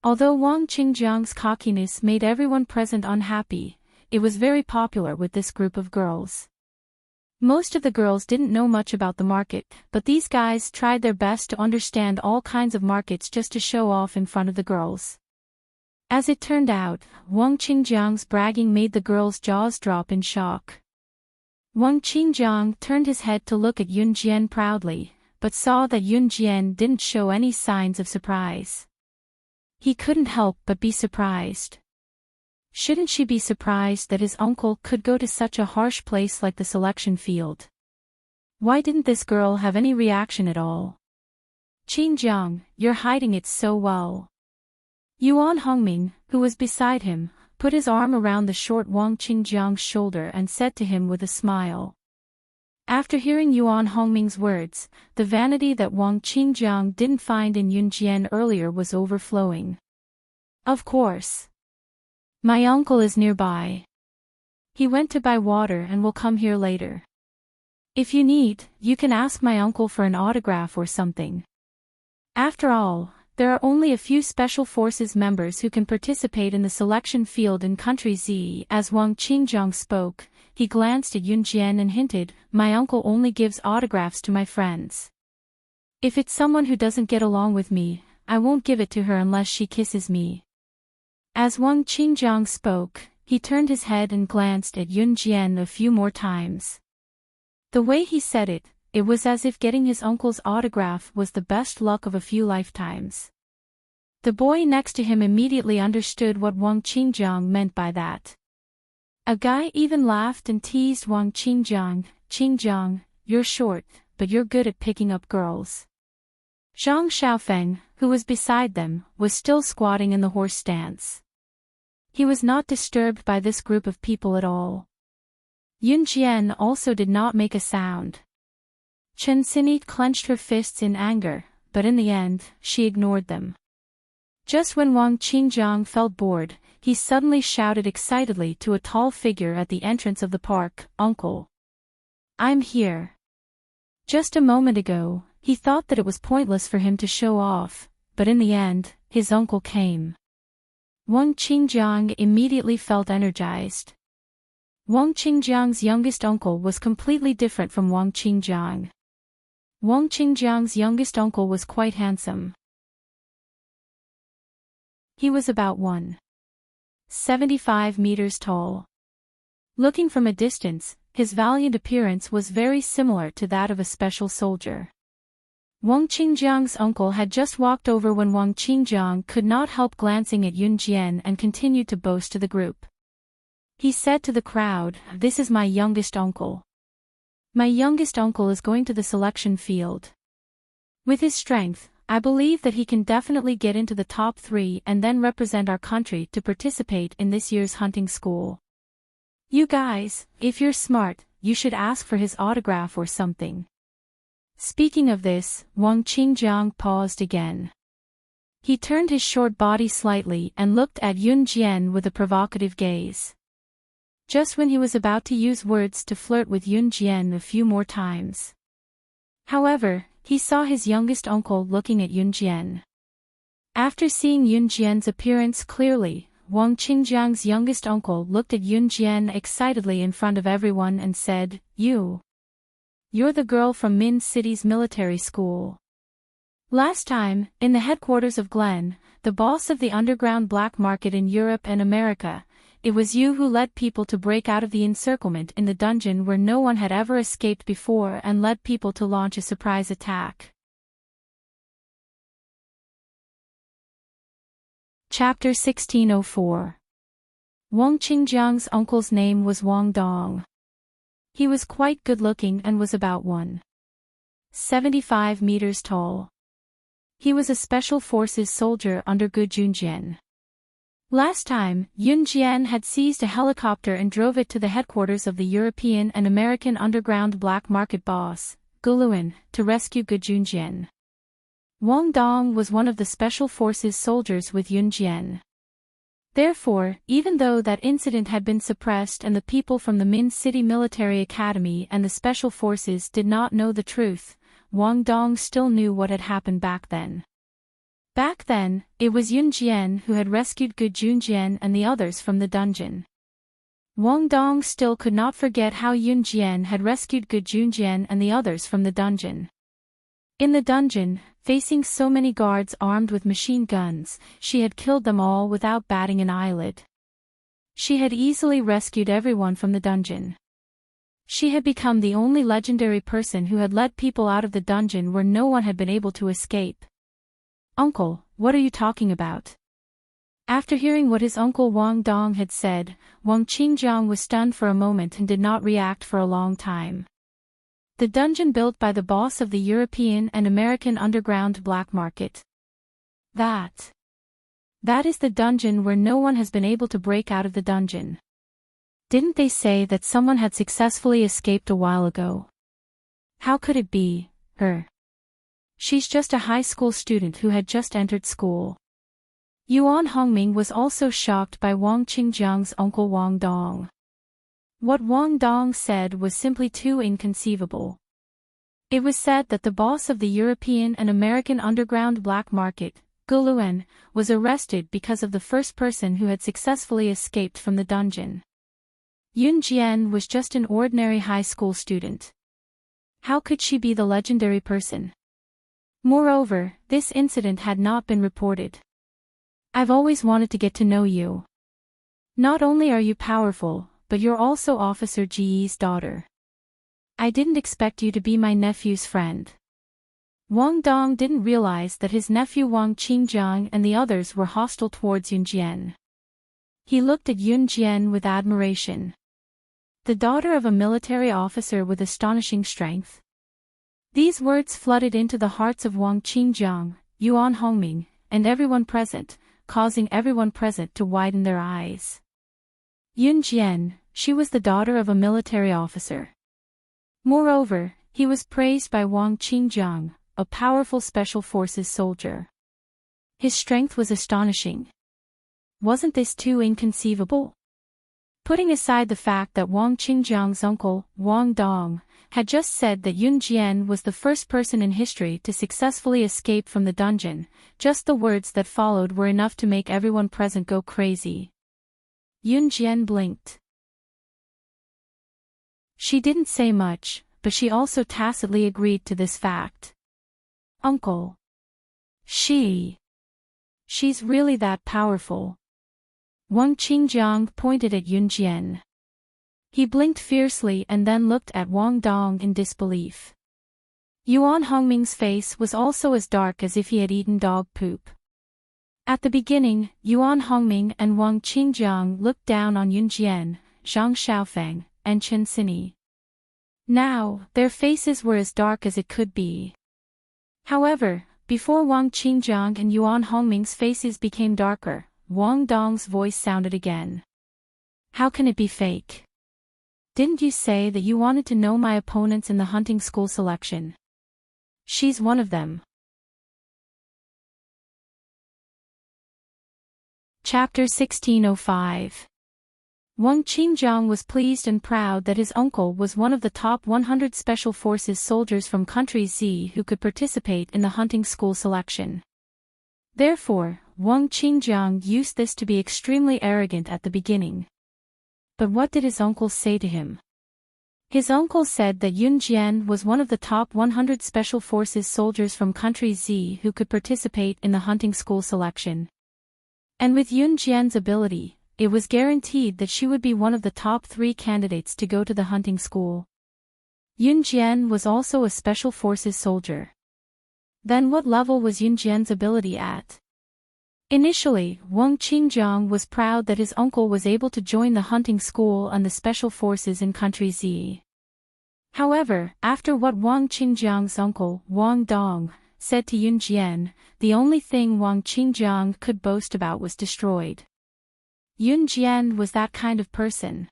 Although Wang Qingjiang's cockiness made everyone present unhappy, it was very popular with this group of girls. Most of the girls didn't know much about the market, but these guys tried their best to understand all kinds of markets just to show off in front of the girls. As it turned out, Wang Qingjiang's bragging made the girls' jaws drop in shock. Wang Qingjiang turned his head to look at Yun Jian proudly, but saw that Yun Jian didn't show any signs of surprise. He couldn't help but be surprised. Shouldn't she be surprised that his uncle could go to such a harsh place like the selection field? Why didn't this girl have any reaction at all? Qinjiang, you're hiding it so well. Yuan Hongming, who was beside him, put his arm around the short Wang Qinjiang's shoulder and said to him with a smile. After hearing Yuan Hongming's words, the vanity that Wang Qinjiang didn't find in Yunjian earlier was overflowing. Of course. My uncle is nearby. He went to buy water and will come here later. If you need, you can ask my uncle for an autograph or something. After all, there are only a few Special Forces members who can participate in the selection field in Country Z. As Wang Qinjiang spoke, he glanced at Yunjian and hinted, my uncle only gives autographs to my friends. If it's someone who doesn't get along with me, I won't give it to her unless she kisses me. As Wang Qinjiang spoke, he turned his head and glanced at Yunjian a few more times. The way he said it, it was as if getting his uncle's autograph was the best luck of a few lifetimes. The boy next to him immediately understood what Wang Qinjiang meant by that. A guy even laughed and teased Wang Qinjiang, Qinjiang, you're short, but you're good at picking up girls. Zhang Xiaofeng, who was beside them, was still squatting in the horse stance. He was not disturbed by this group of people at all. Yunjian also did not make a sound. Chen Xinyi clenched her fists in anger, but in the end, she ignored them. Just when Wang Qinjiang felt bored, he suddenly shouted excitedly to a tall figure at the entrance of the park, Uncle. I'm here. Just a moment ago, he thought that it was pointless for him to show off, but in the end, his uncle came. Wang Qinjiang immediately felt energized. Wang Qinjiang's youngest uncle was completely different from Wang Qinjiang. Wang Qinjiang's youngest uncle was quite handsome. He was about 1.75 meters tall. Looking from a distance, his valiant appearance was very similar to that of a special soldier. Wang Qinjiang's uncle had just walked over when Wang Qinjiang could not help glancing at Yunjian and continued to boast to the group. He said to the crowd, "This is my youngest uncle. My youngest uncle is going to the selection field. With his strength, I believe that he can definitely get into the top 3 and then represent our country to participate in this year's hunting school. You guys, if you're smart, you should ask for his autograph or something." Speaking of this, Wang Qinjiang paused again. He turned his short body slightly and looked at Yunjian with a provocative gaze. Just when he was about to use words to flirt with Yunjian a few more times. However, he saw his youngest uncle looking at Yunjian. After seeing Yunjian's appearance clearly, Wang Qinjiang's youngest uncle looked at Yunjian excitedly in front of everyone and said, You're the girl from Min City's military school. Last time, in the headquarters of Glen, the boss of the underground black market in Europe and America, it was you who led people to break out of the encirclement in the dungeon where no one had ever escaped before and led people to launch a surprise attack. Chapter 1604. Wang Qinjiang's uncle's name was Wang Dong. He was quite good-looking and was about 1.75 meters tall. He was a Special Forces soldier under Gu Junjian. Last time, Yunjian had seized a helicopter and drove it to the headquarters of the European and American underground black market boss, Guluan, to rescue Gu Junjian. Wang Dong was one of the Special Forces soldiers with Yunjian. Therefore, even though that incident had been suppressed and the people from the Min City Military Academy and the Special Forces did not know the truth, Wang Dong still knew what had happened back then. Back then, it was Yunjian who had rescued Gu Junjian and the others from the dungeon. Wang Dong still could not forget how Yunjian had rescued Gu Junjian and the others from the dungeon. In the dungeon, facing so many guards armed with machine guns, she had killed them all without batting an eyelid. She had easily rescued everyone from the dungeon. She had become the only legendary person who had led people out of the dungeon where no one had been able to escape. Uncle, what are you talking about? After hearing what his uncle Wang Dong had said, Wang Qingjiang was stunned for a moment and did not react for a long time. The dungeon built by the boss of the European and American underground black market. That is the dungeon where no one has been able to break out of the dungeon. Didn't they say that someone had successfully escaped a while ago? How could it be her? She's just a high school student who had just entered school. Yuan Hongming was also shocked by Wang Qingjiang's uncle Wang Dong. What Wang Dong said was simply too inconceivable. It was said that the boss of the European and American underground black market, Guluan, was arrested because of the first person who had successfully escaped from the dungeon. Yun Jian was just an ordinary high school student. How could she be the legendary person? Moreover, this incident had not been reported. I've always wanted to get to know you. Not only are you powerful, but you're also Officer Ji's daughter. I didn't expect you to be my nephew's friend. Wang Dong didn't realize that his nephew Wang Qingjiang and the others were hostile towards Yun Jian. He looked at Yun Jian with admiration. The daughter of a military officer with astonishing strength. These words flooded into the hearts of Wang Qingjiang, Yuan Hongming, and everyone present, causing everyone present to widen their eyes. Yun Jian, she was the daughter of a military officer. Moreover, he was praised by Wang Qingjiang, a powerful special forces soldier. His strength was astonishing. Wasn't this too inconceivable? Putting aside the fact that Wang Qingjiang's uncle, Wang Dong, had just said that Yun Jian was the first person in history to successfully escape from the dungeon, just the words that followed were enough to make everyone present go crazy. Yun Jian blinked. She didn't say much, but she also tacitly agreed to this fact. Uncle. She's really that powerful. Wang Qingjiang pointed at Yun Jian. He blinked fiercely and then looked at Wang Dong in disbelief. Yuan Hongming's face was also as dark as if he had eaten dog poop. At the beginning, Yuan Hongming and Wang Qingjiang looked down on Yun Jian, Zhang Xiaofeng, and Chen Sini. Now, their faces were as dark as it could be. However, before Wang Qingjiang and Yuan Hongming's faces became darker, Wang Dong's voice sounded again. How can it be fake? Didn't you say that you wanted to know my opponents in the hunting school selection? She's one of them. Chapter 1605. Wang Qingjiang was pleased and proud that his uncle was one of the top 100 Special Forces soldiers from Country Z who could participate in the hunting school selection. Therefore, Wang Qingjiang used this to be extremely arrogant at the beginning. But what did his uncle say to him? His uncle said that Yun Jian was one of the top 100 Special Forces soldiers from Country Z who could participate in the hunting school selection. And with Yun Jian's ability, it was guaranteed that she would be one of the top 3 candidates to go to the hunting school. Yun Jian was also a Special Forces soldier. Then what level was Yun Jian's ability at? Initially, Wang Qingjiang was proud that his uncle was able to join the hunting school and the special forces in Country Z. However, after what Wang Qingjiang's uncle, Wang Dong, said to Yun Jian, the only thing Wang Qingjiang could boast about was destroyed. Yun Jian was that kind of person.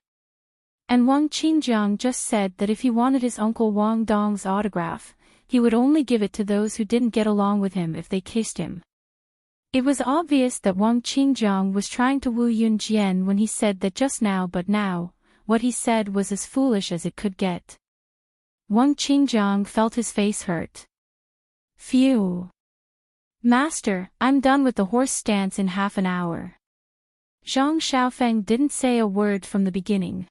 And Wang Qingjiang just said that if he wanted his uncle Wang Dong's autograph, he would only give it to those who didn't get along with him if they kissed him. It was obvious that Wang Qingjiang was trying to woo Yun Jian when he said that just now, but now, what he said was as foolish as it could get. Wang Qingjiang felt his face hurt. Phew. Master, I'm done with the horse stance in half an hour. Zhang Xiaofeng didn't say a word from the beginning.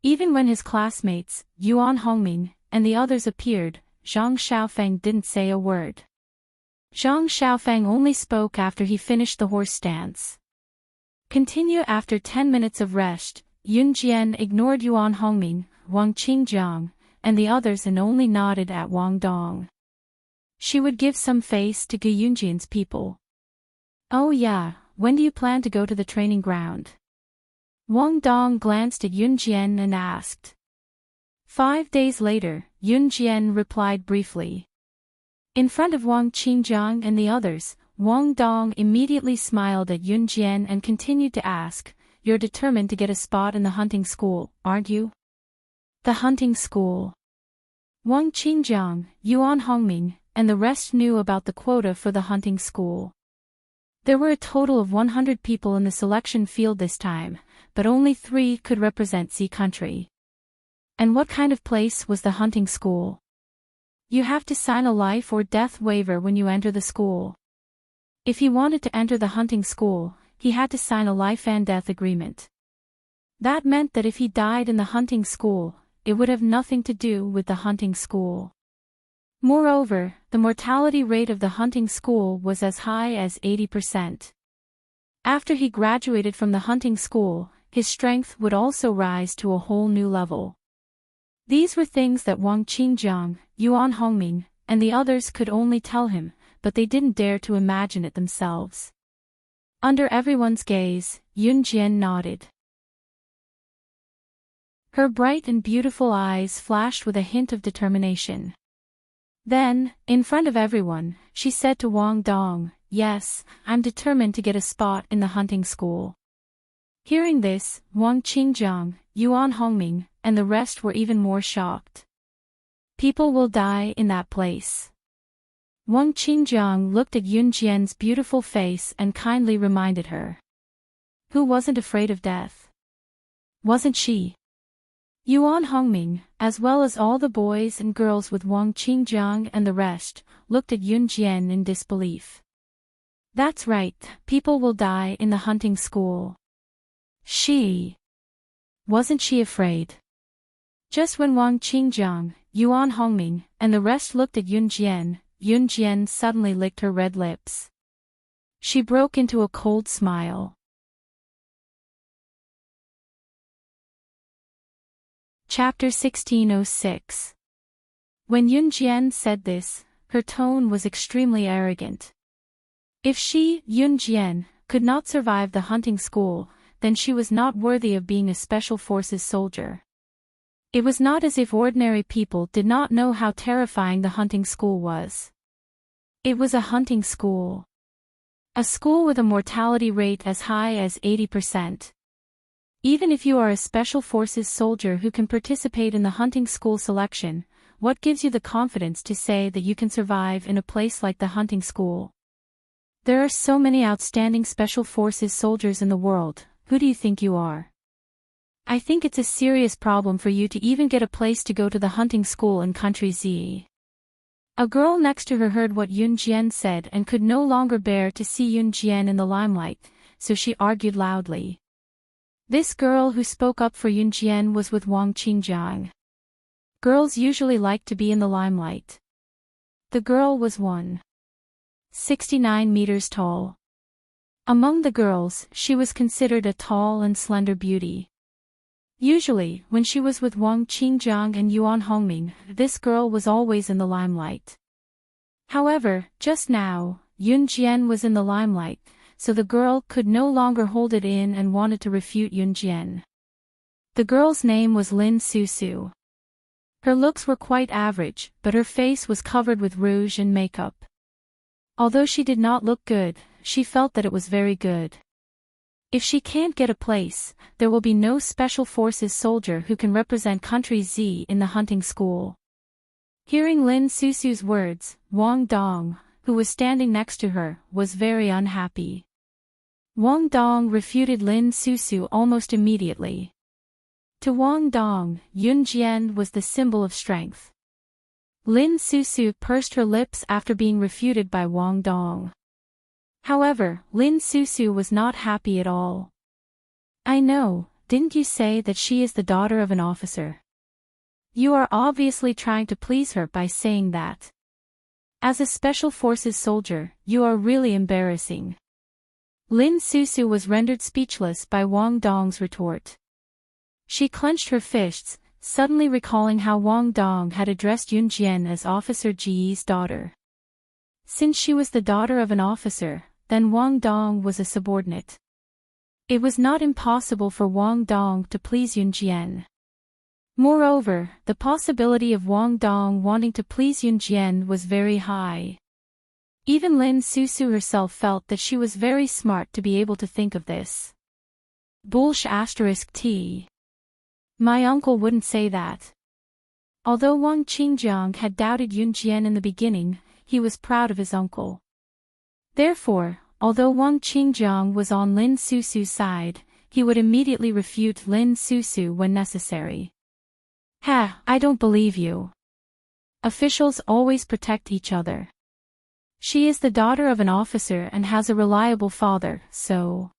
Even when his classmates, Yuan Hongming, and the others appeared, Zhang Xiaofeng didn't say a word. Zhang Xiaofeng only spoke after he finished the horse stance. Continue after 10 minutes of rest, Yun Jian ignored Yuan Hongming, Wang Qingjiang, and the others and only nodded at Wang Dong. She would give some face to Gu Yunjian's people. Oh yeah, when do you plan to go to the training ground? Wang Dong glanced at Yun Jian and asked. 5 days later, Yun Jian replied briefly. In front of Wang Qingjiang and the others, Wang Dong immediately smiled at Yun Jian and continued to ask, "You're determined to get a spot in the hunting school, aren't you?" The hunting school. Wang Qingjiang, Yuan Hongming, and the rest knew about the quota for the hunting school. There were a total of 100 people in the selection field this time, but only 3 could represent Xi country. And what kind of place was the hunting school? You have to sign a life or death waiver when you enter the school. If he wanted to enter the hunting school, he had to sign a life and death agreement. That meant that if he died in the hunting school, it would have nothing to do with the hunting school. Moreover, the mortality rate of the hunting school was as high as 80%. After he graduated from the hunting school, his strength would also rise to a whole new level. These were things that Wang Qingjiang, Yuan Hongming, and the others could only tell him, but they didn't dare to imagine it themselves. Under everyone's gaze, Yun Jian nodded. Her bright and beautiful eyes flashed with a hint of determination. Then, in front of everyone, she said to Wang Dong, "Yes, I'm determined to get a spot in the hunting school." Hearing this, Wang Qingjiang, Yuan Hongming, and the rest were even more shocked. People will die in that place. Wang Qingjiang looked at Yun Jian's beautiful face and kindly reminded her. Who wasn't afraid of death? Wasn't she? Yuan Hongming, as well as all the boys and girls with Wang Qingjiang and the rest, looked at Yun Jian in disbelief. That's right, people will die in the hunting school. Wasn't she afraid? Just when Wang Qingjiang, Yuan Hongming, and the rest looked at Yun Jian suddenly licked her red lips. She broke into a cold smile. Chapter 1606. When Yun Jian said this, her tone was extremely arrogant. If she, Yun Jian, could not survive the hunting school, then she was not worthy of being a special forces soldier. It was not as if ordinary people did not know how terrifying the hunting school was. It was a hunting school. A school with a mortality rate as high as 80%. Even if you are a special forces soldier who can participate in the hunting school selection, what gives you the confidence to say that you can survive in a place like the hunting school? There are so many outstanding special forces soldiers in the world, who do you think you are? I think it's a serious problem for you to even get a place to go to the hunting school in country Z. A girl next to her heard what Yun Jian said and could no longer bear to see Yun Jian in the limelight, so she argued loudly. This girl who spoke up for Yun Jian was with Wang Qingjiang. Girls usually like to be in the limelight. The girl was 169 meters tall. Among the girls, she was considered a tall and slender beauty. Usually, when she was with Wang Qingjiang and Yuan Hongming, this girl was always in the limelight. However, just now, Yun Jian was in the limelight, so the girl could no longer hold it in and wanted to refute Yun Jian. The girl's name was Lin Susu. Her looks were quite average, but her face was covered with rouge and makeup. Although she did not look good, she felt that it was very good. If she can't get a place, there will be no special forces soldier who can represent country Z in the hunting school. Hearing Lin Susu's words, Wang Dong, who was standing next to her, was very unhappy. Wang Dong refuted Lin Susu almost immediately. To Wang Dong, Yun Jian was the symbol of strength. Lin Susu pursed her lips after being refuted by Wang Dong. However, Lin Susu was not happy at all. I know, didn't you say that she is the daughter of an officer? You are obviously trying to please her by saying that. As a special forces soldier, you are really embarrassing. Lin Susu was rendered speechless by Wang Dong's retort. She clenched her fists, suddenly recalling how Wang Dong had addressed Yun Jian as Officer Ji's daughter. Since she was the daughter of an officer, then Wang Dong was a subordinate. It was not impossible for Wang Dong to please Yun Jian. Moreover, the possibility of Wang Dong wanting to please Yun Jian was very high. Even Lin Susu herself felt that she was very smart to be able to think of this. *T. My uncle wouldn't say that. Although Wang Qingjiang had doubted Yun Jian in the beginning, he was proud of his uncle. Therefore, although Wang Qingjiang was on Lin Susu's side, he would immediately refute Lin Susu when necessary. I don't believe you. Officials always protect each other. She is the daughter of an officer and has a reliable father, so...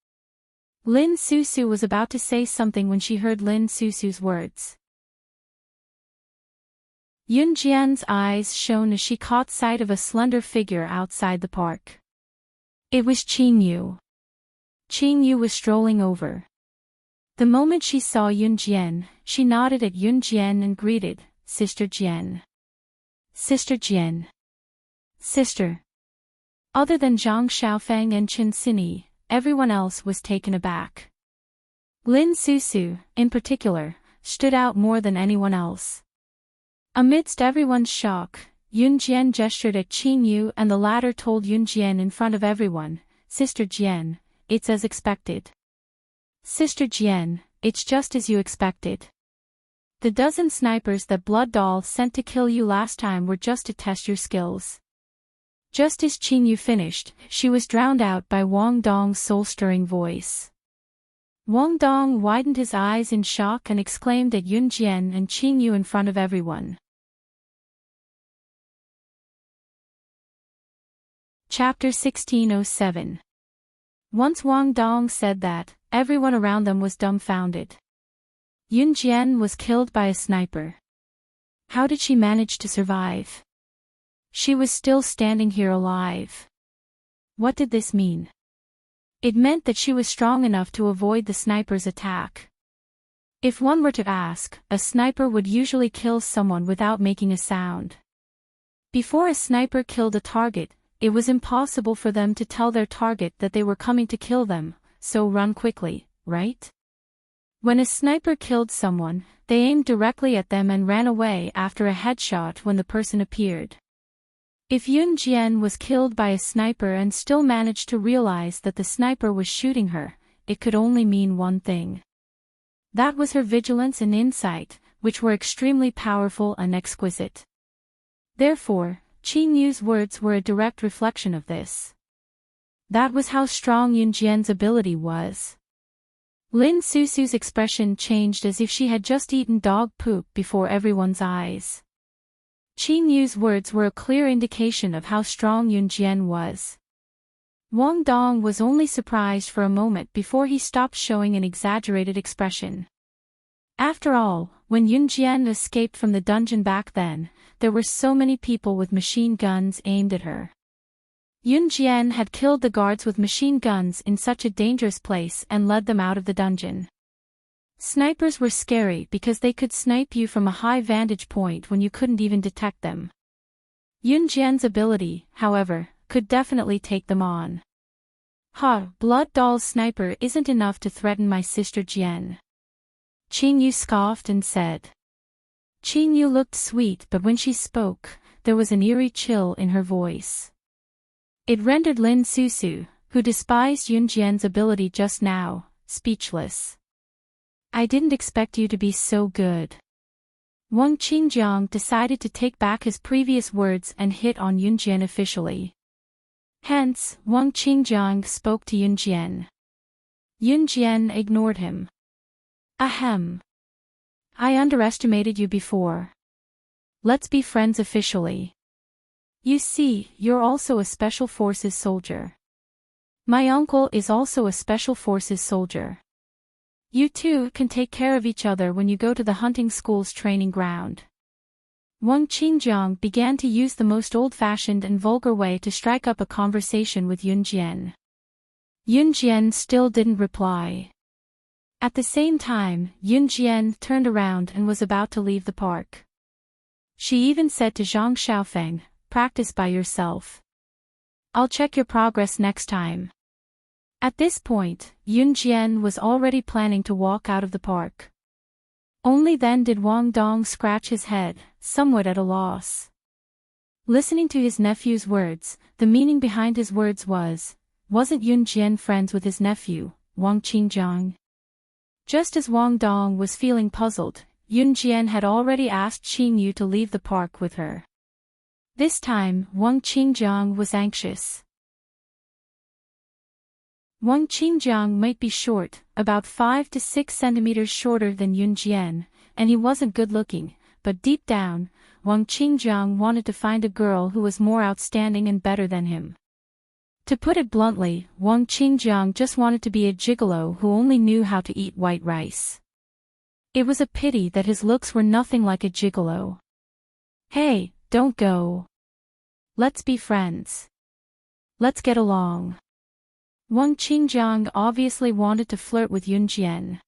Lin Susu was about to say something when she heard Lin Susu's words. Yun Jian's eyes shone as she caught sight of a slender figure outside the park. It was Qing Yu. Qing Yu was strolling over. The moment she saw Yun Jian, she nodded at Yun Jian and greeted, Sister Jian. Sister Jian. Sister. Other than Zhang Xiaofeng and Chen Xinyi, everyone else was taken aback. Lin Susu, in particular, stood out more than anyone else. Amidst everyone's shock, Yun Jian gestured at Qing Yu and the latter told Yun Jian in front of everyone, Sister Jian, it's as expected. Sister Jian, it's just as you expected. The dozen snipers that Blood Doll sent to kill you last time were just to test your skills. Just as Qing Yu finished, she was drowned out by Wang Dong's soul-stirring voice. Wang Dong widened his eyes in shock and exclaimed at Yun Jian and Qing Yu in front of everyone. Chapter 1607. Once Wang Dong said that, everyone around them was dumbfounded. Yun Jian was killed by a sniper. How did she manage to survive? She was still standing here alive. What did this mean? It meant that she was strong enough to avoid the sniper's attack. If one were to ask, a sniper would usually kill someone without making a sound. Before a sniper killed a target, it was impossible for them to tell their target that they were coming to kill them, so run quickly, right? When a sniper killed someone, they aimed directly at them and ran away after a headshot when the person appeared. If Yun Jian was killed by a sniper and still managed to realize that the sniper was shooting her, it could only mean one thing. That was her vigilance and insight, which were extremely powerful and exquisite. Therefore, Qing Yu's words were a direct reflection of this. That was how strong Yun Jian's ability was. Lin Susu's expression changed as if she had just eaten dog poop before everyone's eyes. Qing Yu's words were a clear indication of how strong Yun Jian was. Wang Dong was only surprised for a moment before he stopped showing an exaggerated expression. After all, when Yun Jian escaped from the dungeon back then, there were so many people with machine guns aimed at her. Yun Jian had killed the guards with machine guns in such a dangerous place and led them out of the dungeon. Snipers were scary because they could snipe you from a high vantage point when you couldn't even detect them. Yun Jian's ability, however, could definitely take them on. Blood Doll's sniper isn't enough to threaten my sister Jian. Qing Yu scoffed and said. Qing Yu looked sweet, but when she spoke, there was an eerie chill in her voice. It rendered Lin Susu, who despised Yun Jian's ability just now, speechless. I didn't expect you to be so good. Wang Qingjiang decided to take back his previous words and hit on Yun Jian officially. Hence, Wang Qingjiang spoke to Yun Jian. Yun Jian ignored him. Ahem. I underestimated you before. Let's be friends officially. You see, you're also a Special Forces soldier. My uncle is also a Special Forces soldier. You two can take care of each other when you go to the hunting school's training ground. Wang Qingjiang began to use the most old-fashioned and vulgar way to strike up a conversation with Yun Jian. Yun Jian still didn't reply. At the same time, Yun Jian turned around and was about to leave the park. She even said to Zhang Xiaofeng, practice by yourself. I'll check your progress next time. At this point, Yunjian was already planning to walk out of the park. Only then did Wang Dong scratch his head, somewhat at a loss. Listening to his nephew's words, the meaning behind his words wasn't Yunjian friends with his nephew, Wang Qingjiang? Just as Wang Dong was feeling puzzled, Yunjian had already asked Qingyu to leave the park with her. This time, Wang Qingjiang was anxious. Wang Qingjiang might be short, about 5 to 6 centimeters shorter than Yunjian, and he wasn't good-looking, but deep down, Wang Qingjiang wanted to find a girl who was more outstanding and better than him. To put it bluntly, Wang Qingjiang just wanted to be a gigolo who only knew how to eat white rice. It was a pity that his looks were nothing like a gigolo. Hey, don't go. Let's be friends. Let's get along. Wang Qingjiang obviously wanted to flirt with Yunjian.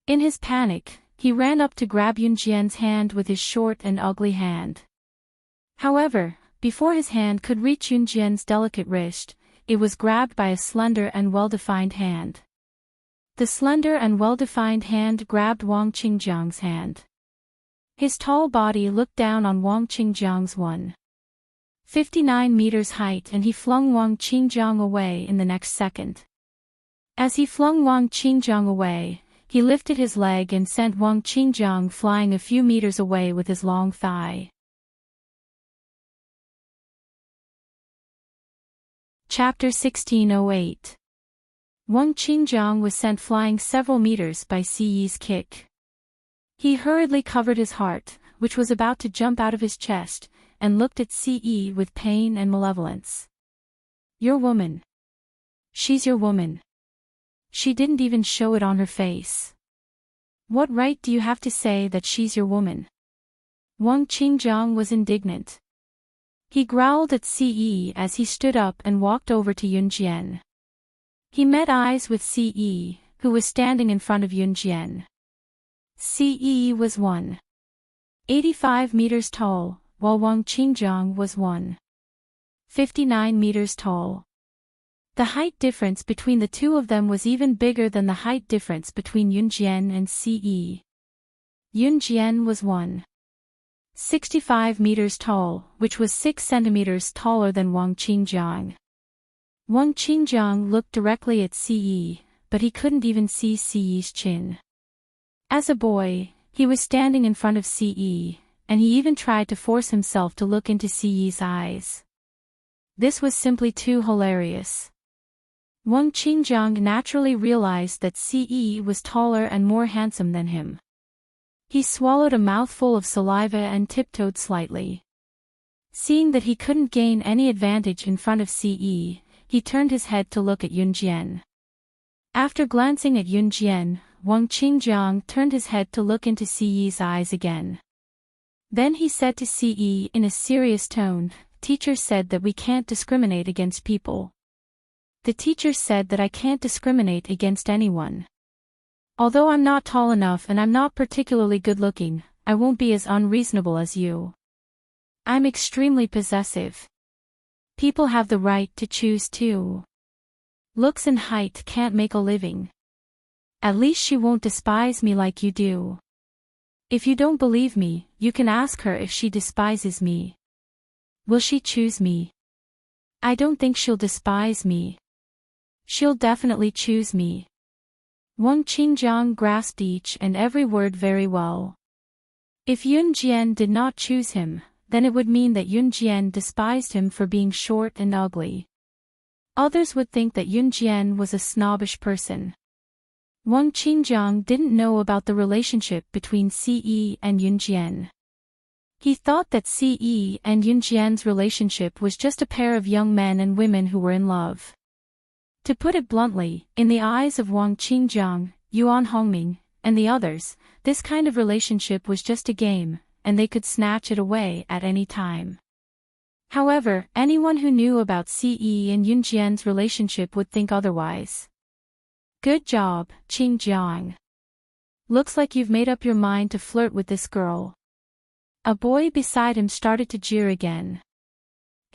In his panic, he ran up to grab Yunjian's hand with his short and ugly hand. However, before his hand could reach Yunjian's delicate wrist, it was grabbed by a slender and well-defined hand. The slender and well-defined hand grabbed Wang Qingjiang's hand. His tall body looked down on Wang Qingjiang's 159 meters height and he flung Wang Qingjiang away in the next second. As he flung Wang Qingjiang away, he lifted his leg and sent Wang Qingjiang flying a few meters away with his long thigh. Chapter 1608. Wang Qingjiang was sent flying several meters by Siyi's kick. He hurriedly covered his heart, which was about to jump out of his chest, and looked at Siyi with pain and malevolence. Your woman. She's your woman. She didn't even show it on her face. What right do you have to say that she's your woman? Wang Qingjiang was indignant. He growled at Siyi as he stood up and walked over to Yunjian. He met eyes with Siyi, who was standing in front of Yunjian. Siyi was 185 meters tall, while Wang Qingjiang was 159 meters tall. The height difference between the two of them was even bigger than the height difference between Yunjian and Siyi. Yunjian was 165 meters tall, which was 6 centimeters taller than Wang Qingjiang. Wang Qingjiang looked directly at Siyi, but he couldn't even see Siyi's chin. As a boy, he was standing in front of Siyi, and he even tried to force himself to look into Siyi's eyes. This was simply too hilarious. Wang Qingjiang naturally realized that Siyi was taller and more handsome than him. He swallowed a mouthful of saliva and tiptoed slightly. Seeing that he couldn't gain any advantage in front of Siyi, he turned his head to look at Yunjian. After glancing at Yunjian, Wang Qingjiang turned his head to look into Siyi's eyes again. Then he said to Siyi in a serious tone, "Teacher said that we can't discriminate against people. The teacher said that I can't discriminate against anyone. Although I'm not tall enough and I'm not particularly good-looking, I won't be as unreasonable as you. I'm extremely possessive. People have the right to choose too. Looks and height can't make a living. At least she won't despise me like you do. If you don't believe me, you can ask her if she despises me. Will she choose me? I don't think she'll despise me. She'll definitely choose me." Wang Qingjiang grasped each and every word very well. If Yunjian did not choose him, then it would mean that Yunjian despised him for being short and ugly. Others would think that Yunjian was a snobbish person. Wang Qingjiang didn't know about the relationship between Siyi and Yunjian. He thought that Siyi and Yunjian's relationship was just a pair of young men and women who were in love. To put it bluntly, in the eyes of Wang Qingjiang, Yuan Hongming, and the others, this kind of relationship was just a game, and they could snatch it away at any time. However, anyone who knew about Siyi and Yunjian's relationship would think otherwise. Good job, Qingjiang. Looks like you've made up your mind to flirt with this girl. A boy beside him started to jeer again.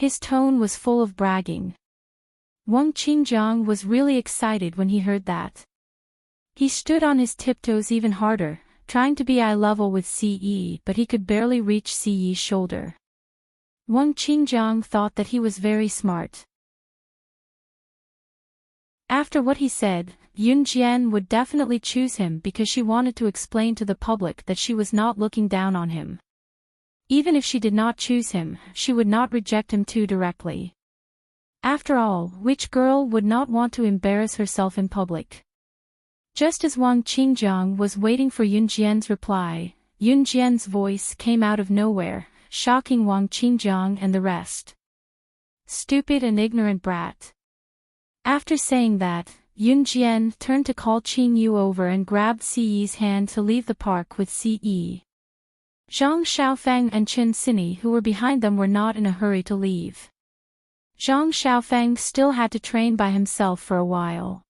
His tone was full of bragging. Wang Qingjiang was really excited when he heard that. He stood on his tiptoes even harder, trying to be eye level with Ce, but he could barely reach Ce's shoulder. Wang Qingjiang thought that he was very smart. After what he said, Yun Jian would definitely choose him because she wanted to explain to the public that she was not looking down on him. Even if she did not choose him, she would not reject him too directly. After all, which girl would not want to embarrass herself in public? Just as Wang Qingjiang was waiting for Yun Jian's reply, Yun Jian's voice came out of nowhere, shocking Wang Qingjiang and the rest. Stupid and ignorant brat. After saying that, Yun Jian turned to call Qing Yu over and grabbed Ce's hand to leave the park with Ce. Zhang Xiaofeng and Chen Sini who were behind them were not in a hurry to leave. Zhang Xiaofeng still had to train by himself for a while.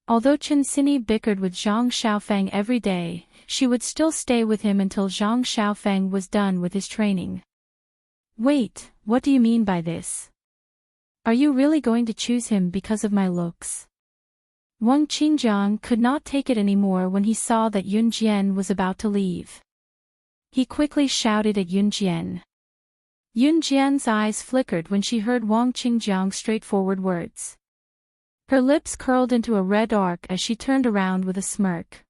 Although Chen Sini bickered with Zhang Xiaofeng every day, she would still stay with him until Zhang Xiaofeng was done with his training. Wait, what do you mean by this? Are you really going to choose him because of my looks? Wang Qingjiang could not take it anymore when he saw that Yun Jian was about to leave. He quickly shouted at Yun Jian. Yun Jian's eyes flickered when she heard Wang Qingjiang's straightforward words. Her lips curled into a red arc as she turned around with a smirk.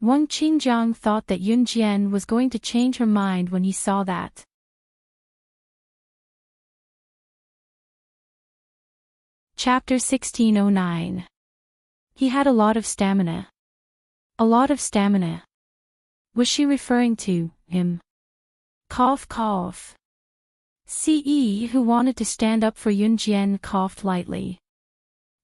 Wang Qingjiang thought that Yun Jian was going to change her mind when he saw that. Chapter 1609. He had a lot of stamina. A lot of stamina. Was she referring to him? Cough cough. Ce, who wanted to stand up for Yun Jian, coughed lightly.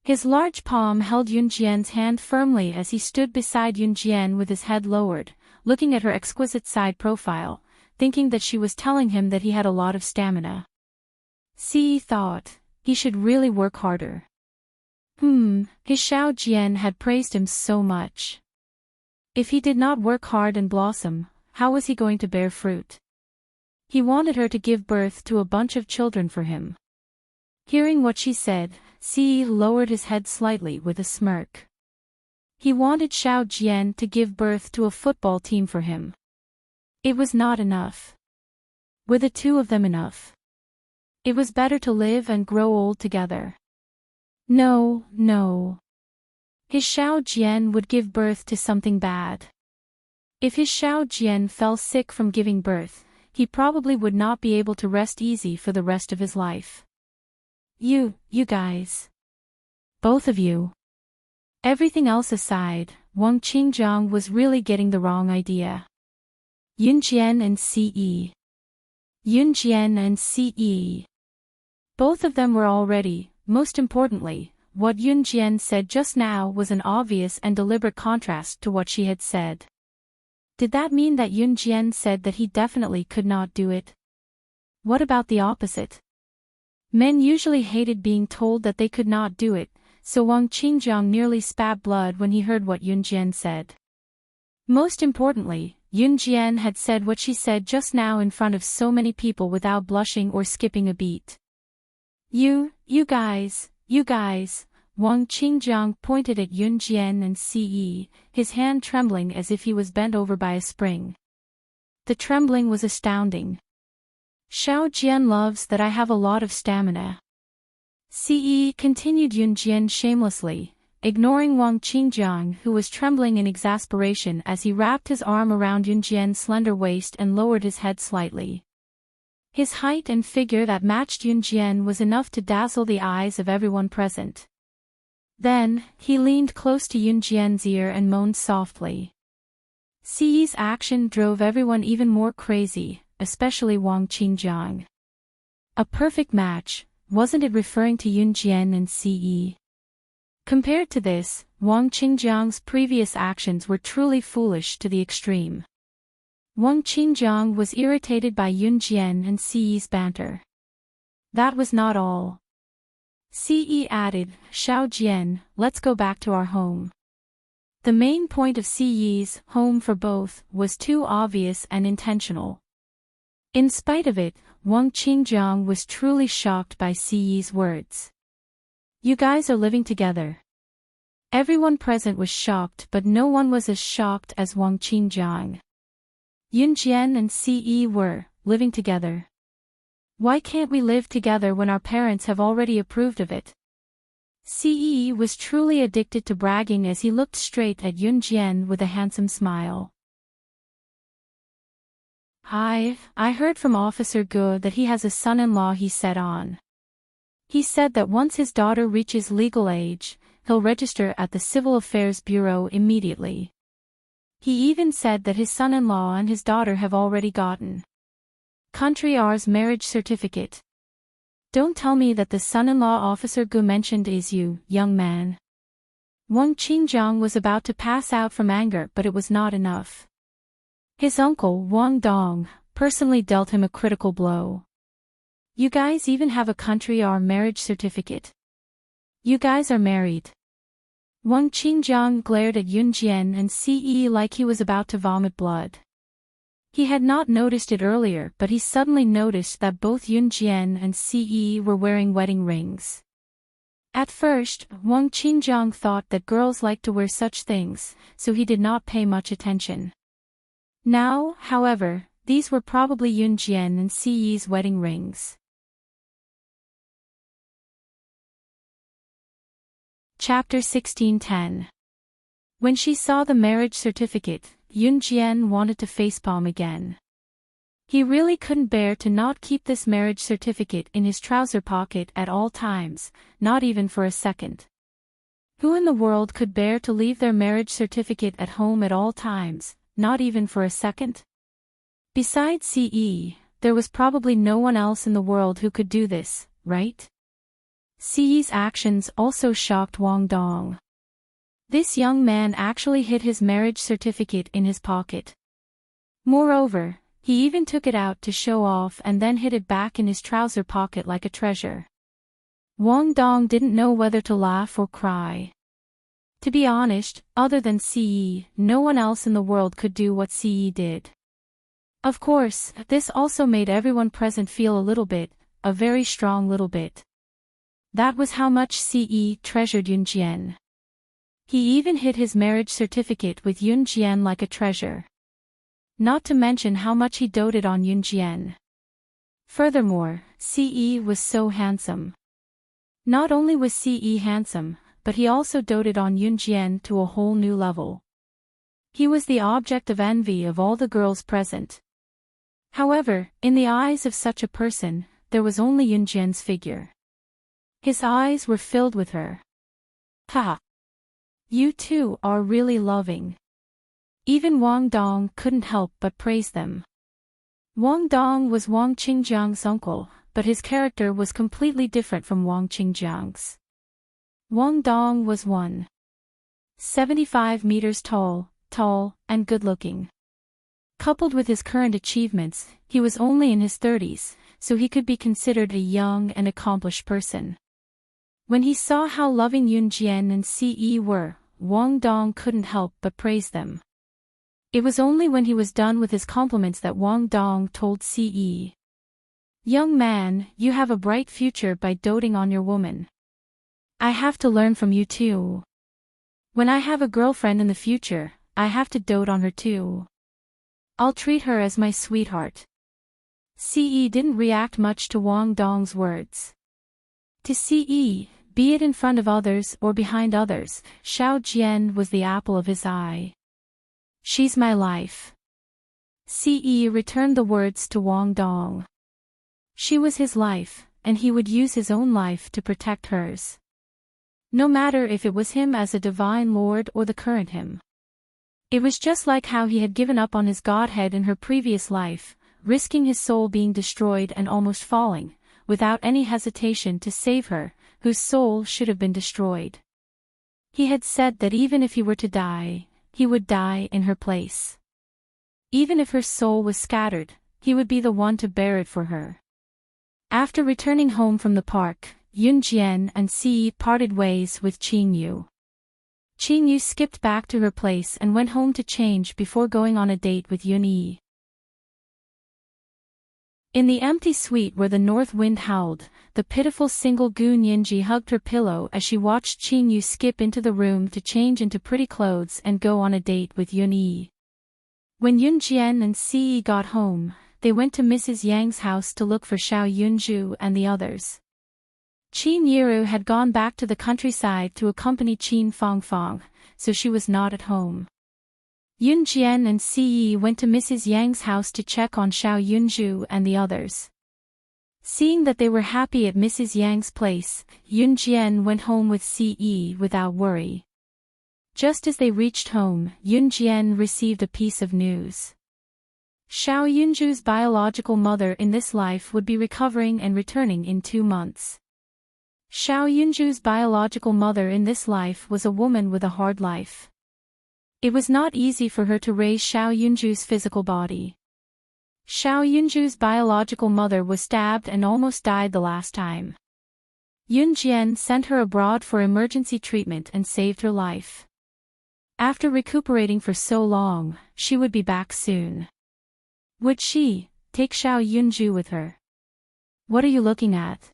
His large palm held Yun Jian's hand firmly as he stood beside Yun Jian with his head lowered, looking at her exquisite side profile, thinking that she was telling him that he had a lot of stamina. Ce thought, he should really work harder. His Xiao Jian had praised him so much. If he did not work hard and blossom, how was he going to bear fruit? He wanted her to give birth to a bunch of children for him. Hearing what she said, Ce lowered his head slightly with a smirk. He wanted Xiao Jian to give birth to a football team for him. It was not enough. Were the two of them enough? It was better to live and grow old together. No, no. His Xiao Jian would give birth to something bad. If his Xiao Jian fell sick from giving birth, he probably would not be able to rest easy for the rest of his life. You guys. Both of you. Everything else aside, Wang Qingjiang was really getting the wrong idea. Yun Jian and Ce. Yun Jian and Ce. Both of them were already, most importantly, what Yun Jian said just now was an obvious and deliberate contrast to what she had said. Did that mean that Yun Jian said that he definitely could not do it? What about the opposite? Men usually hated being told that they could not do it, so Wang Qingjiang nearly spat blood when he heard what Yun Jian said. Most importantly, Yun Jian had said what she said just now in front of so many people without blushing or skipping a beat. You guys, Wang Qingjiang pointed at Yun Jian and Ce, his hand trembling as if he was bent over by a spring. The trembling was astounding. Xiao Jian loves that I have a lot of stamina. Ce, continued Yun Jian shamelessly, ignoring Wang Qingjiang who was trembling in exasperation as he wrapped his arm around Yun Jian's slender waist and lowered his head slightly. His height and figure that matched Yun Jian was enough to dazzle the eyes of everyone present. Then, he leaned close to Yun Jian's ear and moaned softly. Ce's action drove everyone even more crazy, especially Wang Qingjiang. A perfect match, wasn't it referring to Yun Jian and Ce? Compared to this, Wang Qingjiang's previous actions were truly foolish to the extreme. Wang Qingjiang was irritated by Yun Jian and Ce's banter. That was not all. Ce added, Xiao Jian, let's go back to our home. The main point of Ce's home for both was too obvious and intentional. In spite of it, Wang Qingjiang was truly shocked by Siyi's words. You guys are living together. Everyone present was shocked, but no one was as shocked as Wang Qingjiang. Yunjian and Siyi were living together. Why can't we live together when our parents have already approved of it? Siyi was truly addicted to bragging as he looked straight at Yunjian with a handsome smile. I heard from Officer Gu that he has a son-in-law, he said on. He said that once his daughter reaches legal age, he'll register at the Civil Affairs Bureau immediately. He even said that his son-in-law and his daughter have already gotten Country R's marriage certificate. Don't tell me that the son-in-law Officer Gu mentioned is you, young man. Wang Qingjiang was about to pass out from anger, but it was not enough. His uncle, Wang Dong, personally dealt him a critical blow. You guys even have a Country R marriage certificate? You guys are married. Wang Qingjiang glared at Yunjian and Ce like he was about to vomit blood. He had not noticed it earlier, but he suddenly noticed that both Yunjian and Ce were wearing wedding rings. At first, Wang Qingjiang thought that girls liked to wear such things, so he did not pay much attention. Now, however, these were probably Yunjian and Ce's wedding rings. Chapter 16:10. When she saw the marriage certificate, Yunjian wanted to facepalm again. He really couldn't bear to not keep this marriage certificate in his trouser pocket at all times, not even for a second. Who in the world could bear to leave their marriage certificate at home at all times, not even for a second? Besides Ce, there was probably no one else in the world who could do this, right? Ce's actions also shocked Wang Dong. This young man actually hid his marriage certificate in his pocket. Moreover, he even took it out to show off and then hid it back in his trouser pocket like a treasure. Wang Dong didn't know whether to laugh or cry. To be honest, other than Ce, no one else in the world could do what Ce did. Of course, this also made everyone present feel a little bit, a very strong little bit. That was how much Ce treasured Yunjian. He even hid his marriage certificate with Yunjian like a treasure. Not to mention how much he doted on Yunjian. Furthermore, Ce was so handsome. Not only was Ce handsome, but he also doted on Yunjian to a whole new level. He was the object of envy of all the girls present. However, in the eyes of such a person, there was only Yunjian's figure. His eyes were filled with her. Ha! You two are really loving. Even Wang Dong couldn't help but praise them. Wang Dong was Wang Qingjiang's uncle, but his character was completely different from Wang Qingjiang's. Wang Dong was 175 meters tall, and good-looking. Coupled with his current achievements, he was only in his 30s, so he could be considered a young and accomplished person. When he saw how loving Yunjian and Ce were, Wang Dong couldn't help but praise them. It was only when he was done with his compliments that Wang Dong told Ce, "Young man, you have a bright future by doting on your woman. I have to learn from you too. When I have a girlfriend in the future, I have to dote on her too. I'll treat her as my sweetheart." Ce didn't react much to Wang Dong's words. To Ce, be it in front of others or behind others, Xiao Jian was the apple of his eye. "She's my life." Ce returned the words to Wang Dong. She was his life, and he would use his own life to protect hers. No matter if it was him as a divine lord or the current him. It was just like how he had given up on his godhead in her previous life, risking his soul being destroyed and almost falling, without any hesitation to save her, whose soul should have been destroyed. He had said that even if he were to die, he would die in her place. Even if her soul was scattered, he would be the one to bear it for her. After returning home from the park, Yunjian and Ce parted ways with Qingyu. Qingyu skipped back to her place and went home to change before going on a date with Yunyi. In the empty suite where the north wind howled, the pitiful single goon Yinji hugged her pillow as she watched Qing Yu skip into the room to change into pretty clothes and go on a date with Yun Yi. When Yun Jian and Si Yi got home, they went to Mrs. Yang's house to look for Xiao Yunju and the others. Qin Yiru had gone back to the countryside to accompany Qin Fangfang, so she was not at home. Yun Jian and Si Yi went to Mrs. Yang's house to check on Xiao Yunju and the others. Seeing that they were happy at Mrs. Yang's place, Yun Jian went home with Si Yi without worry. Just as they reached home, Yun Jian received a piece of news. Xiao Yunju's biological mother in this life would be recovering and returning in 2 months. Xiao Yunju's biological mother in this life was a woman with a hard life. It was not easy for her to raise Xiao Yunju's physical body. Xiao Yunju's biological mother was stabbed and almost died the last time. Yun Jian sent her abroad for emergency treatment and saved her life. After recuperating for so long, she would be back soon. Would she take Xiao Yunju with her? What are you looking at?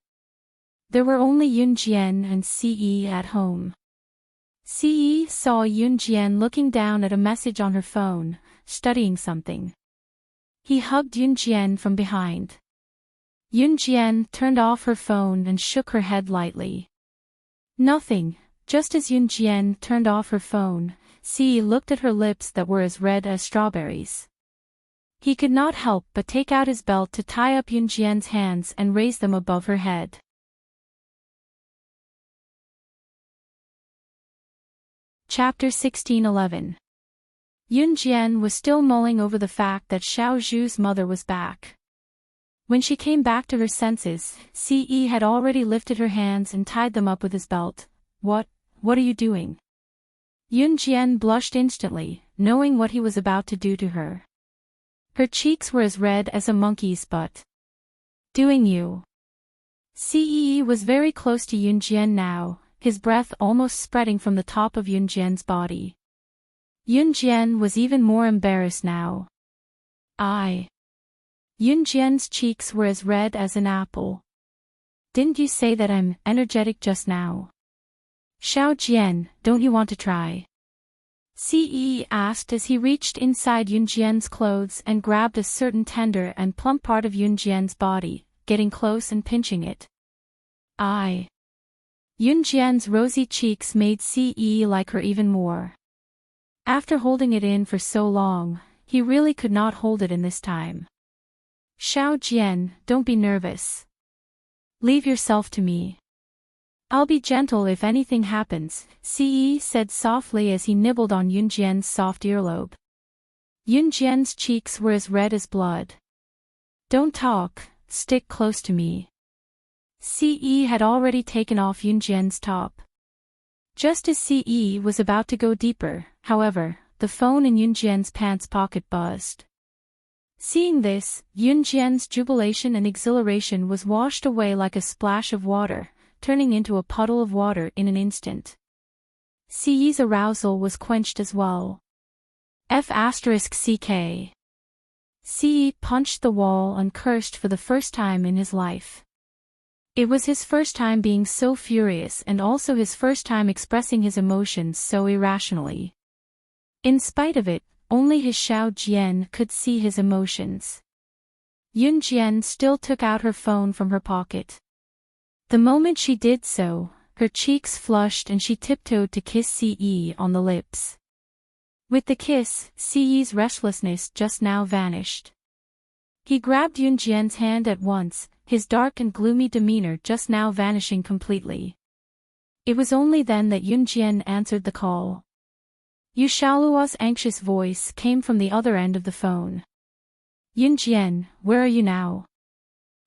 There were only Yun Jian and Si Yi at home. Si Yi saw Yun Jian looking down at a message on her phone, studying something. He hugged Yun Jian from behind. Yun Jian turned off her phone and shook her head lightly. Nothing. Just as Yun Jian turned off her phone, Si Yi looked at her lips that were as red as strawberries. He could not help but take out his belt to tie up Yun Jian's hands and raise them above her head. Chapter 1611. Yun Jian was still mulling over the fact that Xiao Zhu's mother was back. When she came back to her senses, Si Yi had already lifted her hands and tied them up with his belt. What are you doing? Yun Jian blushed instantly, knowing what he was about to do to her. Her cheeks were as red as a monkey's butt. Doing you? Si Yi was very close to Yun Jian now, his breath almost spreading from the top of Yun Jian's body. Yun Jian was even more embarrassed now. Yun Jian's cheeks were as red as an apple. Didn't you say that I'm energetic just now? Xiao Jian, don't you want to try? Si Yi asked as he reached inside Yun Jian's clothes and grabbed a certain tender and plump part of Yun Jian's body, getting close and pinching it. Yun Jian's rosy cheeks made Si Yi like her even more. After holding it in for so long, he really could not hold it in this time. Xiao Jian, don't be nervous. Leave yourself to me. I'll be gentle if anything happens, Si Yi said softly as he nibbled on Yun Jian's soft earlobe. Yun Jian's cheeks were as red as blood. Don't talk, stick close to me. Si Yi had already taken off Yun Jian's top. Just as Si Yi was about to go deeper, however, the phone in Yun Jian's pants pocket buzzed. Seeing this, Yun Jian's jubilation and exhilaration was washed away like a splash of water, turning into a puddle of water in an instant. Si Yi's arousal was quenched as well. F***CK. Si Yi punched the wall and cursed for the first time in his life. It was his first time being so furious and also his first time expressing his emotions so irrationally. In spite of it, only his Xiao Jian could see his emotions. Yun Jian still took out her phone from her pocket. The moment she did so, her cheeks flushed and she tiptoed to kiss Si Yi on the lips. With the kiss, Si Yi's restlessness just now vanished. He grabbed Yun Jian's hand at once, his dark and gloomy demeanor just now vanishing completely. It was only then that Yun Jian answered the call. Yu Xiaoluo's anxious voice came from the other end of the phone. Yun Jian, where are you now?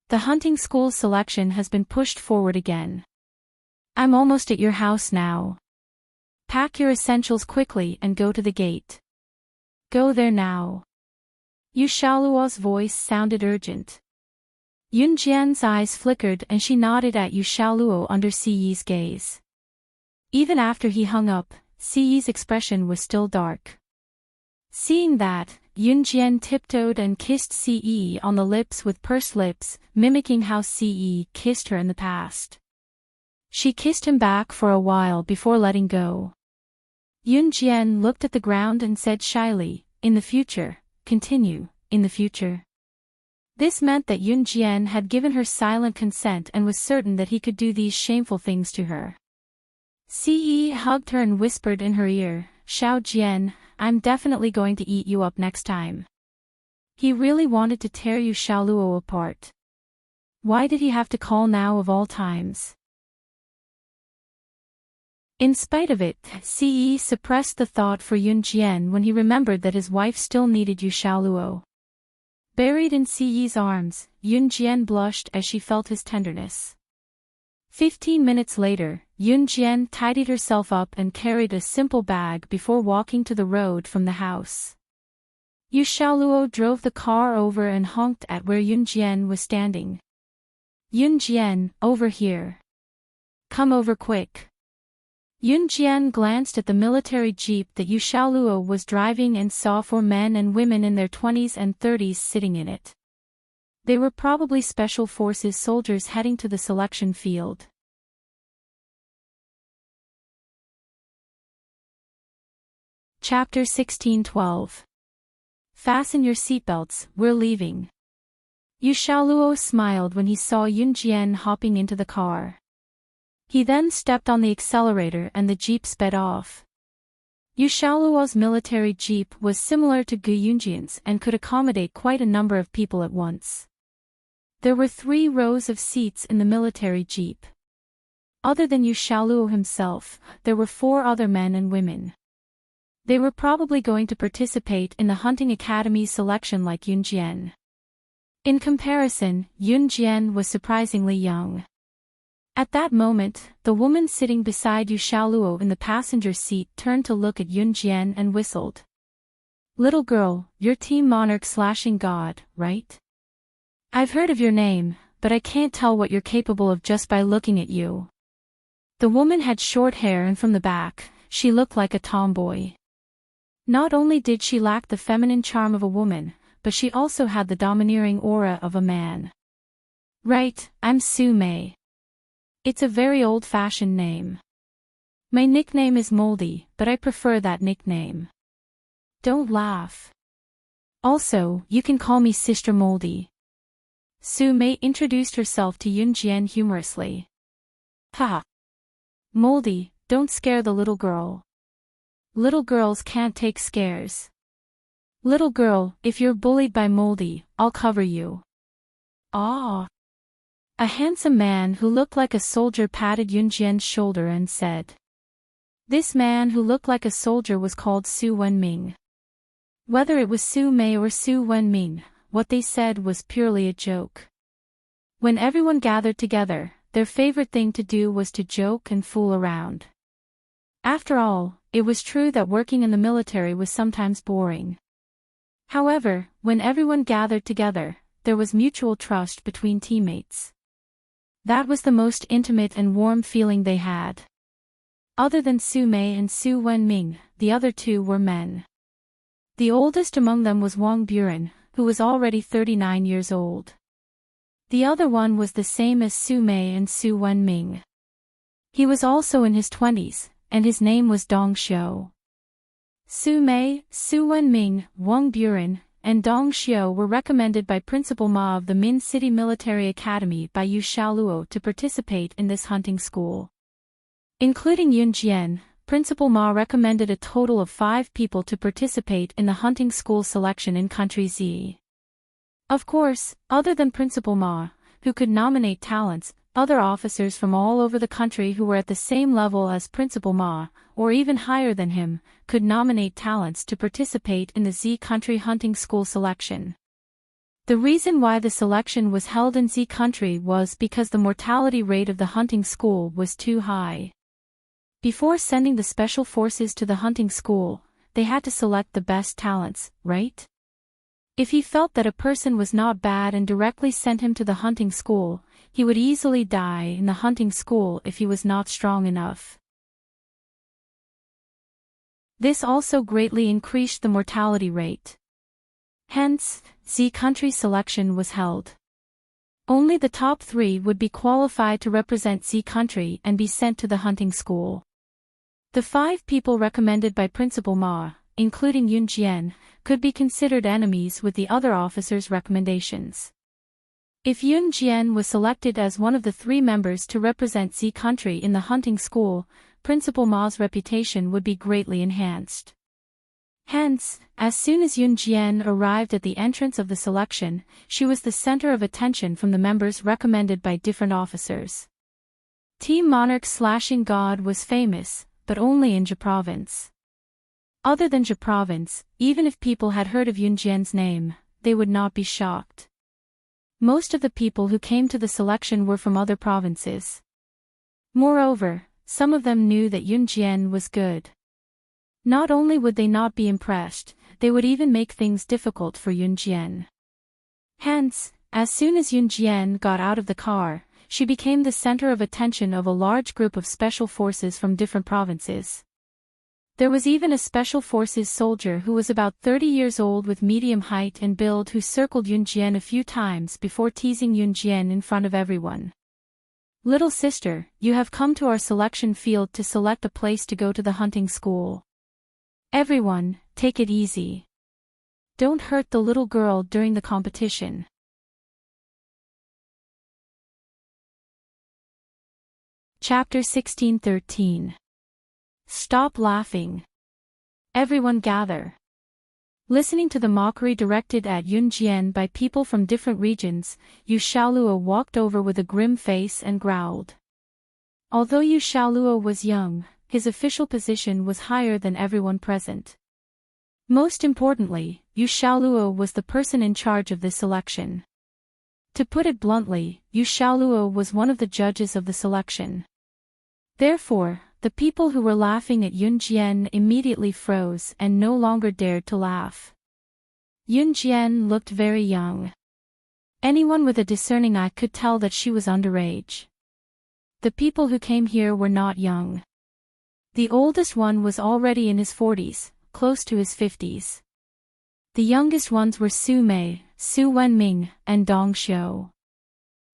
The hunting school selection has been pushed forward again. I'm almost at your house now. Pack your essentials quickly and go to the gate. Go there now. Yu Xiaoluo's voice sounded urgent. Yun Jian's eyes flickered and she nodded at Yu Xiaoluo under Si Yi's gaze. Even after he hung up, Si Yi's expression was still dark. Seeing that, Yunjian tiptoed and kissed Ce on the lips with pursed lips, mimicking how Ce kissed her in the past. She kissed him back for a while before letting go. Yunjian looked at the ground and said shyly, "In the future, continue, in the future." This meant that Yunjian had given her silent consent and was certain that he could do these shameful things to her. Ce hugged her and whispered in her ear, "Xiao Jian, I'm definitely going to eat you up next time." He really wanted to tear Yu Xiaoluo apart. Why did he have to call now of all times? In spite of it, Ce suppressed the thought for Yunjian when he remembered that his wife still needed Yu Xiaoluo. Buried in Ce's arms, Yunjian blushed as she felt his tenderness. 15 minutes later, Yunjian tidied herself up and carried a simple bag before walking to the road from the house. Yu Xiaoluo drove the car over and honked at where Yunjian was standing. "Yunjian, over here. Come over quick." Yunjian glanced at the military jeep that Yu Xiaoluo was driving and saw 4 men and women in their 20s and 30s sitting in it. They were probably special forces soldiers heading to the selection field. Chapter 16:12. Fasten your seatbelts, we're leaving. Yu Xiaoluo smiled when he saw Yunjian hopping into the car. He then stepped on the accelerator and the jeep sped off. Yu Xiaoluo's military jeep was similar to Gu Yunjian's and could accommodate quite a number of people at once. There were 3 rows of seats in the military jeep. Other than Yu Xiaoluo himself, there were 4 other men and women. They were probably going to participate in the hunting academy selection like Yunjian. In comparison, Yunjian was surprisingly young. At that moment, the woman sitting beside Yu Xiaoluo in the passenger seat turned to look at Yunjian and whistled. "Little girl, you're Team Monarch/God, right? I've heard of your name, but I can't tell what you're capable of just by looking at you." The woman had short hair and from the back, she looked like a tomboy. Not only did she lack the feminine charm of a woman, but she also had the domineering aura of a man. "Right, I'm Su Mei. It's a very old-fashioned name. My nickname is Moldy, but I prefer that nickname. Don't laugh. Also, you can call me Sister Moldy." Su Mei introduced herself to Yunjian humorously. "Ha! Moldy, don't scare the little girl. Little girls can't take scares. Little girl, if you're bullied by Moldy, I'll cover you." "Ah." A handsome man who looked like a soldier patted Yunjian's shoulder and said. This man who looked like a soldier was called Su Wenming. Whether it was Su Mei or Su Wenming, what they said was purely a joke. When everyone gathered together, their favorite thing to do was to joke and fool around. After all, it was true that working in the military was sometimes boring. However, when everyone gathered together, there was mutual trust between teammates. That was the most intimate and warm feeling they had. Other than Su Mei and Su Wenming, the other 2 were men. The oldest among them was Wang Buren, who was already 39 years old. The other one was the same as Su Mei and Su Wenming. He was also in his 20s, and his name was Dong Xiu. Su Mei, Su Wenming, Wang Buren, and Dong Xiu were recommended by Principal Ma of the Min City Military Academy by Yu Xiaoluo to participate in this hunting school. Including Yunjian, Principal Ma recommended a total of 5 people to participate in the hunting school selection in Country Z. Of course, other than Principal Ma, who could nominate talents, other officers from all over the country who were at the same level as Principal Ma, or even higher than him, could nominate talents to participate in the Z Country hunting school selection. The reason why the selection was held in Z Country was because the mortality rate of the hunting school was too high. Before sending the special forces to the hunting school, they had to select the best talents, right? If he felt that a person was not bad and directly sent him to the hunting school, he would easily die in the hunting school if he was not strong enough. This also greatly increased the mortality rate. Hence, Z country selection was held. Only the top 3 would be qualified to represent Z country and be sent to the hunting school. The 5 people recommended by Principal Ma, including Yun Jian, could be considered enemies with the other officers' recommendations. If Yun Jian was selected as one of the 3 members to represent Z country in the hunting school, Principal Ma's reputation would be greatly enhanced. Hence, as soon as Yun Jian arrived at the entrance of the selection, she was the center of attention from the members recommended by different officers. Team Monarch Slashing God was famous, but only in Ja Province. Other than Ja Province, even if people had heard of Yun Jian's name, they would not be shocked. Most of the people who came to the selection were from other provinces. Moreover, some of them knew that Yun Jian was good. Not only would they not be impressed, they would even make things difficult for Yun Jian. Hence, as soon as Yun Jian got out of the car, she became the center of attention of a large group of special forces from different provinces. There was even a special forces soldier who was about 30 years old with medium height and build who circled Yun Jian a few times before teasing Yun Jian in front of everyone. "Little sister, you have come to our selection field to select a place to go to the hunting school. Everyone, take it easy. Don't hurt the little girl during the competition." Chapter 16:13. Stop laughing. Everyone gather. Listening to the mockery directed at Yun Jian by people from different regions, Yu Xiaoluo walked over with a grim face and growled. Although Yu Xiaoluo was young, his official position was higher than everyone present. Most importantly, Yu Xiaoluo was the person in charge of this selection. To put it bluntly, Yu Xiaoluo was one of the judges of the selection. Therefore, the people who were laughing at Yun Jian immediately froze and no longer dared to laugh. Yun Jian looked very young. Anyone with a discerning eye could tell that she was underage. The people who came here were not young. The oldest one was already in his 40s, close to his 50s. The youngest ones were Su Mei, Su Wenming, and Dong Xiu.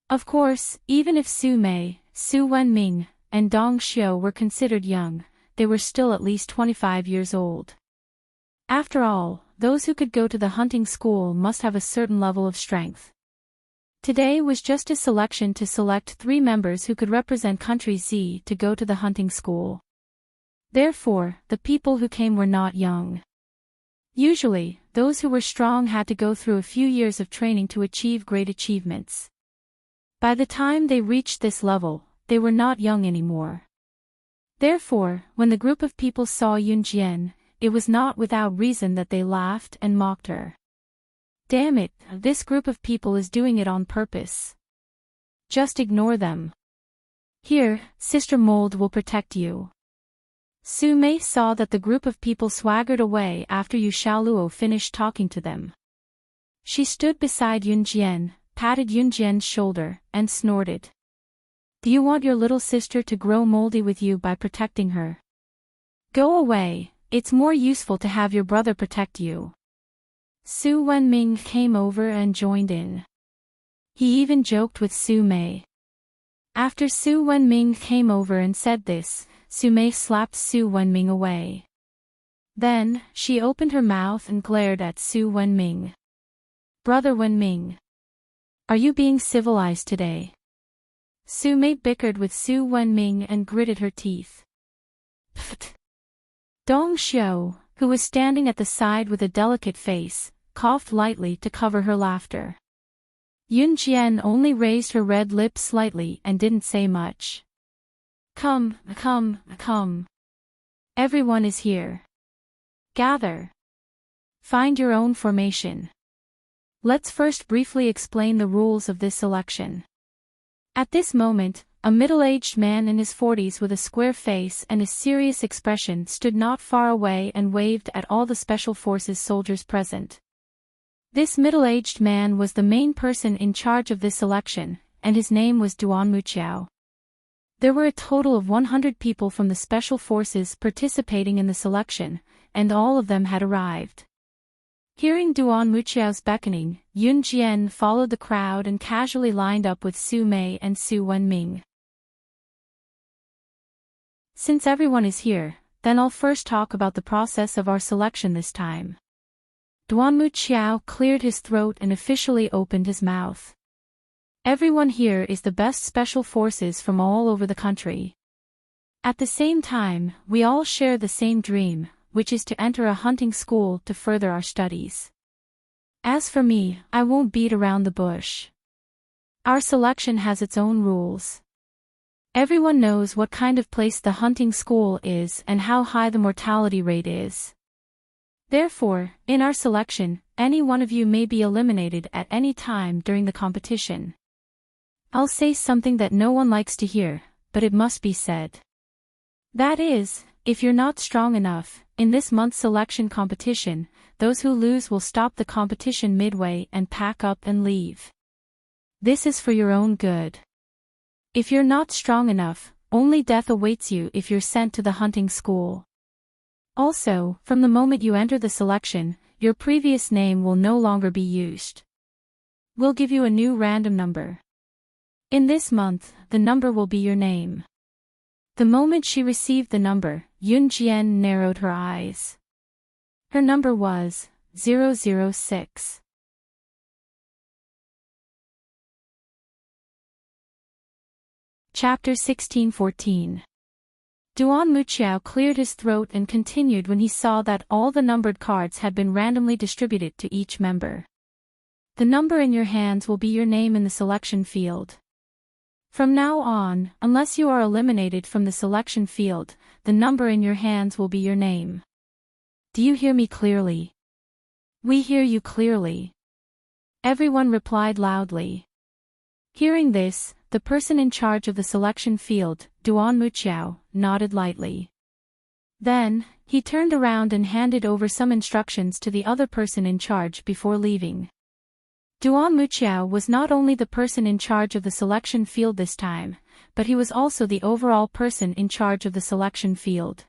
Of course, even if Su Mei, Su Wenming, and Dong Xiu were considered young, they were still at least 25 years old. After all, those who could go to the hunting school must have a certain level of strength. Today was just a selection to select 3 members who could represent country Z to go to the hunting school. Therefore, the people who came were not young. Usually, those who were strong had to go through a few years of training to achieve great achievements. By the time they reached this level, they were not young anymore. Therefore, when the group of people saw Yun Jian, it was not without reason that they laughed and mocked her. Damn it, this group of people is doing it on purpose. Just ignore them. Here, Sister Mold will protect you. Su Mei saw that the group of people swaggered away after Yu Xiaoluo finished talking to them. She stood beside Yun Jian, patted Yun Jian's shoulder, and snorted. "Do you want your little sister to grow moldy with you by protecting her? Go away, it's more useful to have your brother protect you." Su Wenming came over and joined in. He even joked with Su Mei. After Su Wenming came over and said this, Su Mei slapped Su Wenming away. Then, she opened her mouth and glared at Su Wenming. "Brother Wenming, are you being civilized today?" Su Mei bickered with Su Wenming and gritted her teeth. Pfft. Dong Xiu, who was standing at the side with a delicate face, coughed lightly to cover her laughter. Yun Jian only raised her red lips slightly and didn't say much. Come. Everyone is here. Gather. Find your own formation. Let's first briefly explain the rules of this selection. At this moment, a middle-aged man in his 40s with a square face and a serious expression stood not far away and waved at all the Special Forces soldiers present. This middle-aged man was the main person in charge of this selection, and his name was Duan Muqiao. There were a total of 100 people from the Special Forces participating in the selection, and all of them had arrived. Hearing Duan Muqiao's beckoning, Yun Jian followed the crowd and casually lined up with Su Mei and Su Wenming. Since everyone is here, then I'll first talk about the process of our selection this time. Duan Muqiao cleared his throat and officially opened his mouth. Everyone here is the best special forces from all over the country. At the same time, we all share the same dream, which is to enter a hunting school to further our studies. As for me, I won't beat around the bush. Our selection has its own rules. Everyone knows what kind of place the hunting school is and how high the mortality rate is. Therefore, in our selection, any one of you may be eliminated at any time during the competition. I'll say something that no one likes to hear, but it must be said. That is, if you're not strong enough, in this month's selection competition, those who lose will stop the competition midway and pack up and leave. This is for your own good. If you're not strong enough, only death awaits you if you're sent to the hunting school. Also, from the moment you enter the selection, your previous name will no longer be used. We'll give you a new random number. In this month, the number will be your name. The moment she received the number, Yun Jian narrowed her eyes. Her number was 006. Chapter 1614. Duan Muqiao cleared his throat and continued when he saw that all the numbered cards had been randomly distributed to each member. The number in your hands will be your name in the selection field. From now on, unless you are eliminated from the selection field, the number in your hands will be your name. Do you hear me clearly? We hear you clearly. Everyone replied loudly. Hearing this, the person in charge of the selection field, Duan Muqiao, nodded lightly. Then, he turned around and handed over some instructions to the other person in charge before leaving. Duan Muqiao was not only the person in charge of the selection field this time, but he was also the overall person in charge of the selection field.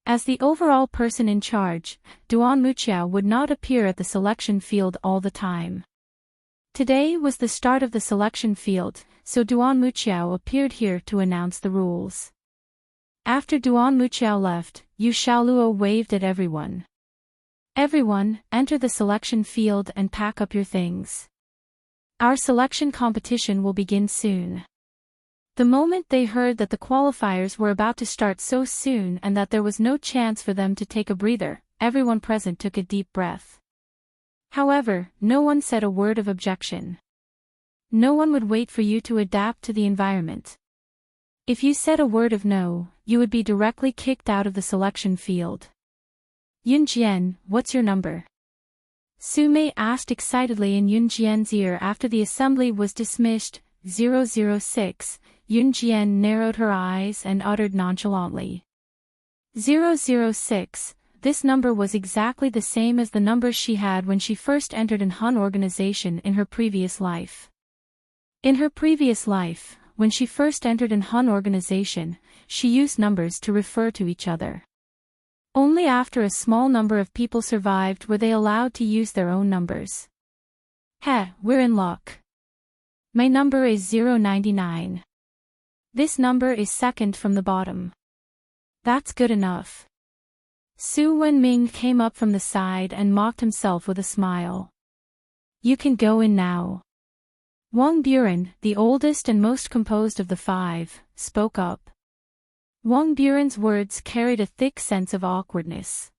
As the overall person in charge, Duan Muqiao would not appear at the selection field all the time. Today was the start of the selection field, so Duan Muqiao appeared here to announce the rules. After Duan Muqiao left, Yu Xiaoluo waved at everyone. Everyone, enter the selection field and pack up your things. Our selection competition will begin soon. The moment they heard that the qualifiers were about to start so soon and that there was no chance for them to take a breather, everyone present took a deep breath. However, no one said a word of objection. No one would wait for you to adapt to the environment. If you said a word of no, you would be directly kicked out of the selection field. Yun Jian, what's your number? Su Mei asked excitedly in Yun Jian's ear after the assembly was dismissed. 006, Yun Jian narrowed her eyes and uttered nonchalantly. 006, this number was exactly the same as the number she had when she first entered an Hun organization in her previous life. In her previous life, when she first entered an Hun organization, she used numbers to refer to each other. Only after a small number of people survived were they allowed to use their own numbers. We're in luck. My number is 099. This number is second from the bottom. That's good enough. Su Wenming came up from the side and mocked himself with a smile. You can go in now. Wang Buren, the oldest and most composed of the five, spoke up. Wang Buren's words carried a thick sense of awkwardness.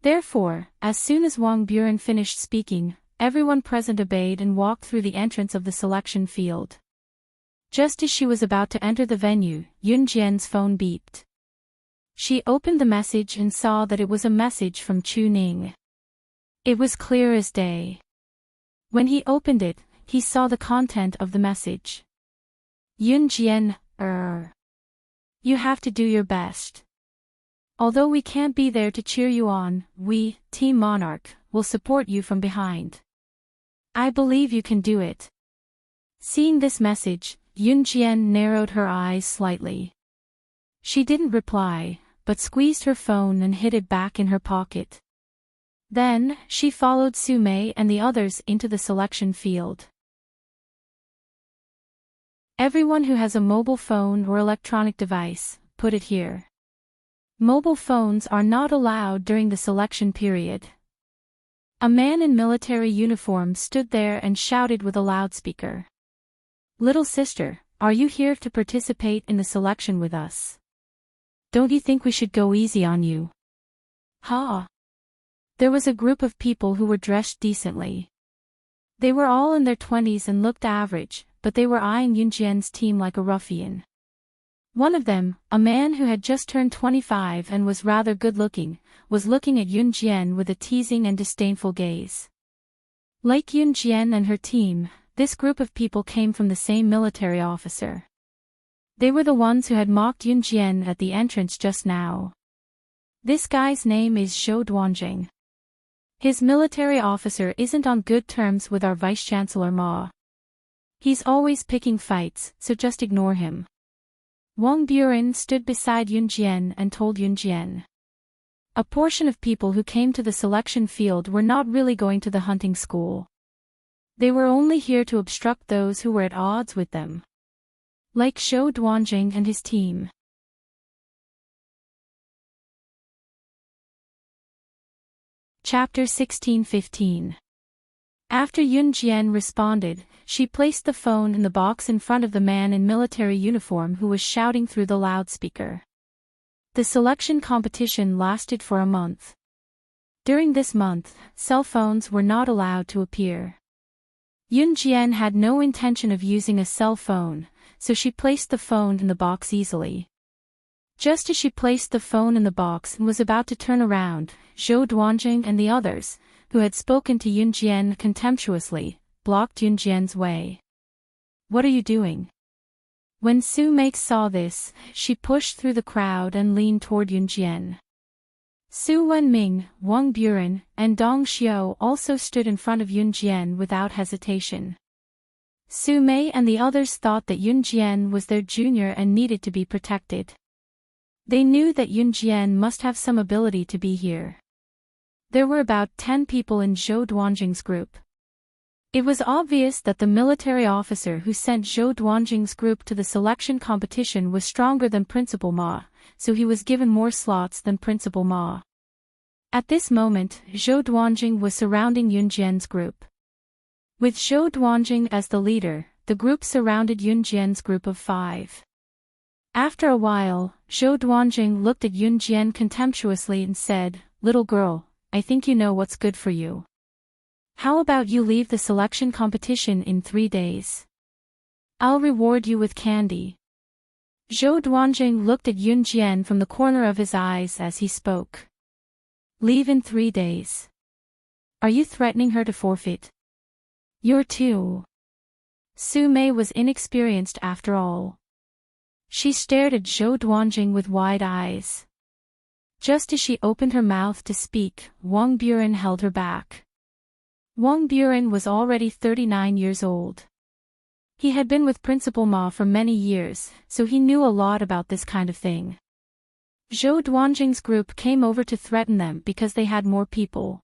Therefore, as soon as Wang Buren finished speaking, everyone present obeyed and walked through the entrance of the selection field. Just as she was about to enter the venue, Yun Jian's phone beeped. She opened the message and saw that it was a message from Chu Ning. It was clear as day. When he opened it, he saw the content of the message. Yun Jian, You have to do your best. Although we can't be there to cheer you on, we, Team Monarch, will support you from behind. I believe you can do it. Seeing this message, Yun Jian narrowed her eyes slightly. She didn't reply, but squeezed her phone and hid it back in her pocket. Then, she followed Su-mei and the others into the selection field. Everyone who has a mobile phone or electronic device, put it here. Mobile phones are not allowed during the selection period. A man in military uniform stood there and shouted with a loudspeaker. Little sister, are you here to participate in the selection with us? Don't you think we should go easy on you? Ha! There was a group of people who were dressed decently. They were all in their 20s and looked average, but they were eyeing Yunjian's team like a ruffian. One of them, a man who had just turned 25 and was rather good-looking, was looking at Yunjian with a teasing and disdainful gaze. Like Yunjian and her team, this group of people came from the same military officer. They were the ones who had mocked Yunjian at the entrance just now. This guy's name is Zhou Duanjing. His military officer isn't on good terms with our Vice-Chancellor Ma. He's always picking fights, so just ignore him. Wang Buren stood beside Yunjian and told Yunjian. A portion of people who came to the selection field were not really going to the hunting school. They were only here to obstruct those who were at odds with them. Like Zhou Duanjing and his team. Chapter 16-15. After Yunjian responded, she placed the phone in the box in front of the man in military uniform who was shouting through the loudspeaker. The selection competition lasted for a month. During this month, cell phones were not allowed to appear. Yunjian had no intention of using a cell phone, so she placed the phone in the box easily. Just as she placed the phone in the box and was about to turn around, Zhou Duanjing and the others, who had spoken to Yunjian contemptuously, blocked Yunjian's way. What are you doing? When Su-mei saw this, she pushed through the crowd and leaned toward Yunjian. Su Wenming, Wang Buren, and Dong Xiao also stood in front of Yunjian without hesitation. Su-mei and the others thought that Yunjian was their junior and needed to be protected. They knew that Yunjian must have some ability to be here. There were about 10 people in Zhou Duanjing's group. It was obvious that the military officer who sent Zhou Duanjing's group to the selection competition was stronger than Principal Ma, so he was given more slots than Principal Ma. At this moment, Zhou Duanjing was surrounding Yunjian's group. With Zhou Duanjing as the leader, the group surrounded Yunjian's group of 5. After a while, Zhou Duanjing looked at Yunjian contemptuously and said, "Little girl, I think you know what's good for you. How about you leave the selection competition in 3 days? I'll reward you with candy." Zhou Duanjing looked at Yunjian from the corner of his eyes as he spoke. Leave in 3 days. Are you threatening her to forfeit? You're too. Su-mei was inexperienced after all. She stared at Zhou Duanjing with wide eyes. Just as she opened her mouth to speak, Wang Buren held her back. Wang Buren was already 39 years old. He had been with Principal Ma for many years, so he knew a lot about this kind of thing. Zhou Duanjing's group came over to threaten them because they had more people.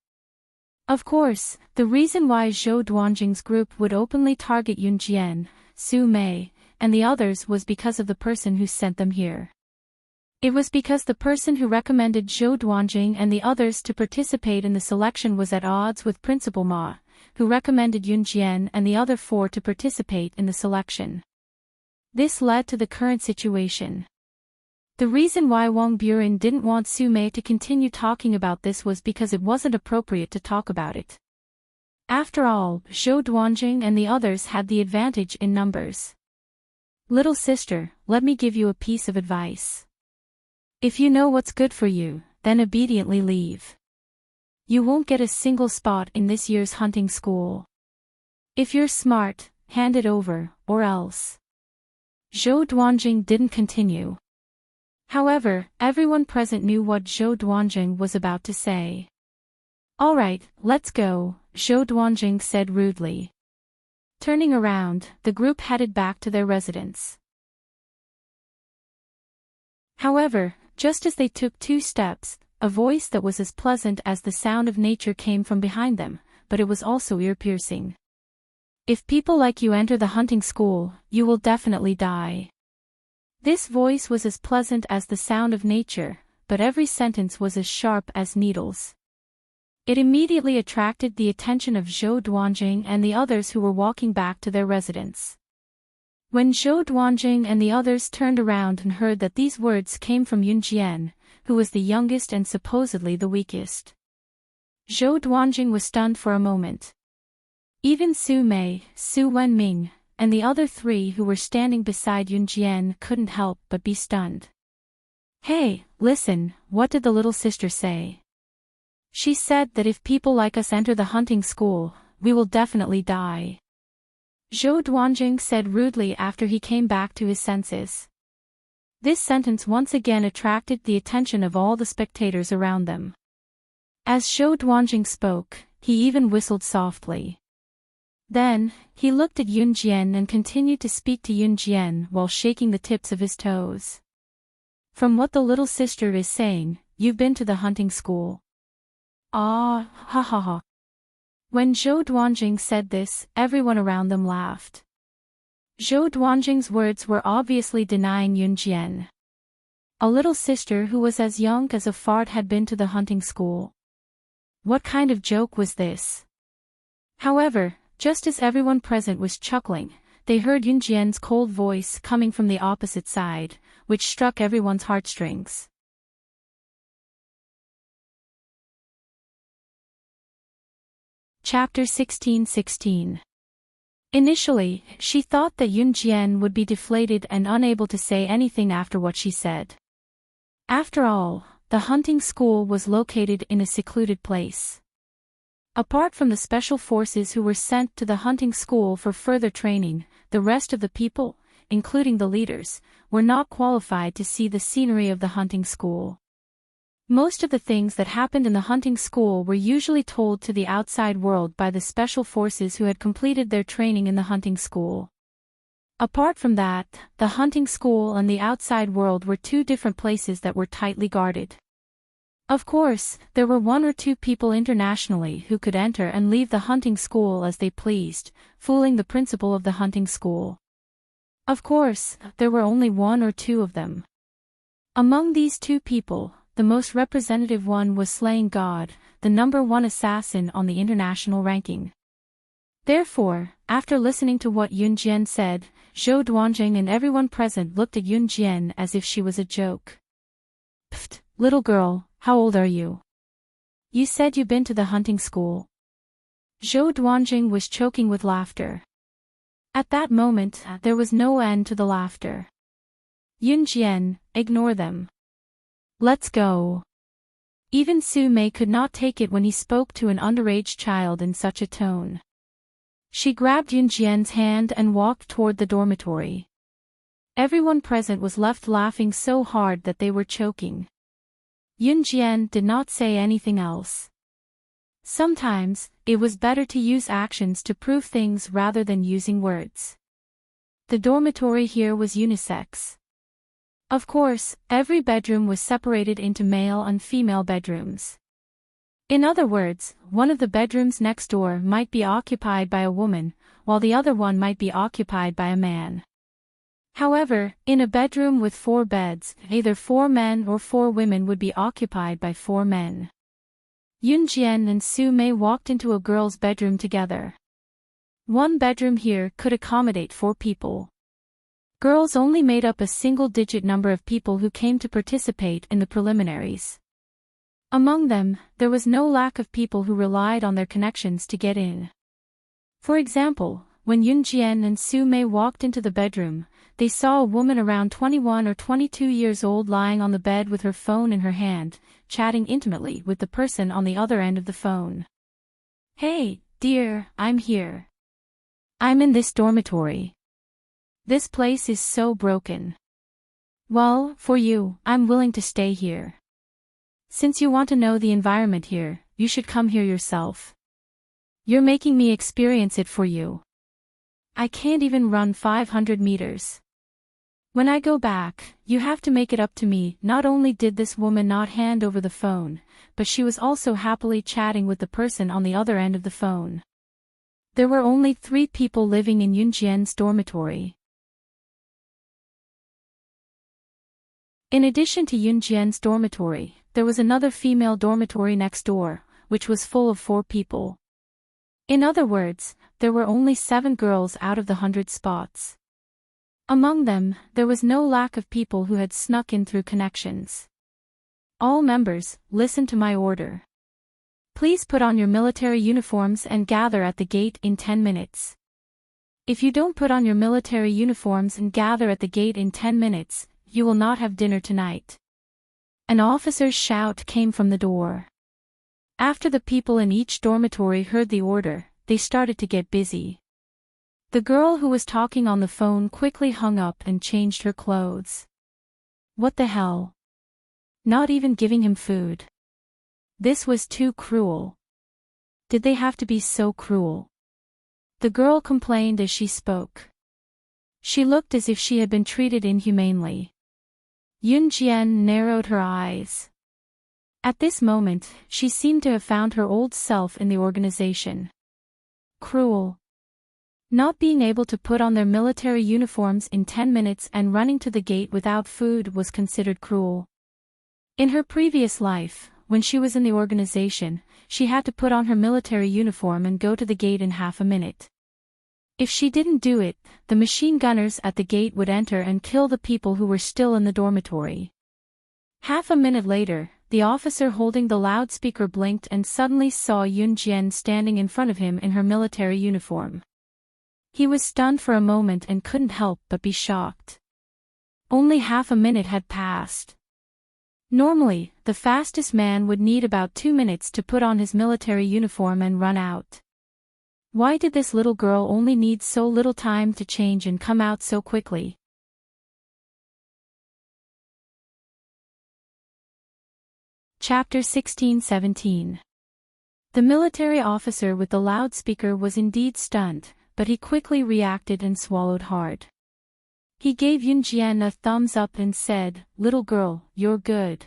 Of course, the reason why Zhou Duanjing's group would openly target Yunjian, Su-mei, and the others was because of the person who sent them here. It was because the person who recommended Zhou Duanjing and the others to participate in the selection was at odds with Principal Ma, who recommended Yunjian and the other 4 to participate in the selection. This led to the current situation. The reason why Wang Buren didn't want Su-mei to continue talking about this was because it wasn't appropriate to talk about it. After all, Zhou Duanjing and the others had the advantage in numbers. Little sister, let me give you a piece of advice. If you know what's good for you, then obediently leave. You won't get a single spot in this year's hunting school. If you're smart, hand it over, or else. Zhou Duanjing didn't continue. However, everyone present knew what Zhou Duanjing was about to say. All right, let's go, Zhou Duanjing said rudely. Turning around, the group headed back to their residence. However, just as they took 2 steps, a voice that was as pleasant as the sound of nature came from behind them, but it was also ear-piercing. If people like you enter the hunting school, you will definitely die. This voice was as pleasant as the sound of nature, but every sentence was as sharp as needles. It immediately attracted the attention of Zhou Duanjing and the others who were walking back to their residence. When Zhou Duanjing and the others turned around and heard that these words came from Yun Jian, who was the youngest and supposedly the weakest, Zhou Duanjing was stunned for a moment. Even Su Mei, Su Wenming, and the other three who were standing beside Yun Jian couldn't help but be stunned. Hey, listen, what did the little sister say? She said that if people like us enter the hunting school, we will definitely die. Zhou Duanjing said rudely after he came back to his senses. This sentence once again attracted the attention of all the spectators around them. As Zhou Duanjing spoke, he even whistled softly. Then, he looked at Yun Jian and continued to speak to Yun Jian while shaking the tips of his toes. From what the little sister is saying, you've been to the hunting school. Ah, ha ha ha. When Zhou Duanjing said this, everyone around them laughed. Zhou Duanjing's words were obviously denying Yun Jian. A little sister who was as young as a fart had been to the hunting school. What kind of joke was this? However, just as everyone present was chuckling, they heard Yun Jian's cold voice coming from the opposite side, which struck everyone's heartstrings. Chapter 16:16. Initially, she thought that Yun Jian would be deflated and unable to say anything after what she said. After all, the hunting school was located in a secluded place. Apart from the special forces who were sent to the hunting school for further training, the rest of the people, including the leaders, were not qualified to see the scenery of the hunting school. Most of the things that happened in the hunting school were usually told to the outside world by the special forces who had completed their training in the hunting school. Apart from that, the hunting school and the outside world were two different places that were tightly guarded. Of course, there were one or two people internationally who could enter and leave the hunting school as they pleased, fooling the principal of the hunting school. Of course, there were only one or two of them. Among these two people, the most representative one was Slaying God, the #1 assassin on the international ranking. Therefore, after listening to what Yun Jian said, Zhou Duanjing and everyone present looked at Yun Jian as if she was a joke. Pfft, little girl, how old are you? You said you've been to the hunting school. Zhou Duanjing was choking with laughter. At that moment, there was no end to the laughter. Yun Jian, ignore them. Let's go. Even Su Mei could not take it when he spoke to an underage child in such a tone. She grabbed Yun Jian's hand and walked toward the dormitory. Everyone present was left laughing so hard that they were choking. Yun Jian did not say anything else. Sometimes, it was better to use actions to prove things rather than using words. The dormitory here was unisex. Of course, every bedroom was separated into male and female bedrooms. In other words, one of the bedrooms next door might be occupied by a woman, while the other one might be occupied by a man. However, in a bedroom with 4 beds, either 4 men or 4 women would be occupied by 4 men. Yun Jian and Su Mei walked into a girl's bedroom together. One bedroom here could accommodate 4 people. Girls only made up a single-digit number of people who came to participate in the preliminaries. Among them, there was no lack of people who relied on their connections to get in. For example, when Yun Jian and Su Mei walked into the bedroom, they saw a woman around 21 or 22 years old lying on the bed with her phone in her hand, chatting intimately with the person on the other end of the phone. Hey, dear, I'm here. I'm in this dormitory. This place is so broken. Well, for you, I'm willing to stay here. Since you want to know the environment here, you should come here yourself. You're making me experience it for you. I can't even run 500 meters. When I go back, you have to make it up to me. Not only did this woman not hand over the phone, but she was also happily chatting with the person on the other end of the phone. There were only 3 people living in Yunjian's dormitory. In addition to Yunjian's dormitory, there was another female dormitory next door, which was full of 4 people. In other words, there were only 7 girls out of the 100 spots. Among them, there was no lack of people who had snuck in through connections. All members, listen to my order. Please put on your military uniforms and gather at the gate in 10 minutes. If you don't put on your military uniforms and gather at the gate in 10 minutes, you will not have dinner tonight. An officer's shout came from the door. After the people in each dormitory heard the order, they started to get busy. The girl who was talking on the phone quickly hung up and changed her clothes. What the hell? Not even giving him food. This was too cruel. Did they have to be so cruel? The girl complained as she spoke. She looked as if she had been treated inhumanely. Yunjian narrowed her eyes. At this moment, she seemed to have found her old self in the organization. Cruel. Not being able to put on their military uniforms in 10 minutes and running to the gate without food was considered cruel. In her previous life, when she was in the organization, she had to put on her military uniform and go to the gate in half a minute. If she didn't do it, the machine gunners at the gate would enter and kill the people who were still in the dormitory. Half a minute later, the officer holding the loudspeaker blinked and suddenly saw Yunjian standing in front of him in her military uniform. He was stunned for a moment and couldn't help but be shocked. Only half a minute had passed. Normally, the fastest man would need about 2 minutes to put on his military uniform and run out. Why did this little girl only need so little time to change and come out so quickly? Chapter 16-17. The military officer with the loudspeaker was indeed stunned, but he quickly reacted and swallowed hard. He gave Yunjian a thumbs up and said, "Little girl, you're good."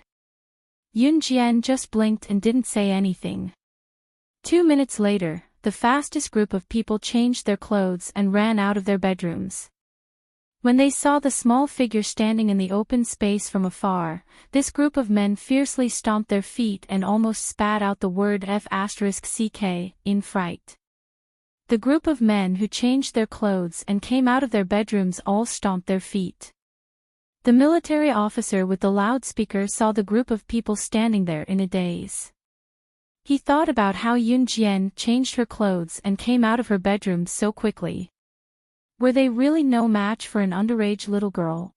Yunjian just blinked and didn't say anything. 2 minutes later, the fastest group of people changed their clothes and ran out of their bedrooms. When they saw the small figure standing in the open space from afar, this group of men fiercely stomped their feet and almost spat out the word F***ck in fright. The group of men who changed their clothes and came out of their bedrooms all stomped their feet. The military officer with the loudspeaker saw the group of people standing there in a daze. He thought about how Yunjian changed her clothes and came out of her bedroom so quickly. Were they really no match for an underage little girl?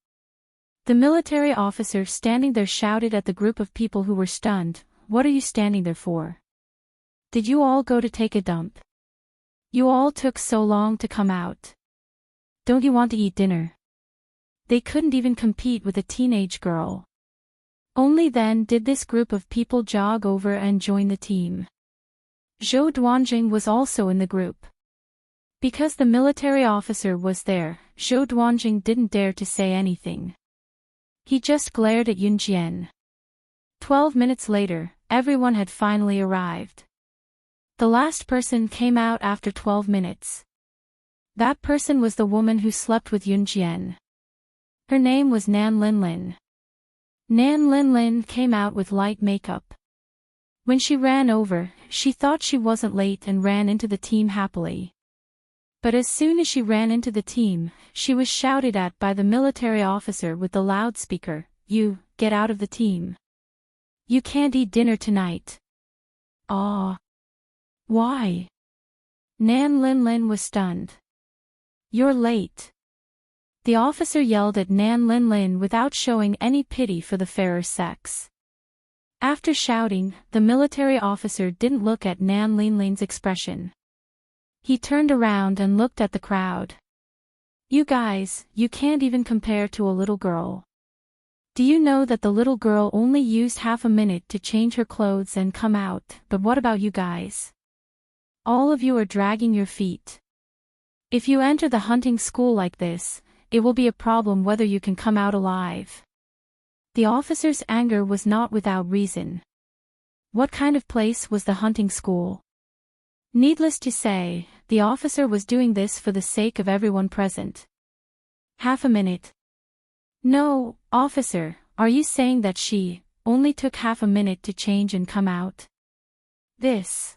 The military officer standing there shouted at the group of people who were stunned, "What are you standing there for? Did you all go to take a dump? You all took so long to come out. Don't you want to eat dinner?" They couldn't even compete with a teenage girl. Only then did this group of people jog over and join the team. Zhou Duanjing was also in the group. Because the military officer was there, Zhou Duanjing didn't dare to say anything. He just glared at Yunjian. 12 minutes later, everyone had finally arrived. The last person came out after 12 minutes. That person was the woman who slept with Yunjian. Her name was Nan Linlin. Nan Linlin came out with light makeup. When she ran over, she thought she wasn't late and ran into the team happily. But as soon as she ran into the team, she was shouted at by the military officer with the loudspeaker, "You, get out of the team. You can't eat dinner tonight." "Ah. Why?" Nan Linlin was stunned. "You're late." The officer yelled at Nan Linlin without showing any pity for the fairer sex. After shouting, the military officer didn't look at Nan Linlin's expression. He turned around and looked at the crowd. "You guys, you can't even compare to a little girl. Do you know that the little girl only used half a minute to change her clothes and come out? But what about you guys? All of you are dragging your feet. If you enter the hunting school like this, it will be a problem whether you can come out alive. The officer's anger was not without reason. What kind of place was the hunting school? Needless to say, the officer was doing this for the sake of everyone present. Half a minute. No, officer, are you saying that she only took half a minute to change and come out? This.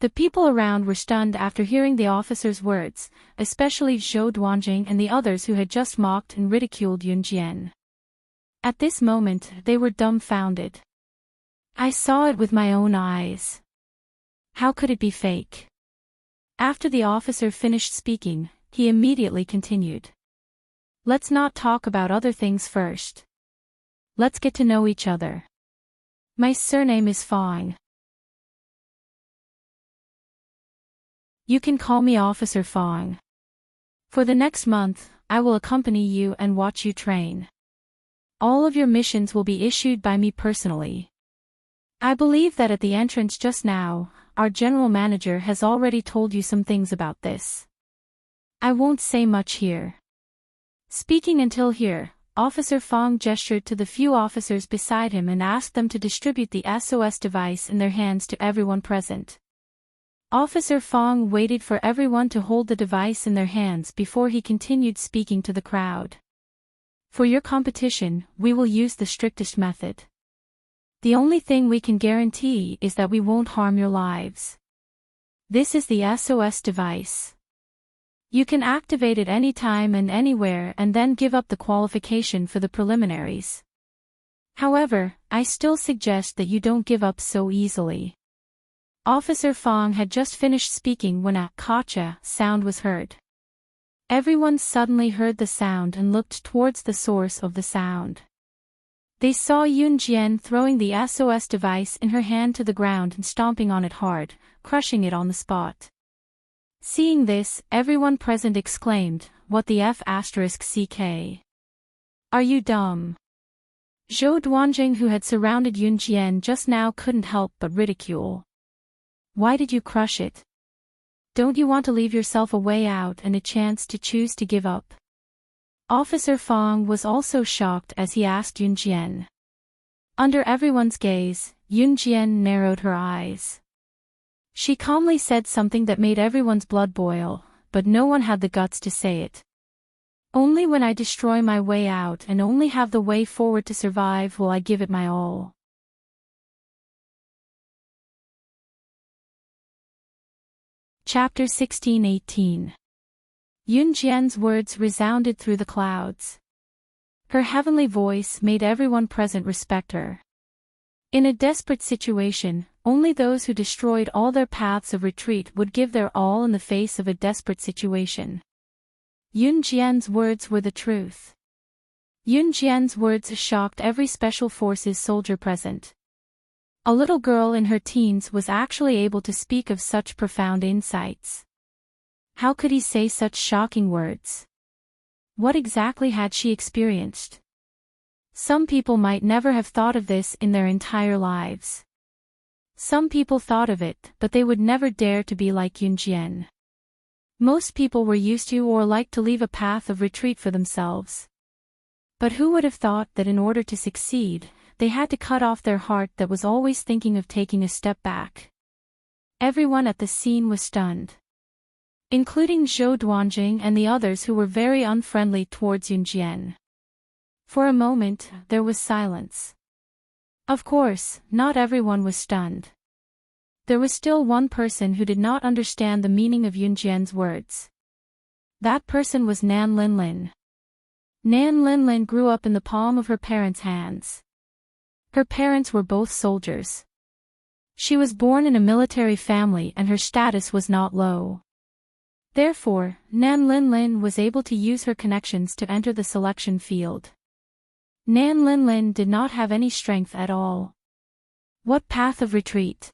The people around were stunned after hearing the officer's words, especially Zhou Duanjing and the others who had just mocked and ridiculed Yun Jian. At this moment, they were dumbfounded. I saw it with my own eyes. How could it be fake? After the officer finished speaking, he immediately continued. Let's not talk about other things first. Let's get to know each other. My surname is Fong. You can call me Officer Fong. For the next month, I will accompany you and watch you train. All of your missions will be issued by me personally. I believe that at the entrance just now, our general manager has already told you some things about this. I won't say much here. Speaking until here, Officer Fong gestured to the few officers beside him and asked them to distribute the SOS device in their hands to everyone present. Officer Fong waited for everyone to hold the device in their hands before he continued speaking to the crowd. For your competition, we will use the strictest method. The only thing we can guarantee is that we won't harm your lives. This is the SOS device. You can activate it anytime and anywhere and then give up the qualification for the preliminaries. However, I still suggest that you don't give up so easily. Officer Fong had just finished speaking when a "Gotcha" sound was heard. Everyone suddenly heard the sound and looked towards the source of the sound. They saw Yun Jian throwing the SOS device in her hand to the ground and stomping on it hard, crushing it on the spot. Seeing this, everyone present exclaimed, "What the F***CK? Are you dumb?" Zhou Duanjing, who had surrounded Yun Jian just now, couldn't help but ridicule. Why did you crush it? Don't you want to leave yourself a way out and a chance to choose to give up? Officer Fong was also shocked as he asked Yun Jian. Under everyone's gaze, Yun Jian narrowed her eyes. She calmly said something that made everyone's blood boil, but no one had the guts to say it. Only when I destroy my way out and only have the way forward to survive will I give it my all. Chapter 16-18. Yun Jian's words resounded through the clouds. Her heavenly voice made everyone present respect her. In a desperate situation, only those who destroyed all their paths of retreat would give their all in the face of a desperate situation. Yun Jian's words were the truth. Yun Jian's words shocked every special forces soldier present. A little girl in her teens was actually able to speak of such profound insights. How could he say such shocking words? What exactly had she experienced? Some people might never have thought of this in their entire lives. Some people thought of it, but they would never dare to be like Yun Jian. Most people were used to or liked to leave a path of retreat for themselves. But who would have thought that in order to succeed, they had to cut off their heart that was always thinking of taking a step back? Everyone at the scene was stunned, including Zhou Duanjing and the others who were very unfriendly towards Yun Jian. For a moment, there was silence. Of course, not everyone was stunned. There was still one person who did not understand the meaning of Yun Jian's words. That person was Nan Linlin. Nan Linlin grew up in the palm of her parents' hands. Her parents were both soldiers. She was born in a military family and her status was not low. Therefore, Nan Linlin was able to use her connections to enter the selection field. Nan Linlin did not have any strength at all. What path of retreat?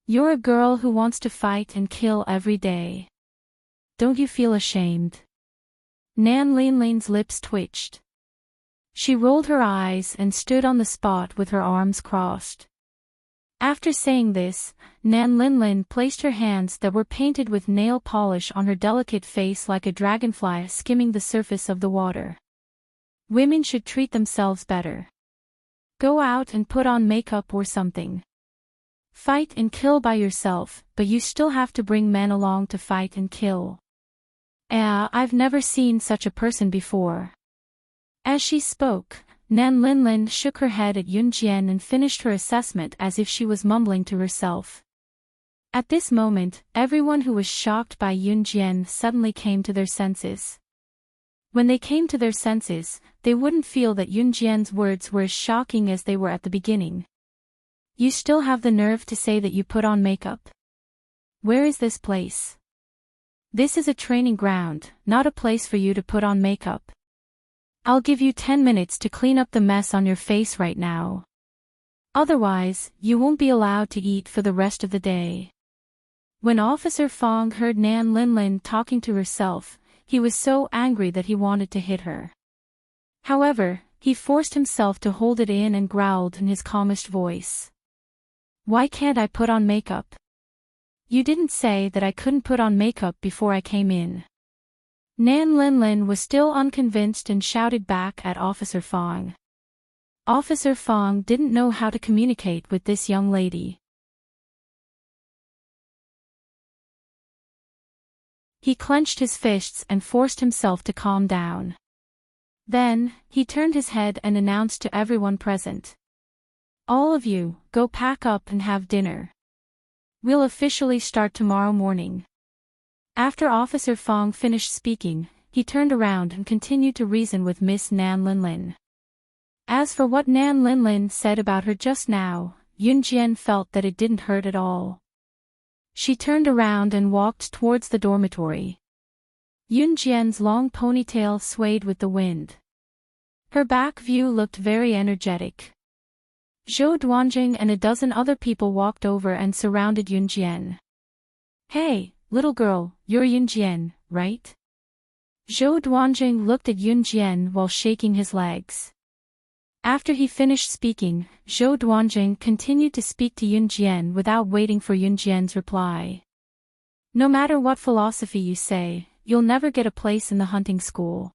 You're a girl who wants to fight and kill every day. Don't you feel ashamed? Nan Linlin's lips twitched. She rolled her eyes and stood on the spot with her arms crossed. After saying this, Nan Linlin placed her hands that were painted with nail polish on her delicate face like a dragonfly skimming the surface of the water. Women should treat themselves better. Go out and put on makeup or something. Fight and kill by yourself, but you still have to bring men along to fight and kill. I've never seen such a person before. As she spoke, Nan Linlin shook her head at Yun Jian and finished her assessment as if she was mumbling to herself. At this moment, everyone who was shocked by Yun Jian suddenly came to their senses. When they came to their senses, they wouldn't feel that Yun Jian's words were as shocking as they were at the beginning. You still have the nerve to say that you put on makeup? Where is this place? This is a training ground, not a place for you to put on makeup. I'll give you 10 minutes to clean up the mess on your face right now. Otherwise, you won't be allowed to eat for the rest of the day. When Officer Fong heard Nan Linlin talking to herself, he was so angry that he wanted to hit her. However, he forced himself to hold it in and growled in his calmest voice. Why can't I put on makeup? You didn't say that I couldn't put on makeup before I came in. Nan Linlin was still unconvinced and shouted back at Officer Fong. Officer Fong didn't know how to communicate with this young lady. He clenched his fists and forced himself to calm down. Then, he turned his head and announced to everyone present. All of you, go pack up and have dinner. We'll officially start tomorrow morning. After Officer Fong finished speaking, he turned around and continued to reason with Miss Nan Linlin. As for what Nan Linlin said about her just now, Yun Jian felt that it didn't hurt at all. She turned around and walked towards the dormitory. Yun Jian's long ponytail swayed with the wind. Her back view looked very energetic. Zhou Duanjing and a dozen other people walked over and surrounded Yun Jian. Hey, little girl, you're Yun Jian, right? Zhou Duanjing looked at Yun Jian while shaking his legs. After he finished speaking, Zhou Duanjing continued to speak to Yun Jian without waiting for Yun Jian's reply. No matter what philosophy you say, you'll never get a place in the hunting school.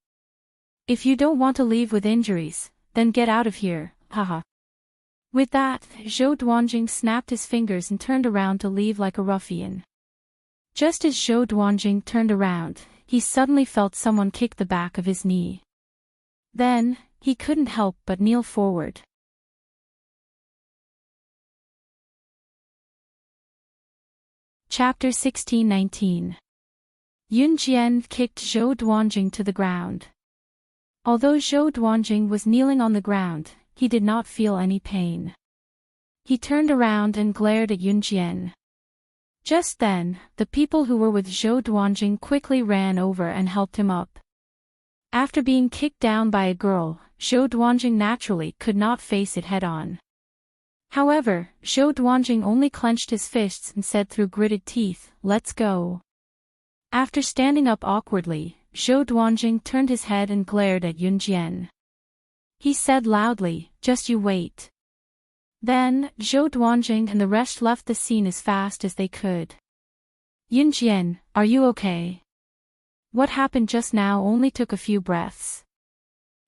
If you don't want to leave with injuries, then get out of here, haha. With that, Zhou Duanjing snapped his fingers and turned around to leave like a ruffian. Just as Zhou Duanjing turned around, he suddenly felt someone kick the back of his knee. Then, he couldn't help but kneel forward. Chapter 16-19. Yun Jian kicked Zhou Duanjing to the ground. Although Zhou Duanjing was kneeling on the ground, he did not feel any pain. He turned around and glared at Yun Jian. Just then, the people who were with Zhou Duanjing quickly ran over and helped him up. After being kicked down by a girl, Zhou Duanjing naturally could not face it head-on. However, Zhou Duanjing only clenched his fists and said through gritted teeth, "Let's go." After standing up awkwardly, Zhou Duanjing turned his head and glared at Yun Jian. He said loudly, "Just you wait." Then, Zhou Duanjing and the rest left the scene as fast as they could. Yun Jian, are you okay? What happened just now only took a few breaths.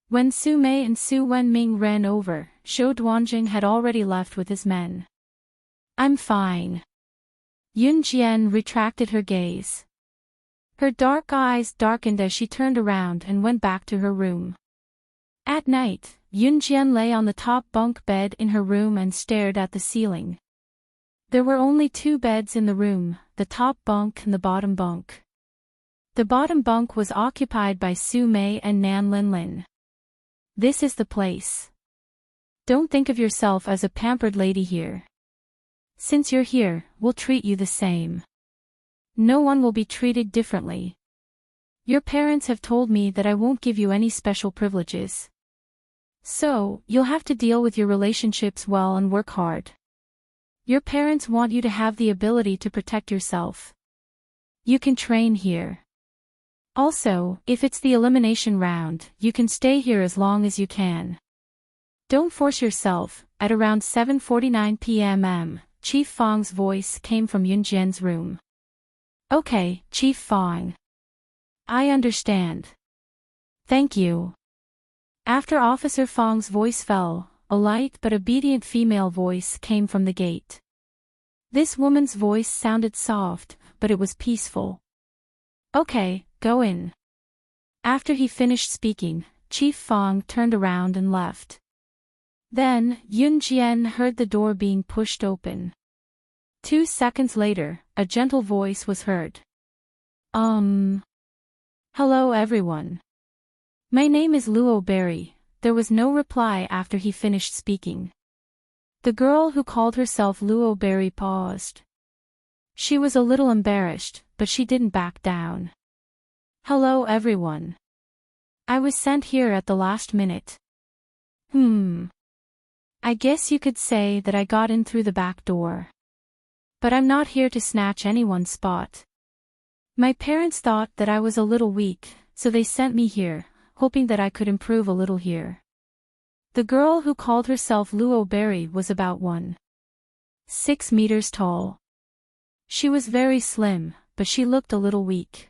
When Su Mei and Su Wenming ran over, Zhou Duanjing had already left with his men. I'm fine. Yun Jian retracted her gaze. Her dark eyes darkened as she turned around and went back to her room. At night, Yun Jian lay on the top bunk bed in her room and stared at the ceiling. There were only 2 beds in the room, the top bunk and the bottom bunk. The bottom bunk was occupied by Su Mei and Nan Linlin. This is the place. Don't think of yourself as a pampered lady here. Since you're here, we'll treat you the same. No one will be treated differently. Your parents have told me that I won't give you any special privileges. So, you'll have to deal with your relationships well and work hard. Your parents want you to have the ability to protect yourself. You can train here. Also, if it's the elimination round, you can stay here as long as you can. Don't force yourself. At around 7:49 p.m., Chief Fong's voice came from Yunjian's room. Okay, Chief Fong. I understand. Thank you. After Officer Fong's voice fell, a light but obedient female voice came from the gate. This woman's voice sounded soft, but it was peaceful. Okay, go in. After he finished speaking, Chief Fong turned around and left. Then, Yunjian heard the door being pushed open. 2 seconds later, a gentle voice was heard. Hello everyone. My name is Luo Berry. There was no reply after he finished speaking. The girl who called herself Luo Berry paused. She was a little embarrassed, but she didn't back down. Hello everyone. I was sent here at the last minute. I guess you could say that I got in through the back door. But I'm not here to snatch anyone's spot. My parents thought that I was a little weak, so they sent me here, hoping that I could improve a little here. The girl who called herself Luo Berry was about 1.6 meters tall. She was very slim, but she looked a little weak.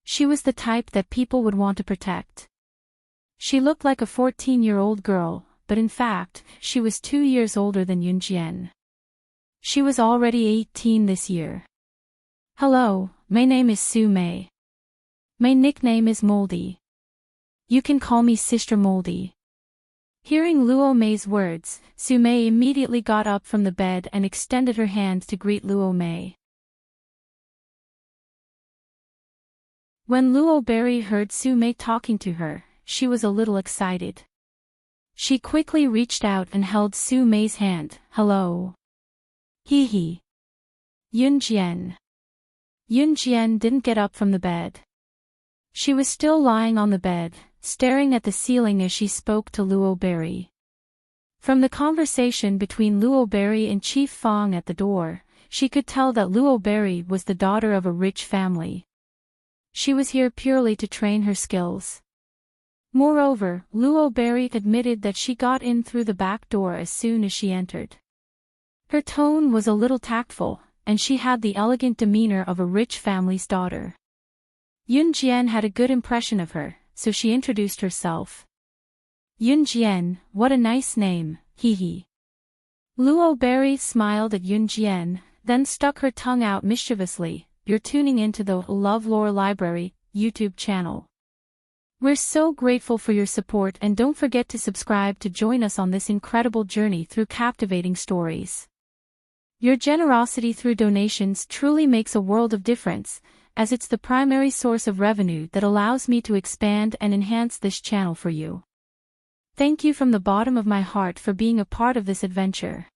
She was the type that people would want to protect. She looked like a 14-year-old girl, but in fact, she was 2 years older than Yunjian. She was already 18 this year. Hello, my name is Su Mei. My nickname is Moldy. You can call me Sister Moldy. Hearing Luo Mei's words, Su Mei immediately got up from the bed and extended her hand to greet Luo Mei. When Luo Berry heard Su Mei talking to her, she was a little excited. She quickly reached out and held Su Mei's hand. Hello. Hee. Yunjian. Yunjian didn't get up from the bed. She was still lying on the bed, staring at the ceiling as she spoke to Luo Berry. From the conversation between Luo Berry and Chief Fong at the door, she could tell that Luo Berry was the daughter of a rich family. She was here purely to train her skills. Moreover, Luo Berry admitted that she got in through the back door as soon as she entered. Her tone was a little tactful, and she had the elegant demeanor of a rich family's daughter. Yunjian had a good impression of her, so she introduced herself. Yunjian, what a nice name, hee. Luo Berry smiled at Yunjian, then stuck her tongue out mischievously. You're tuning into the LoveLore Library YouTube channel. We're so grateful for your support, and don't forget to subscribe to join us on this incredible journey through captivating stories. Your generosity through donations truly makes a world of difference, as it's the primary source of revenue that allows me to expand and enhance this channel for you. Thank you from the bottom of my heart for being a part of this adventure.